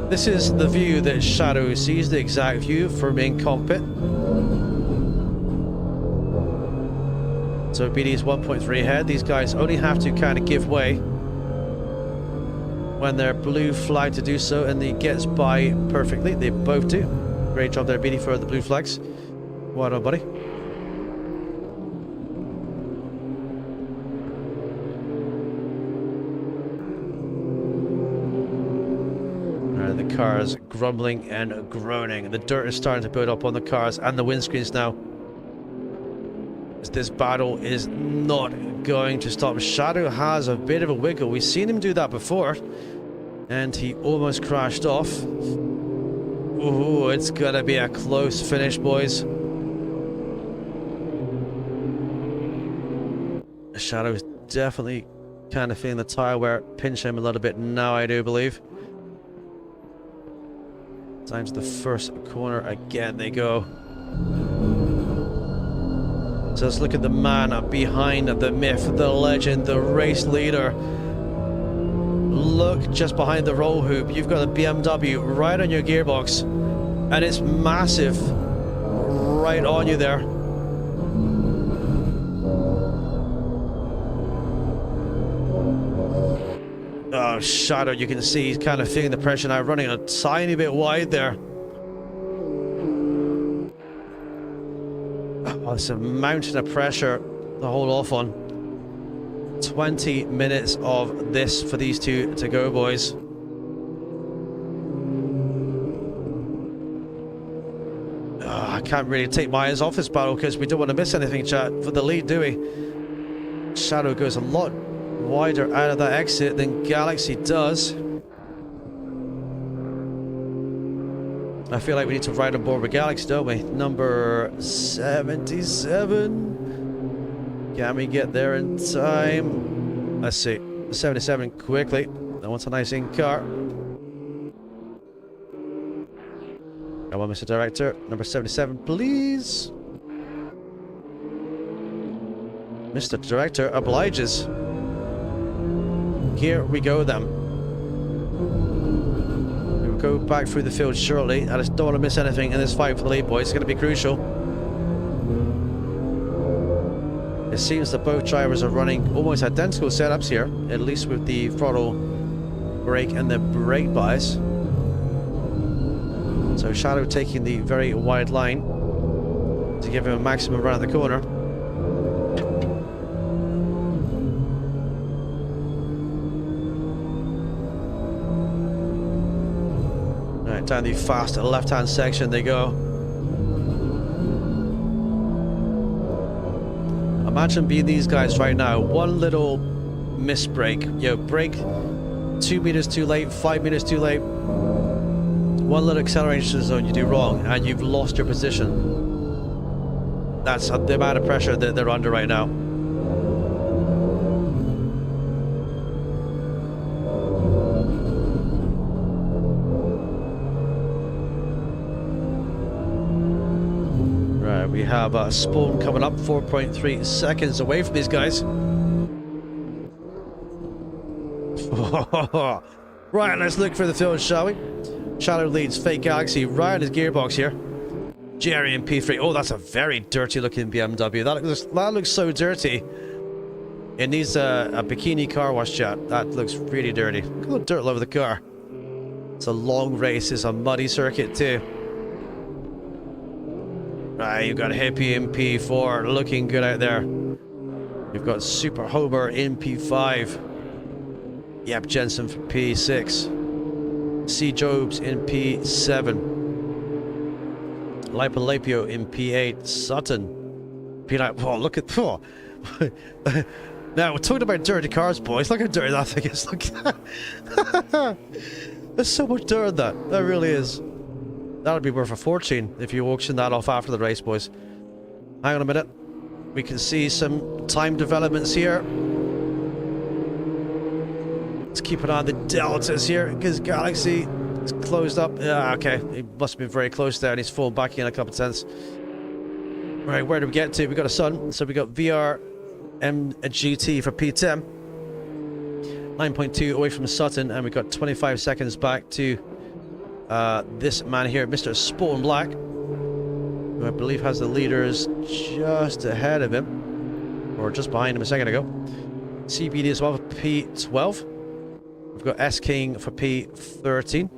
this is the view that Shadow sees, the exact view from in cockpit. So BD is 1.3 ahead. These guys only have to kind of give way when they're blue flag to do so, and he gets by perfectly. They both do. Great job there, BD, for the blue flags. Well done, buddy. cars grumbling and groaning. The dirt is starting to build up on the cars and the windscreens now. This battle is not going to stop. Shadow has a bit of a wiggle. We've seen him do that before, and he almost crashed off. Ooh, it's gonna be a close finish, boys. Shadow's definitely kind of feeling the tire wear pinch him a little bit now, I do believe. Down to the first corner again they go. So let's look at the man behind the myth, the legend, the race leader. Look just behind the roll hoop. You've got a BMW right on your gearbox, and it's massive right on you there. Oh, Shadow, you can see he's kind of feeling the pressure now, running a tiny bit wide there. Oh, it's a mountain of pressure to hold off on. 20 minutes of this for these two to go, boys. Oh, I can't really take my eyes off this battle because we don't want to miss anything, chat, for the lead, do we? Shadow goes a lot wider out of that exit than Galaxy does. I feel like we need to ride on board with Galaxy, don't we? Number 77. Can we get there in time? Let's see. 77 quickly. That one's a nice in car. Come on, Mr. Director. Number 77, please. Mr. Director obliges. Here we go then. We'll go back through the field shortly. I just don't want to miss anything in this fight for the lead, boys. It's going to be crucial. It seems that both drivers are running almost identical setups here, at least with the throttle brake and the brake bias. So Shadow taking the very wide line to give him a maximum run at the corner. Right, down the fast left-hand section they go. Imagine being these guys right now. One little misbrake. You know, brake 2 meters too late, 5 meters too late. One little acceleration zone you do wrong, and you've lost your position. That's the amount of pressure that they're under right now. Right, we have Spawn coming up, 4.3 seconds away from these guys. Right, let's look for the field, shall we? Shadow leads Fake Galaxy right in his gearbox here. Jerry in P3. Oh, that's a very dirty looking BMW. That looks so dirty. It needs a bikini car wash, chat. That looks really dirty. Look at the dirt all over the car. It's a long race. It's a muddy circuit too. Right, you've got Hippie in P4. Looking good out there. You've got Super Homer in P5. Yep, Jensen for P6. C. Jobs in P7. Lipolapio in P8. Sutton P9. Oh, look at... Oh. Now, we're talking about dirty cars, boys. Look how dirty that thing is. Look. There's so much dirt in that. There really is. That would be worth a fortune if you auction that off after the race, boys. Hang on a minute. We can see some time developments here. Let's keep an eye on the deltas here, because Galaxy is closed up. Yeah, okay. He must have been very close there, and he's fallen back in a couple of tenths. Right, where do we get to? We got a Sun. So we got VR M GT for P10. 9.2 away from Sutton, and we got 25 seconds back to this man here, Mr. Spawn Black, who I believe has the leaders just ahead of him, or just behind him a second ago. CBD as well for P12. We've got S King for P13.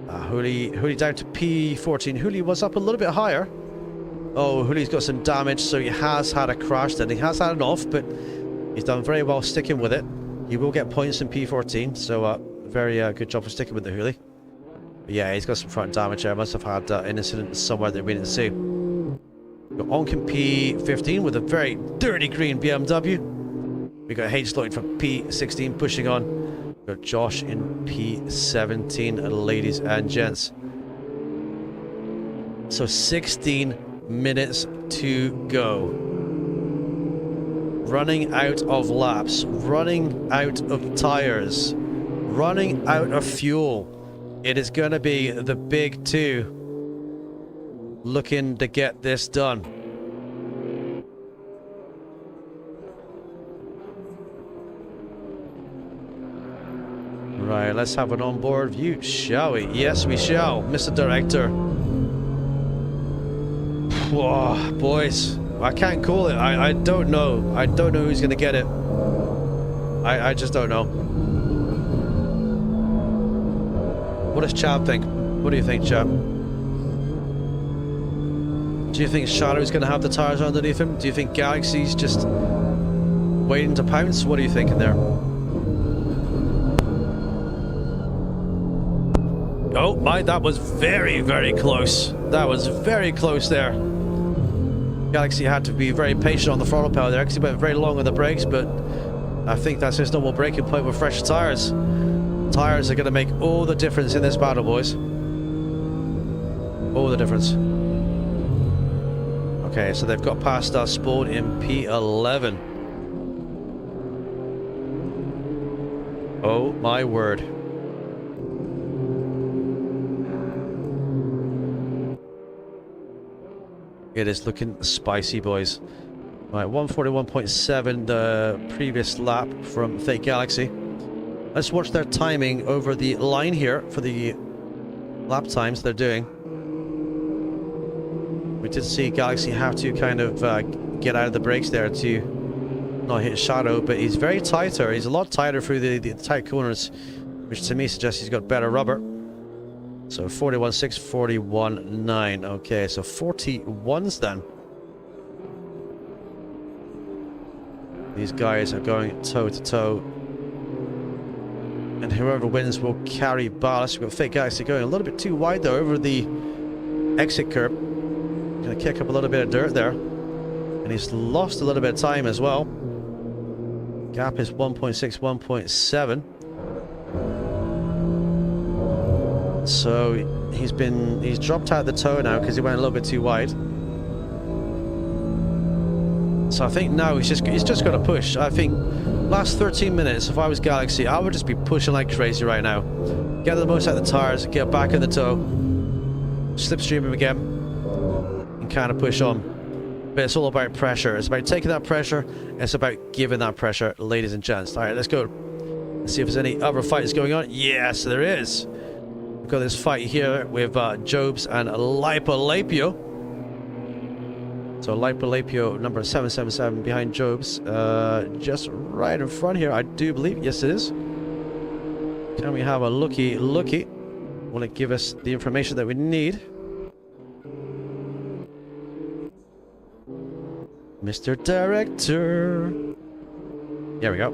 Hooli down to P14. Hooli was up a little bit higher. Oh, Hooli's got some damage, so he has had a crash then. He has had an off, but he's done very well sticking with it. He will get points in P14, so very good job for sticking with the Hooli. But yeah, he's got some front damage there. Must have had an incident somewhere that we didn't see. Got Onken P15 with a very dirty green BMW. We got H Lloyd from P16 pushing on. We got Josh in P17, ladies and gents. So 16 minutes to go. Running out of laps, running out of tires, running out of fuel. It is going to be the big two looking to get this done. Right, let's have an onboard view, shall we? Yes, we shall, Mr. Director. Whoa, boys, I can't call it. I don't know. I don't know who's going to get it. I just don't know. What does Chad think? What do you think, Chad? Do you think Shadow's going to have the tires underneath him? Do you think Galaxy's just waiting to pounce? What are you thinking there? Oh my, that was very, very close. That was very close there. Galaxy had to be very patient on the throttle power there because he went very long on the brakes, but I think that's his normal braking point with fresh tires. Tires are going to make all the difference in this battle, boys. All the difference. Okay, so they've got past us, Spawn in P11. Oh my word. It is looking spicy, boys. Right, 141.7 the previous lap from Fake Galaxy. Let's watch their timing over the line here for the lap times they're doing. We did see Galaxy have to kind of get out of the brakes there to not hit Shadow, but he's very tighter. He's a lot tighter through the tight corners, which to me suggests he's got better rubber. So 41.6, 41.9. Okay, so 41s then. These guys are going toe to toe. And whoever wins will carry ballast. We've got Fake Galaxy going a little bit too wide though over the exit curb. Gonna kick up a little bit of dirt there. And he's lost a little bit of time as well. Gap is 1.6, 1.7. So he's dropped out the toe now because he went a little bit too wide. So I think now he's just got to push. I think last 13 minutes, if I was Galaxy, I would just be pushing like crazy right now. Get the most out of the tires, get back in the toe, slipstream him again, and kind of push on. But it's all about pressure. It's about taking that pressure. It's about giving that pressure, ladies and gents. All right, let's go. Let's see if there's any other fights going on. Yes, there is. We've got this fight here with Jobs and Lipolapio. So Lipolapio number 777 behind Jobs. Just right in front here, I do believe. Yes, it is. Can we have a looky? Will it give us the information that we need? Mr. Director. There we go.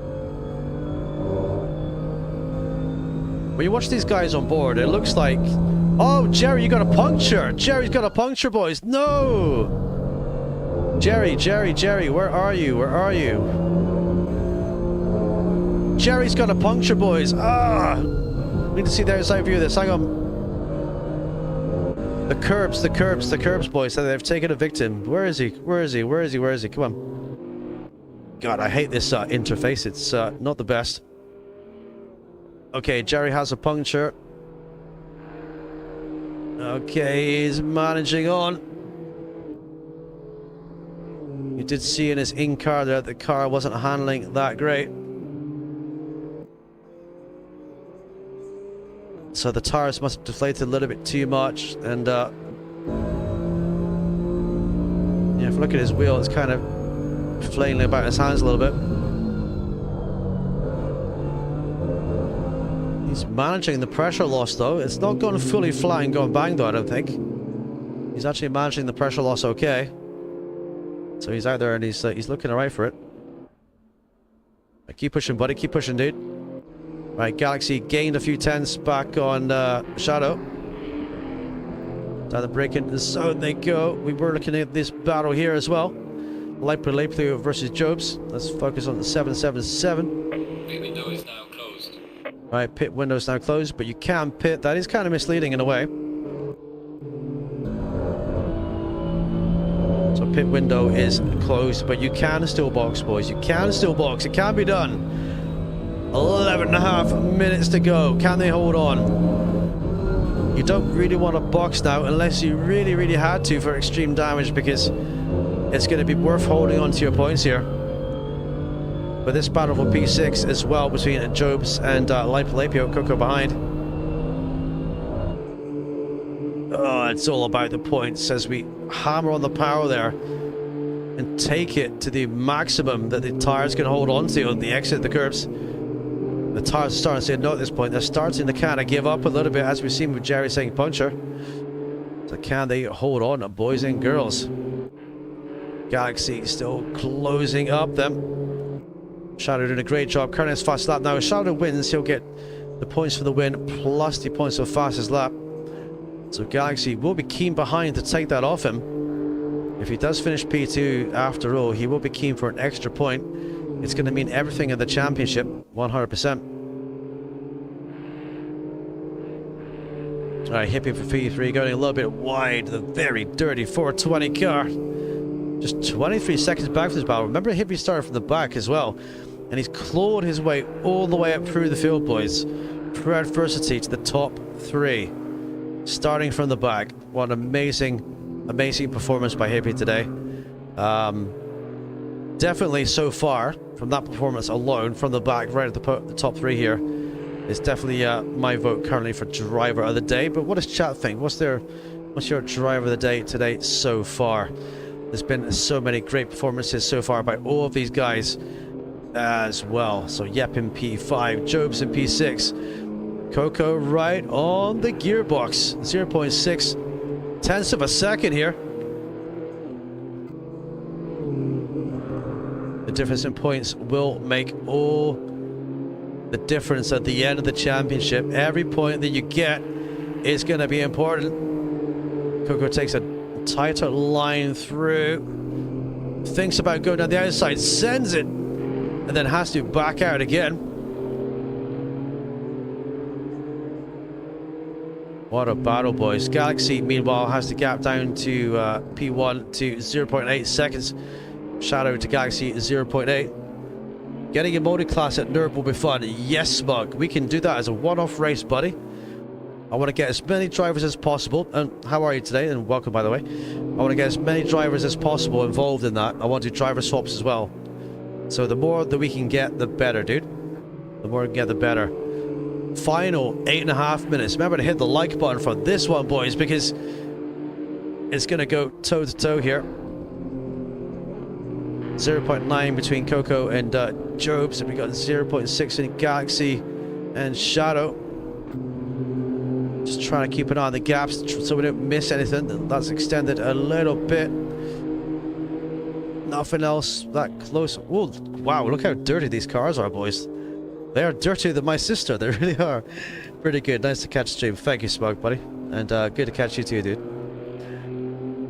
When you watch these guys on board, it looks like... Oh, Jerry, you got a puncture! Jerry's got a puncture, boys! No! Jerry, where are you? Where are you? Jerry's got a puncture, boys! Ah! We need to see the outside view of this. Hang on. The curbs, boys. So they've taken a victim. Where is he? Come on. God, I hate this interface. It's not the best. Okay, Jerry has a puncture. Okay, he's managing on. You did see in his in-car there that the car wasn't handling that great. So the tires must have deflated a little bit too much, and yeah, if you look at his wheel, it's kind of flailing about his hands a little bit. He's managing the pressure loss though. It's not going fully flat and going bang though, I don't think. He's actually managing the pressure loss okay. So he's out there and he's looking alright for it. Right, keep pushing, buddy. Keep pushing, dude. Right, Galaxy gained a few tenths back on Shadow. Down the braking zone they go. We were looking at this battle here as well. Leipler versus Jobs. Let's focus on the 777. Pit window is now closed. Right, pit window's now closed, but you can pit. That is kind of misleading in a way. So pit window is closed, but you can still box, boys. You can still box. It can be done. 11.5 minutes to go. Can they hold on? You don't really want to box now unless you really, really had to for extreme damage, because it's going to be worth holding on to your points here. But this battle for P6 as well between Jobs and Lapio, Coco behind. Oh, it's all about the points as we hammer on the power there and take it to the maximum that the tires can hold on to on the exit of the curves. The tires are starting to say no at this point. They're starting to kind of give up a little bit, as we've seen with Jerry saying puncher. So can they hold on, boys and girls? Galaxy still closing up them. Shadow doing a great job. Currently his fast lap now. If Shadow wins, he'll get the points for the win plus the points for fastest lap. So Galaxy will be keen behind to take that off him. If he does finish P2 after all, he will be keen for an extra point. It's going to mean everything in the championship, 100%. Alright, Hippie for P3 going a little bit wide. The very dirty 420 car. Just 23 seconds back from this battle. Remember, Hippie started from the back as well. And he's clawed his way all the way up through the field, boys. Through adversity to the top 3. Starting from the back. What an amazing, amazing performance by Hippie today. Definitely so far, from that performance alone, from the back, right at the top 3 here, is definitely my vote currently for driver of the day. But what does chat think? What's your driver of the day today so far? There's been so many great performances so far by all of these guys as well. So Yep in P5, Jobs in P6, Coco right on the gearbox, 0.6 tenths of a second here. The difference in points will make all the difference at the end of the championship. Every point that you get is going to be important. Coco takes a tighter line through, thinks about going down the outside, sends it, and then has to back out again. What a battle, boys. Galaxy, meanwhile, has the gap down to P1 to 0.8 seconds. Shadow to Galaxy 0.8. Getting a multi-class at Nurb will be fun. Yes, Smug. We can do that as a one-off race, buddy. I want to get as many drivers as possible. And how are you today? And welcome, by the way. I want to get as many drivers as possible involved in that. I want to do driver swaps as well. So the more that we can get, the better, dude. The more we can get, the better. Final 8.5 minutes. Remember to hit the like button for this one, boys, because it's going to go toe-to-toe here. 0.9 between Coco and Jobs. And we got 0.6 in Galaxy and Shadow. Just trying to keep an eye on the gaps so we don't miss anything. That's extended a little bit. Nothing else that close. Whoa, wow, look how dirty these cars are, boys. They are dirtier than my sister. They really are. Pretty good. Nice to catch the stream. Thank you, Smoke, buddy. And good to catch you too, dude.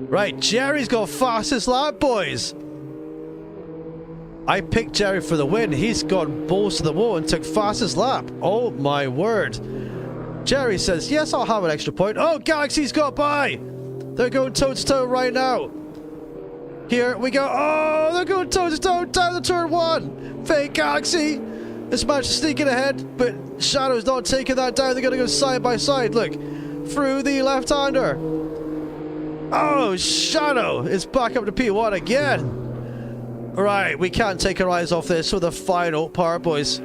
Right, Jerry's got fastest lap, boys. I picked Jerry for the win. He's gone balls to the wall and took fastest lap. Oh, my word. Jerry says, yes, I'll have an extra point. Oh, Galaxy's got by. They're going toe-to-toe right now. Here we go. Oh, they're going toe-to-toe down the turn 1. Fake Galaxy. This match is sneaking ahead, but Shadow's not taking that down. They're going to go side by side. Look, through the left-hander. Oh, Shadow is back up to P1 again. Right, we can't take our eyes off this for the final part, boys.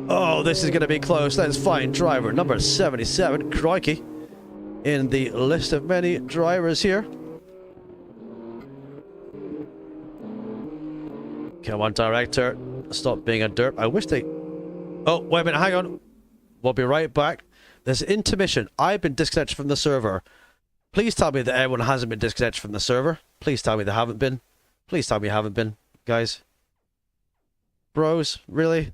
Oh, this is going to be close. Let's find driver number 77, crikey, in the list of many drivers here. Come on, director. Stop being a derp. I wish they... Oh, wait a minute, hang on. We'll be right back. There's intermission. I've been disconnected from the server. Please tell me that everyone hasn't been disconnected from the server. Please tell me they haven't been. Please tell me you haven't been, guys. Bros, really?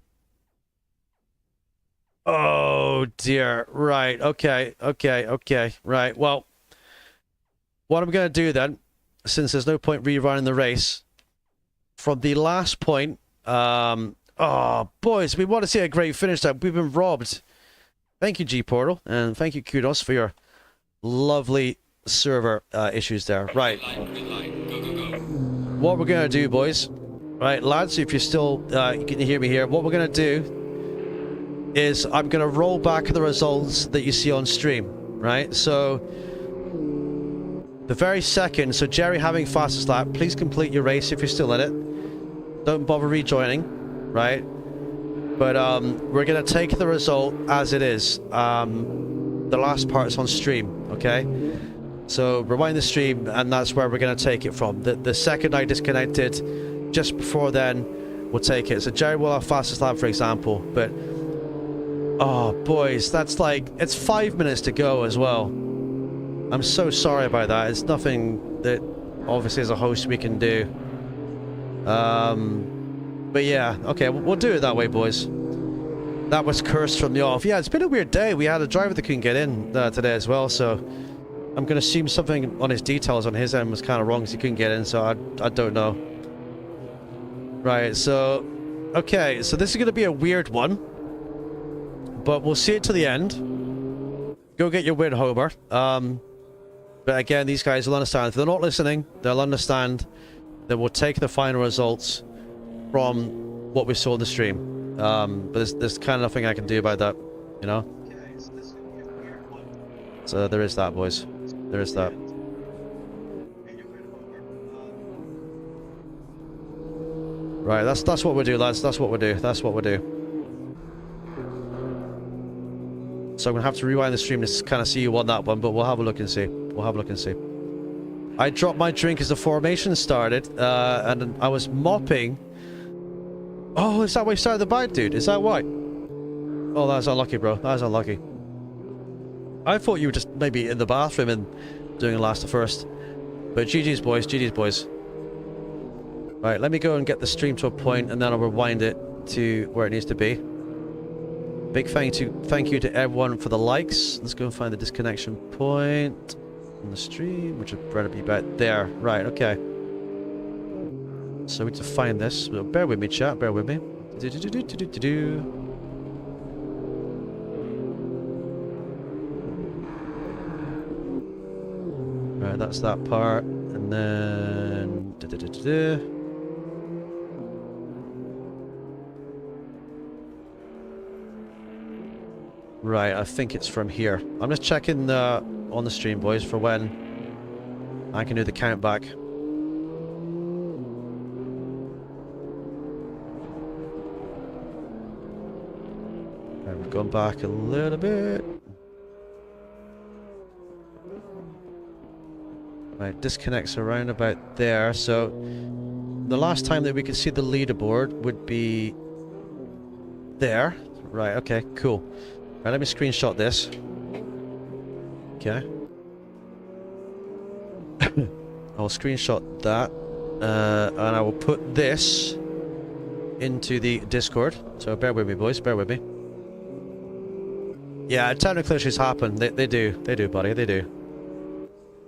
Oh, dear. Right, okay. Right, well, what I'm going to do then, since there's no point rerunning the race, from the last point, oh, boys, we want to see a great finish there. We've been robbed. Thank you, G-Portal, and thank you, Kudos, for your lovely server issues there. Right. What we're going to do, boys, right, lads, if you're still, you can hear me here, what we're going to do is I'm going to roll back the results that you see on stream, right? So, the very second, so Jerry having fastest lap, please complete your race if you're still in it. Don't bother rejoining, right? But we're going to take the result as it is. The last part's on stream, okay? So rewind the stream, and that's where we're going to take it from. The second I disconnected, just before then, we'll take it. So Jerry will have fastest lap, for example, but... Oh, boys, that's like... It's 5 minutes to go as well. I'm so sorry about that. It's nothing that, obviously, as a host, we can do. But yeah, okay, we'll do it that way, boys. That was cursed from the off. Yeah, it's been a weird day. We had a driver that couldn't get in today as well, so I'm going to assume something on his details on his end was kind of wrong because he couldn't get in, so I don't know. Right, so... Okay, so this is going to be a weird one, but we'll see it to the end. Go get your win, Homer. But again, these guys will understand. If they're not listening, they'll understand that we'll take the final results from what we saw in the stream. But there's kind of nothing I can do about that, you know? So there is that, boys. There is that. Right, that's what we do, lads. That's what we do. That's what we do. So I'm going to have to rewind the stream to kind of see you won that one, but we'll have a look and see. We'll have a look and see. I dropped my drink as the formation started, and I was mopping. Oh, is that why you started the bike, dude? Is that why? Oh, that's unlucky, bro. That's unlucky. I thought you were just maybe in the bathroom and doing a last to first. But GG's, boys. GG's, boys. Right, let me go and get the stream to a point, and then I'll rewind it to where it needs to be. Big thank you to everyone for the likes. Let's go and find the disconnection point on the stream, which would better be about there. Right, okay. So we need to find this. Bear with me, chat. Bear with me. Right, that's that part, and then. Right, I think it's from here. I'm just checking on the stream, boys, for when I can do the count back. Right, we've gone back a little bit. Right, disconnects around about there. So the last time that we could see the leaderboard would be there. Right, okay, cool. Right, let me screenshot this. Okay. I'll screenshot that. And I will put this into the Discord. So bear with me, boys. Bear with me. Yeah, technical issues happen. They do. They do, buddy. They do.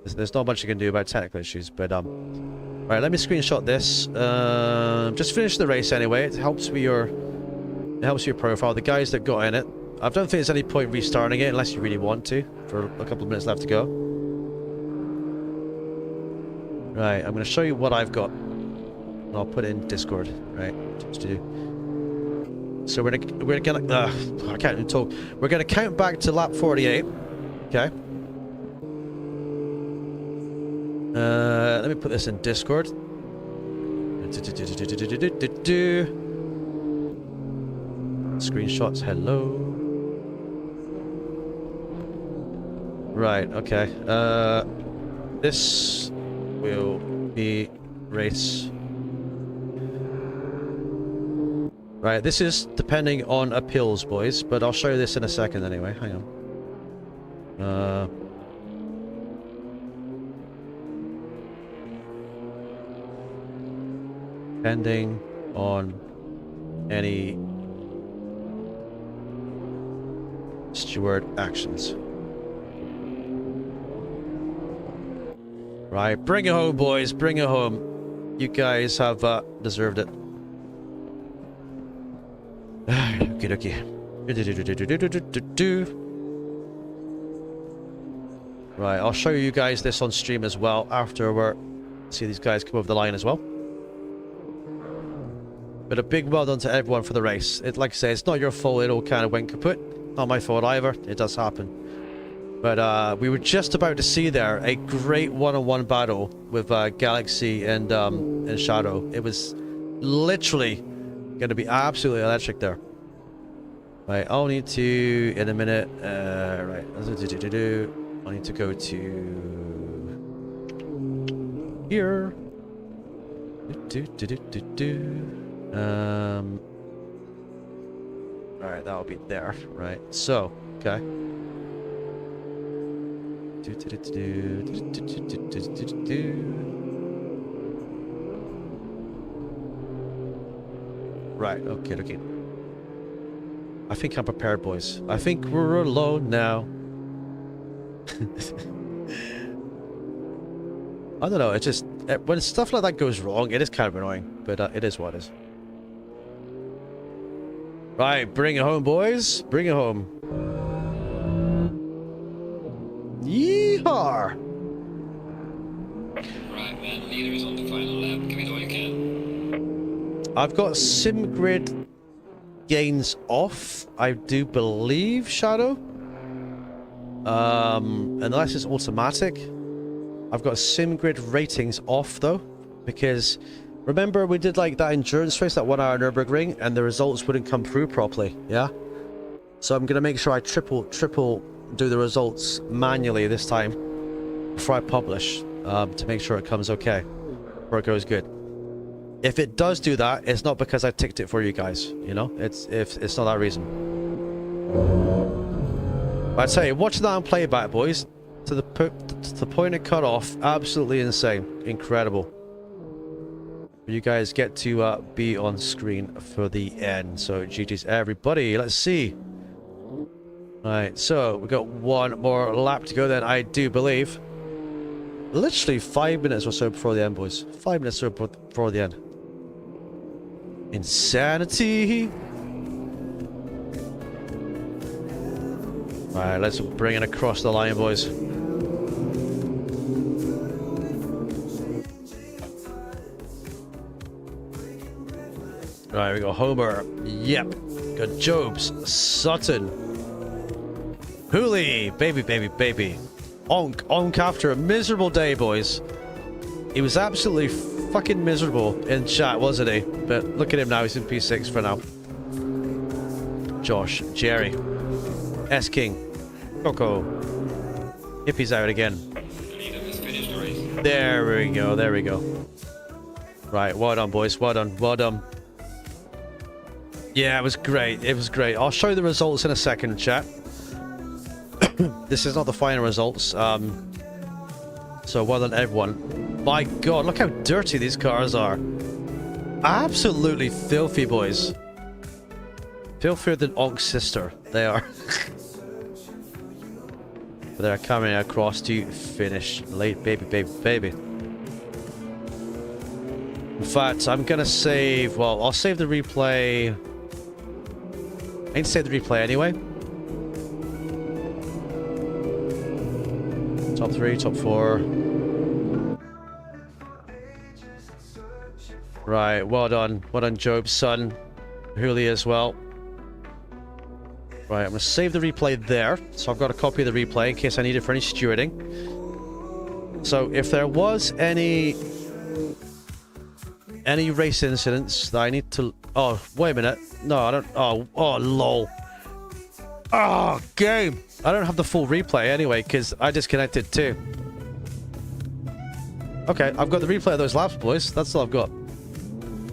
There's not much you can do about technical issues, but right, let me screenshot this. Just finish the race anyway. It helps with your profile. The guys that got in it. I don't think there's any point restarting it unless you really want to, for a couple of minutes left to go. Right, I'm going to show you what I've got. And I'll put it in Discord, right? So we're gonna I can't even talk. We're gonna count back to lap 48. Okay. Let me put this in Discord. Screenshots, hello. Right, okay. This will be race. Right, this is depending on appeals, boys, but I'll show you this in a second anyway. Hang on. Depending on any steward actions. Right, bring it home, boys. Bring it home. You guys have deserved it. Okie dokie. Right, I'll show you guys this on stream as well after we're see these guys come over the line as well. But a big well done to everyone for the race. It, like I say, it's not your fault it all kind of went kaput. Not my fault either. It does happen. But we were just about to see there a great one-on-one battle with Galaxy and Shadow. It was literally going to be absolutely electric there. Right, I'll need to, in a minute, right, I need to go to here. Alright, that'll be there, right, so, okay. Right, okay. I think I'm prepared, boys. I think we're alone now. I don't know, it just... when stuff like that goes wrong, it is kind of annoying. But it is what it is. Right, bring it home, boys. Bring it home. Yeehaw! Right, man, leader is on the final lap. Give it all you can. I've got Simgrid gains off, I do believe, Shadow. Unless it's automatic. I've got Simgrid ratings off though, because remember we did like that endurance race, that 1 hour Nürburgring, and the results wouldn't come through properly, yeah? So I'm gonna make sure I triple do the results manually this time before I publish, to make sure it comes okay, or it goes good. If it does do that, it's not because I ticked it for you guys, you know? It's not that reason. But I tell you, watching that on playback, boys, to the point it cut off, absolutely insane, incredible. You guys get to be on screen for the end. So GG's everybody. Let's see. Right, so we got one more lap to go then, I do believe. Literally 5 minutes or so before the end, boys. 5 minutes or so before the end. Insanity. Alright, let's bring it across the line, boys. Right, we got Homer. Yep. Got Jobs. Sutton. Hooley. Baby. Onk after a miserable day, boys. He was absolutely fucking miserable in chat, wasn't he? But look at him now, he's in P6 for now. Josh, Jerry, S King, Coco. Hippie's out again. There we go. Right, well done, boys. Well done. Yeah, it was great. I'll show you the results in a second, chat. This is not the final results. So well done, everyone. My God, look how dirty these cars are. Absolutely filthy, boys. Filthier than Onk's sister. They are. But they're coming across to finish late, baby. In fact, I'm gonna save. Well, I'll save the replay. I need to save the replay anyway. Top 3, top 4. Right, well done. Well done, Job's son. Hooley as well. Right, I'm going to save the replay there. So I've got a copy of the replay in case I need it for any stewarding. So if there was any race incidents that I need to... Oh, wait a minute. No, I don't... Oh, lol. Oh, game. I don't have the full replay anyway, because I disconnected too. Okay, I've got the replay of those laps, boys. That's all I've got.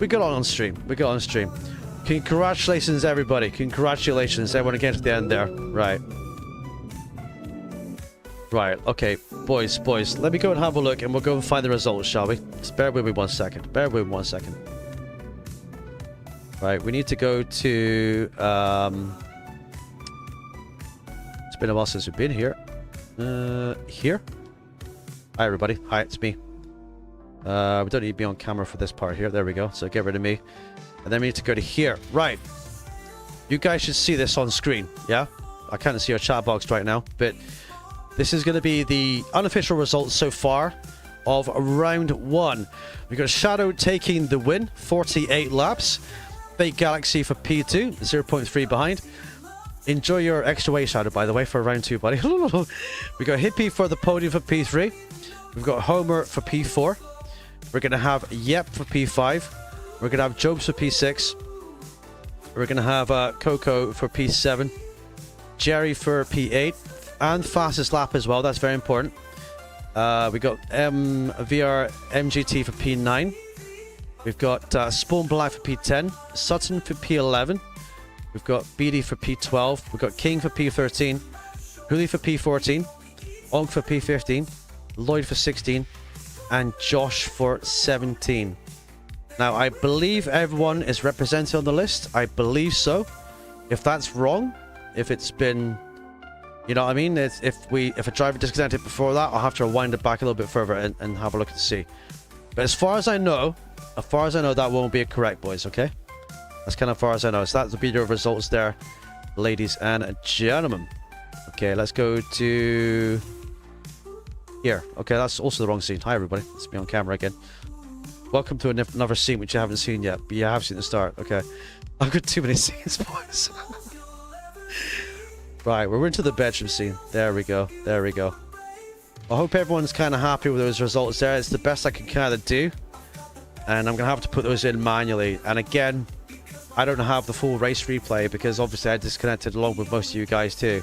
We got on stream. Congratulations, everybody. Congratulations, everyone getting to the end there. Right. Okay, boys. Let me go and have a look, and we'll go and find the results, shall we? Just bear with me 1 second. Right, we need to go to... It's been a while since we've been here. Here? Hi everybody. Hi, it's me. We don't need to be on camera for this part here. There we go. So get rid of me. And then we need to go to here. Right. You guys should see this on screen. Yeah? I can't see our chat box right now. But this is going to be the unofficial results so far of round 1. We've got Shadow taking the win. 48 laps. Fake Galaxy for P2. 0.3 behind. Enjoy your extra weight, Shadow, by the way, for round 2, buddy. We got Hippie for the podium for P3. We've got Homer for P4. We're going to have Yep for P5. We're going to have Jobs for P6. We're going to have Coco for P7. Jerry for P8. And fastest lap as well. That's very important. We got VR MGT for P9. We've got Spawn Black for P10. Sutton for P11. We've got BD for P12. We've got King for P13. Hooli for P14. Onk for P15. Lloyd for 16. And Josh for 17. Now, I believe everyone is represented on the list. I believe so. If that's wrong, if it's been, you know what I mean? If a driver disconnected before that, I'll have to rewind it back a little bit further and have a look to see. But as far as I know, that won't be correct, boys, okay? That's kind of far as I know. So that's the video results there, ladies and gentlemen. Okay, let's go to here. Okay, that's also the wrong scene. Hi, everybody. Let's be on camera again. Welcome to another scene which you haven't seen yet, but you have seen the start. Okay. I've got too many scenes, boys. Right, we're into the bedroom scene. There we go. There we go. I hope everyone's kind of happy with those results there. It's the best I can kind of do. And I'm going to have to put those in manually. And again, I don't have the full race replay because obviously I disconnected along with most of you guys too.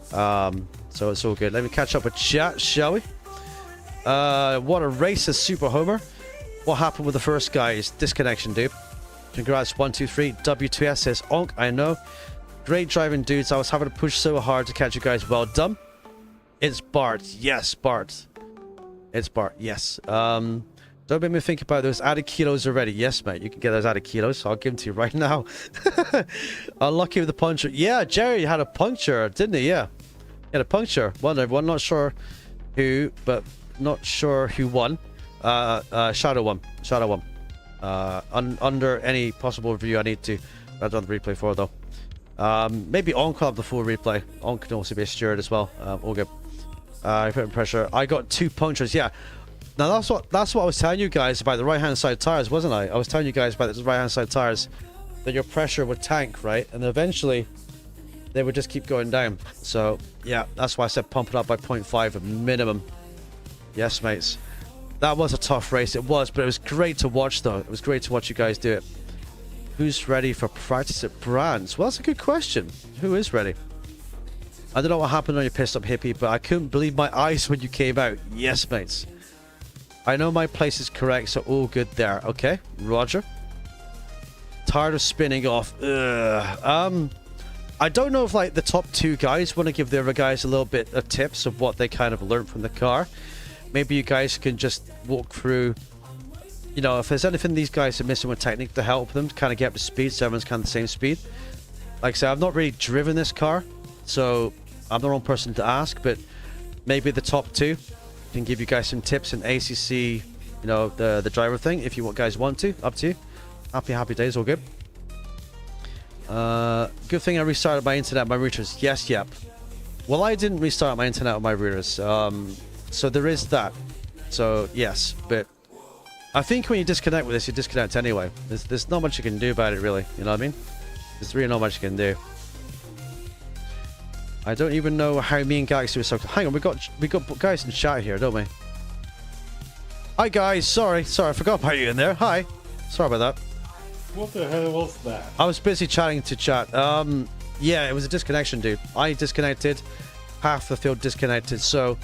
So it's all good. Let me catch up with chat, shall we? What a race is Super Homer. What happened with the first guys? Disconnection, dude. Congrats, 123. W2S says, Onk, I know. Great driving, dudes. I was having to push so hard to catch you guys. Well done. It's Bart. Yes, Bart. It's Bart. Yes. Don't make me think about those added kilos already. Yes, mate. You can get those added kilos. I'll give them to you right now. Unlucky with the puncture. Yeah, Jerry had a puncture, didn't he? Yeah. He had a puncture. Well, everyone, not sure who, but not sure who won. Shadow won. Shadow won. Under any possible review I need to. I've done the replay for though. Maybe Onk will have the full replay. Onk can also be a steward as well. All good. I put in pressure. I got 2 punctures. Yeah. Now that's what I was telling you guys about the right hand side tires, wasn't I? I was telling you guys about the right hand side tires that your pressure would tank, right? And eventually they would just keep going down. So yeah, that's why I said pump it up by 0.5 minimum. Yes, mates. That was a tough race. It was, but it was great to watch though. It was great to watch you guys do it. Who's ready for practice at Brands? Well, that's a good question. Who is ready? I don't know what happened on your pissed up hippie, but I couldn't believe my eyes when you came out. Yes, mates. I know my place is correct, so all good there. Okay, Roger. Tired of spinning off. Ugh. I don't know if like the top 2 guys want to give the other guys a little bit of tips of what they kind of learned from the car. Maybe you guys can just walk through, you know, if there's anything these guys are missing with technique to help them to kind of get up to speed so everyone's kind of the same speed. Like I said, I've not really driven this car, so I'm the wrong person to ask, but maybe the top 2 can give you guys some tips in ACC, you know, the driver thing, if you guys want to. Up to you. Happy days, all good. Good thing I restarted my internet, my routers. Yes, yep. Well, I didn't restart my internet on my routers, so there is that. So yes, but I think when you disconnect with this, you disconnect anyway. There's not much you can do about it, really. You know what I mean? There's really not much you can do. I don't even know how me and Galaxy were so. Hang on, we got guys in chat here, don't we? Hi guys, sorry, I forgot about you in there. Hi, sorry about that. What the hell was that? I was busy chatting to chat. Yeah, it was a disconnection, dude. I disconnected, half the field disconnected. So,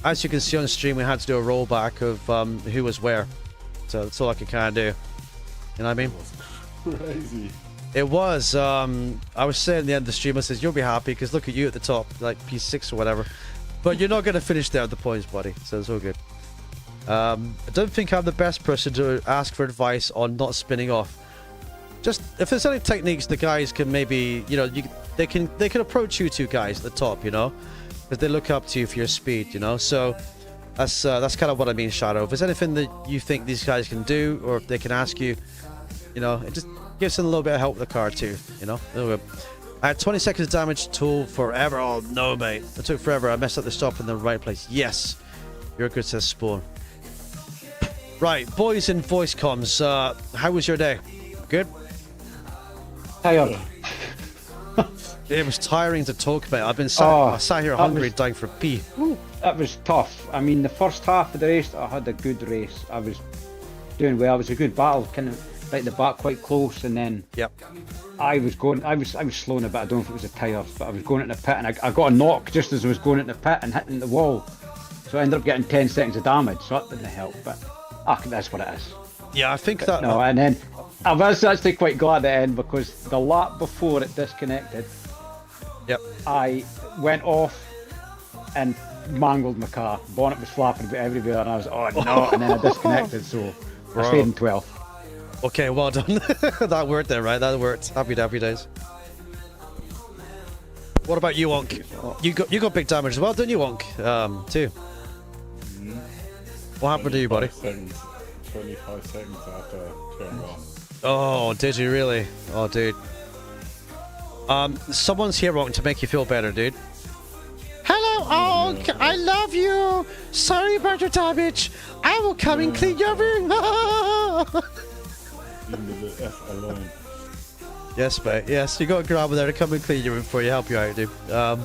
as you can see on the stream, we had to do a rollback of who was where. So that's all I could kind of do. You know what I mean? It was crazy. It was. I was saying at the end of the stream, I says, you'll be happy because look at you at the top, like P6 or whatever. But you're not going to finish there at the points, buddy. So it's all good. I don't think I'm the best person to ask for advice on not spinning off. Just if there's any techniques, the guys can maybe, you know, they can approach you 2 guys at the top, you know, because they look up to you for your speed, you know. So That's kind of what I mean, Shadow. If there's anything that you think these guys can do, or if they can ask you, you know, it just gives them a little bit of help with the car too, you know. A little bit. I had 20 seconds of damage tool forever. Oh no, mate. It took forever. I messed up the stop in the right place. Yes. You're good, says Spawn. Right, boys in voice comms. How was your day? Good? Tired. It was tiring to talk about. I sat here hungry, dying for a pee. That was tough. I mean, the first half of the race, I had a good race. I was doing well. It was a good battle, kind of right at the back, quite close, and then Yep. I was slowing a bit. I don't know if it was a tyre, but I was going into the pit, and I got a knock just as I was going into the pit and hitting the wall. So I ended up getting 10 seconds of damage, so that didn't help, but that's what it is. Yeah, I think that... No, and then I was actually quite glad at the end, because the lap before it disconnected, Yep. I went off and mangled my car. Bonnet was flapping about everywhere, and I was, oh no, and then I disconnected, so I stayed in 12th. Okay, well done. That worked then, right? That worked. Happy days. What about you, Onk? You got big damage as well, didn't you, Onk? Too. What happened to you, buddy? 25 seconds after turn 1. Oh, did you really? Oh, dude. Someone's here, Onk, to make you feel better, dude. Hello, Onk. I love you. Sorry about your damage. I will come and clean your room. Into the F alone. Yes, mate. Yes, you got a grabber there to come and clean your room for you, help you out, dude. But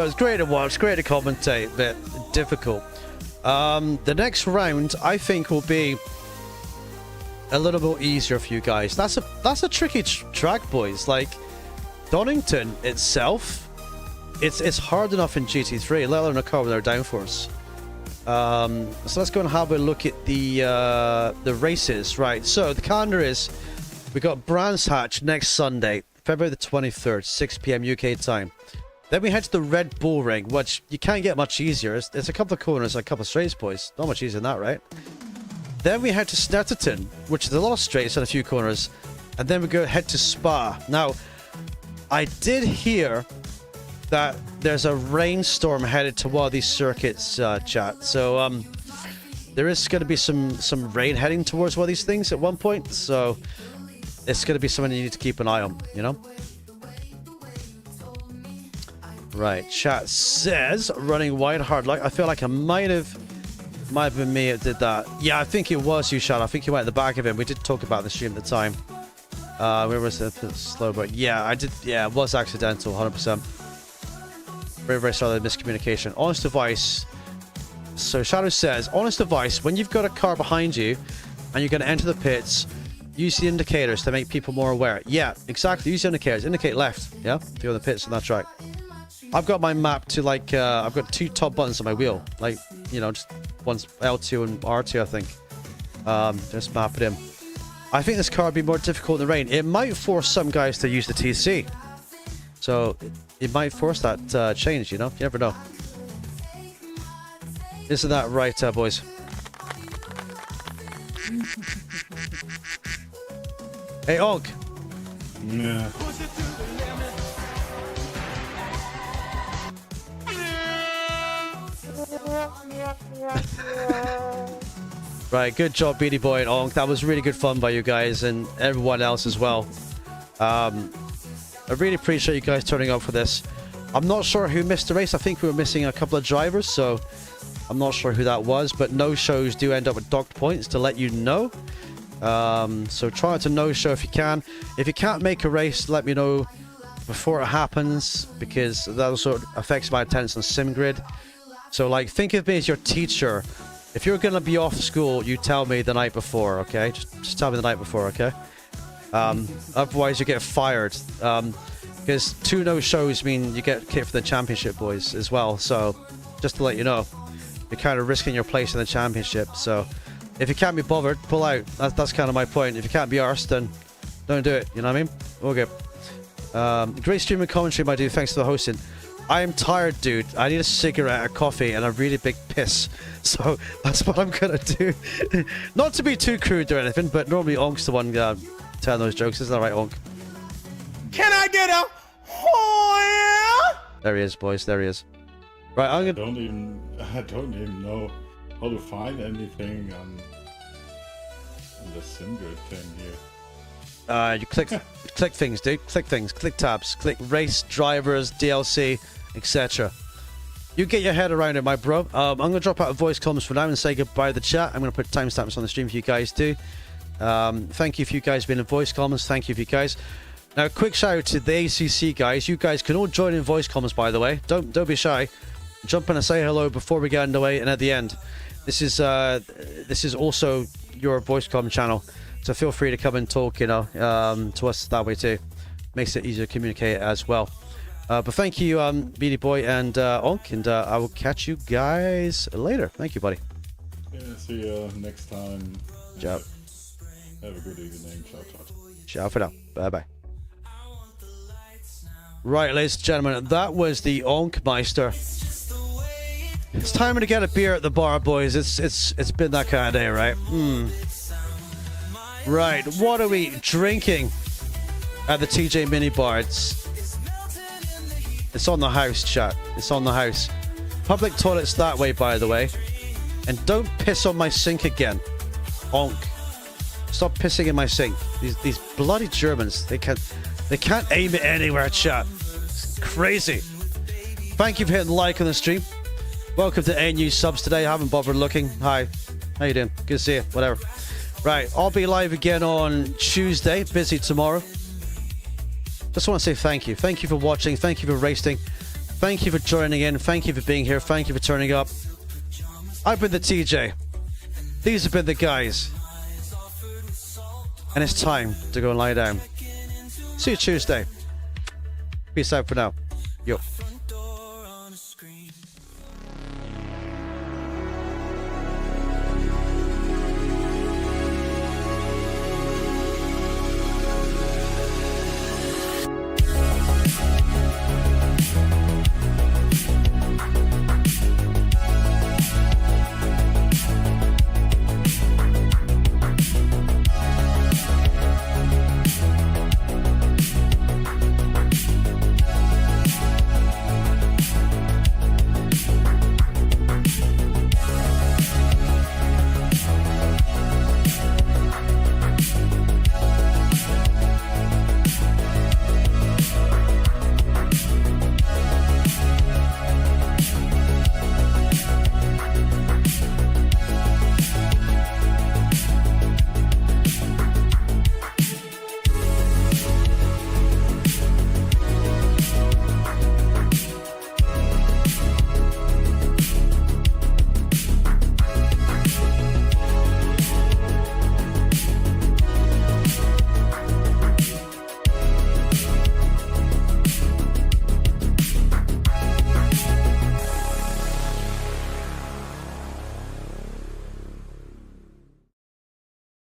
it's great to watch, great to commentate, but difficult. The next round, I think, will be a little bit easier for you guys. That's a tricky track, boys. Like Donington itself, it's hard enough in GT3, let alone a car with their downforce. So let's go and have a look at the races. Right, so the calendar is, we got Brands Hatch next Sunday, February the 23rd, 6 PM UK time. Then we head to the Red Bull Ring, which you can't get much easier. It's a couple of corners, a couple of straights, boys. Not much easier than that, right? Then we head to Snetterton, which is a lot of straights and a few corners. And then we go head to Spa. Now, I did hear that there's a rainstorm headed to one of these circuits, chat. So, there is going to be some rain heading towards one of these things at one point. So, it's going to be something you need to keep an eye on, you know? Right, chat says running wide hard luck. I feel like I might have been me that did that. Yeah, I think it was you, Sean. I think you went at the back of him. We did talk about the stream at the time. Where was it? Slow, but yeah, I did. Yeah, it was accidental, 100%. Very solid miscommunication. Honest device. So Shadow says, honest device. When you've got a car behind you and you're going to enter the pits, use the indicators to make people more aware. Yeah, exactly. Use the indicators. Indicate left. Yeah, to go to the pits on that track. I've got my map to like, I've got 2 top buttons on my wheel. Like, you know, just one's L2 and R2, I think. Just map it in. I think this car would be more difficult in the rain. It might force some guys to use the TC. So, it might force that change, you know? You never know. Isn't that right, boys? Hey, Og. Yeah. Right, good job, Beady Boy and Onk. That was really good fun by you guys and everyone else as well. I really appreciate you guys turning up for this. I'm not sure who missed the race. I think we were missing a couple of drivers, so I'm not sure who that was. But no-shows do end up with docked points to let you know. So try to no-show if you can. If you can't make a race, let me know before it happens, because that also affects my attendance on Simgrid. So, like, think of me as your teacher. If you're going to be off school, you tell me the night before, okay? Just tell me the night before, okay? Otherwise, you get fired. Because 2 no-shows mean you get kicked for the championship, boys, as well. So, just to let you know, you're kind of risking your place in the championship. So, if you can't be bothered, pull out. That's kind of my point. If you can't be arsed, then don't do it. You know what I mean? Okay. Great streaming commentary, my dude. Thanks for the hosting. I am tired, dude. I need a cigarette, a coffee, and a really big piss. So that's what I'm gonna do. Not to be too crude or anything, but normally Onk's the one telling those jokes. Isn't that right, Onk? Can I get a oh yeah? There he is, boys. There he is. Right, I'm I gonna. don't even know how to find anything on the Simgrid thing here. You click things, dude. Click things. Click tabs. Click race, drivers, DLC, etc. You get your head around it, my bro. I'm going to drop out of voice comments for now and say goodbye to the chat. I'm going to put timestamps on the stream for you guys too. Thank you for you guys being in voice comments. Thank you for you guys. Now, quick shout out to the ACC guys. You guys can all join in voice comments, by the way. Don't be shy. Jump in and say hello before we get underway and at the end. This is also your voice comm channel, so feel free to come and talk, you know, to us that way too. Makes it easier to communicate as well. But thank you, Beanie Boy and Onk, and I will catch you guys later. Thank you, buddy. Yeah, see you next time. Ciao. Have a good evening. Ciao, ciao. Ciao for now. Bye bye. Right, ladies and gentlemen, that was the Onkmeister. It's time to get a beer at the bar, boys. It's been that kind of day, right? Right, what are we drinking at the TJ Mini Bar? It's on the house, chat. It's on the house. Public toilets that way, by the way. And don't piss on my sink again, Onk. Stop pissing in my sink. These bloody Germans. They can't aim it anywhere, chat. It's crazy. Thank you for hitting like on the stream. Welcome to any new subs today. I haven't bothered looking. Hi. How you doing? Good to see you. Whatever. Right, I'll be live again on Tuesday. Busy tomorrow. Just want to say thank you. Thank you for watching. Thank you for racing. Thank you for joining in. Thank you for being here. Thank you for turning up. I've been the TJ. These have been the guys. And it's time to go and lie down. See you Tuesday. Peace out for now. Yo.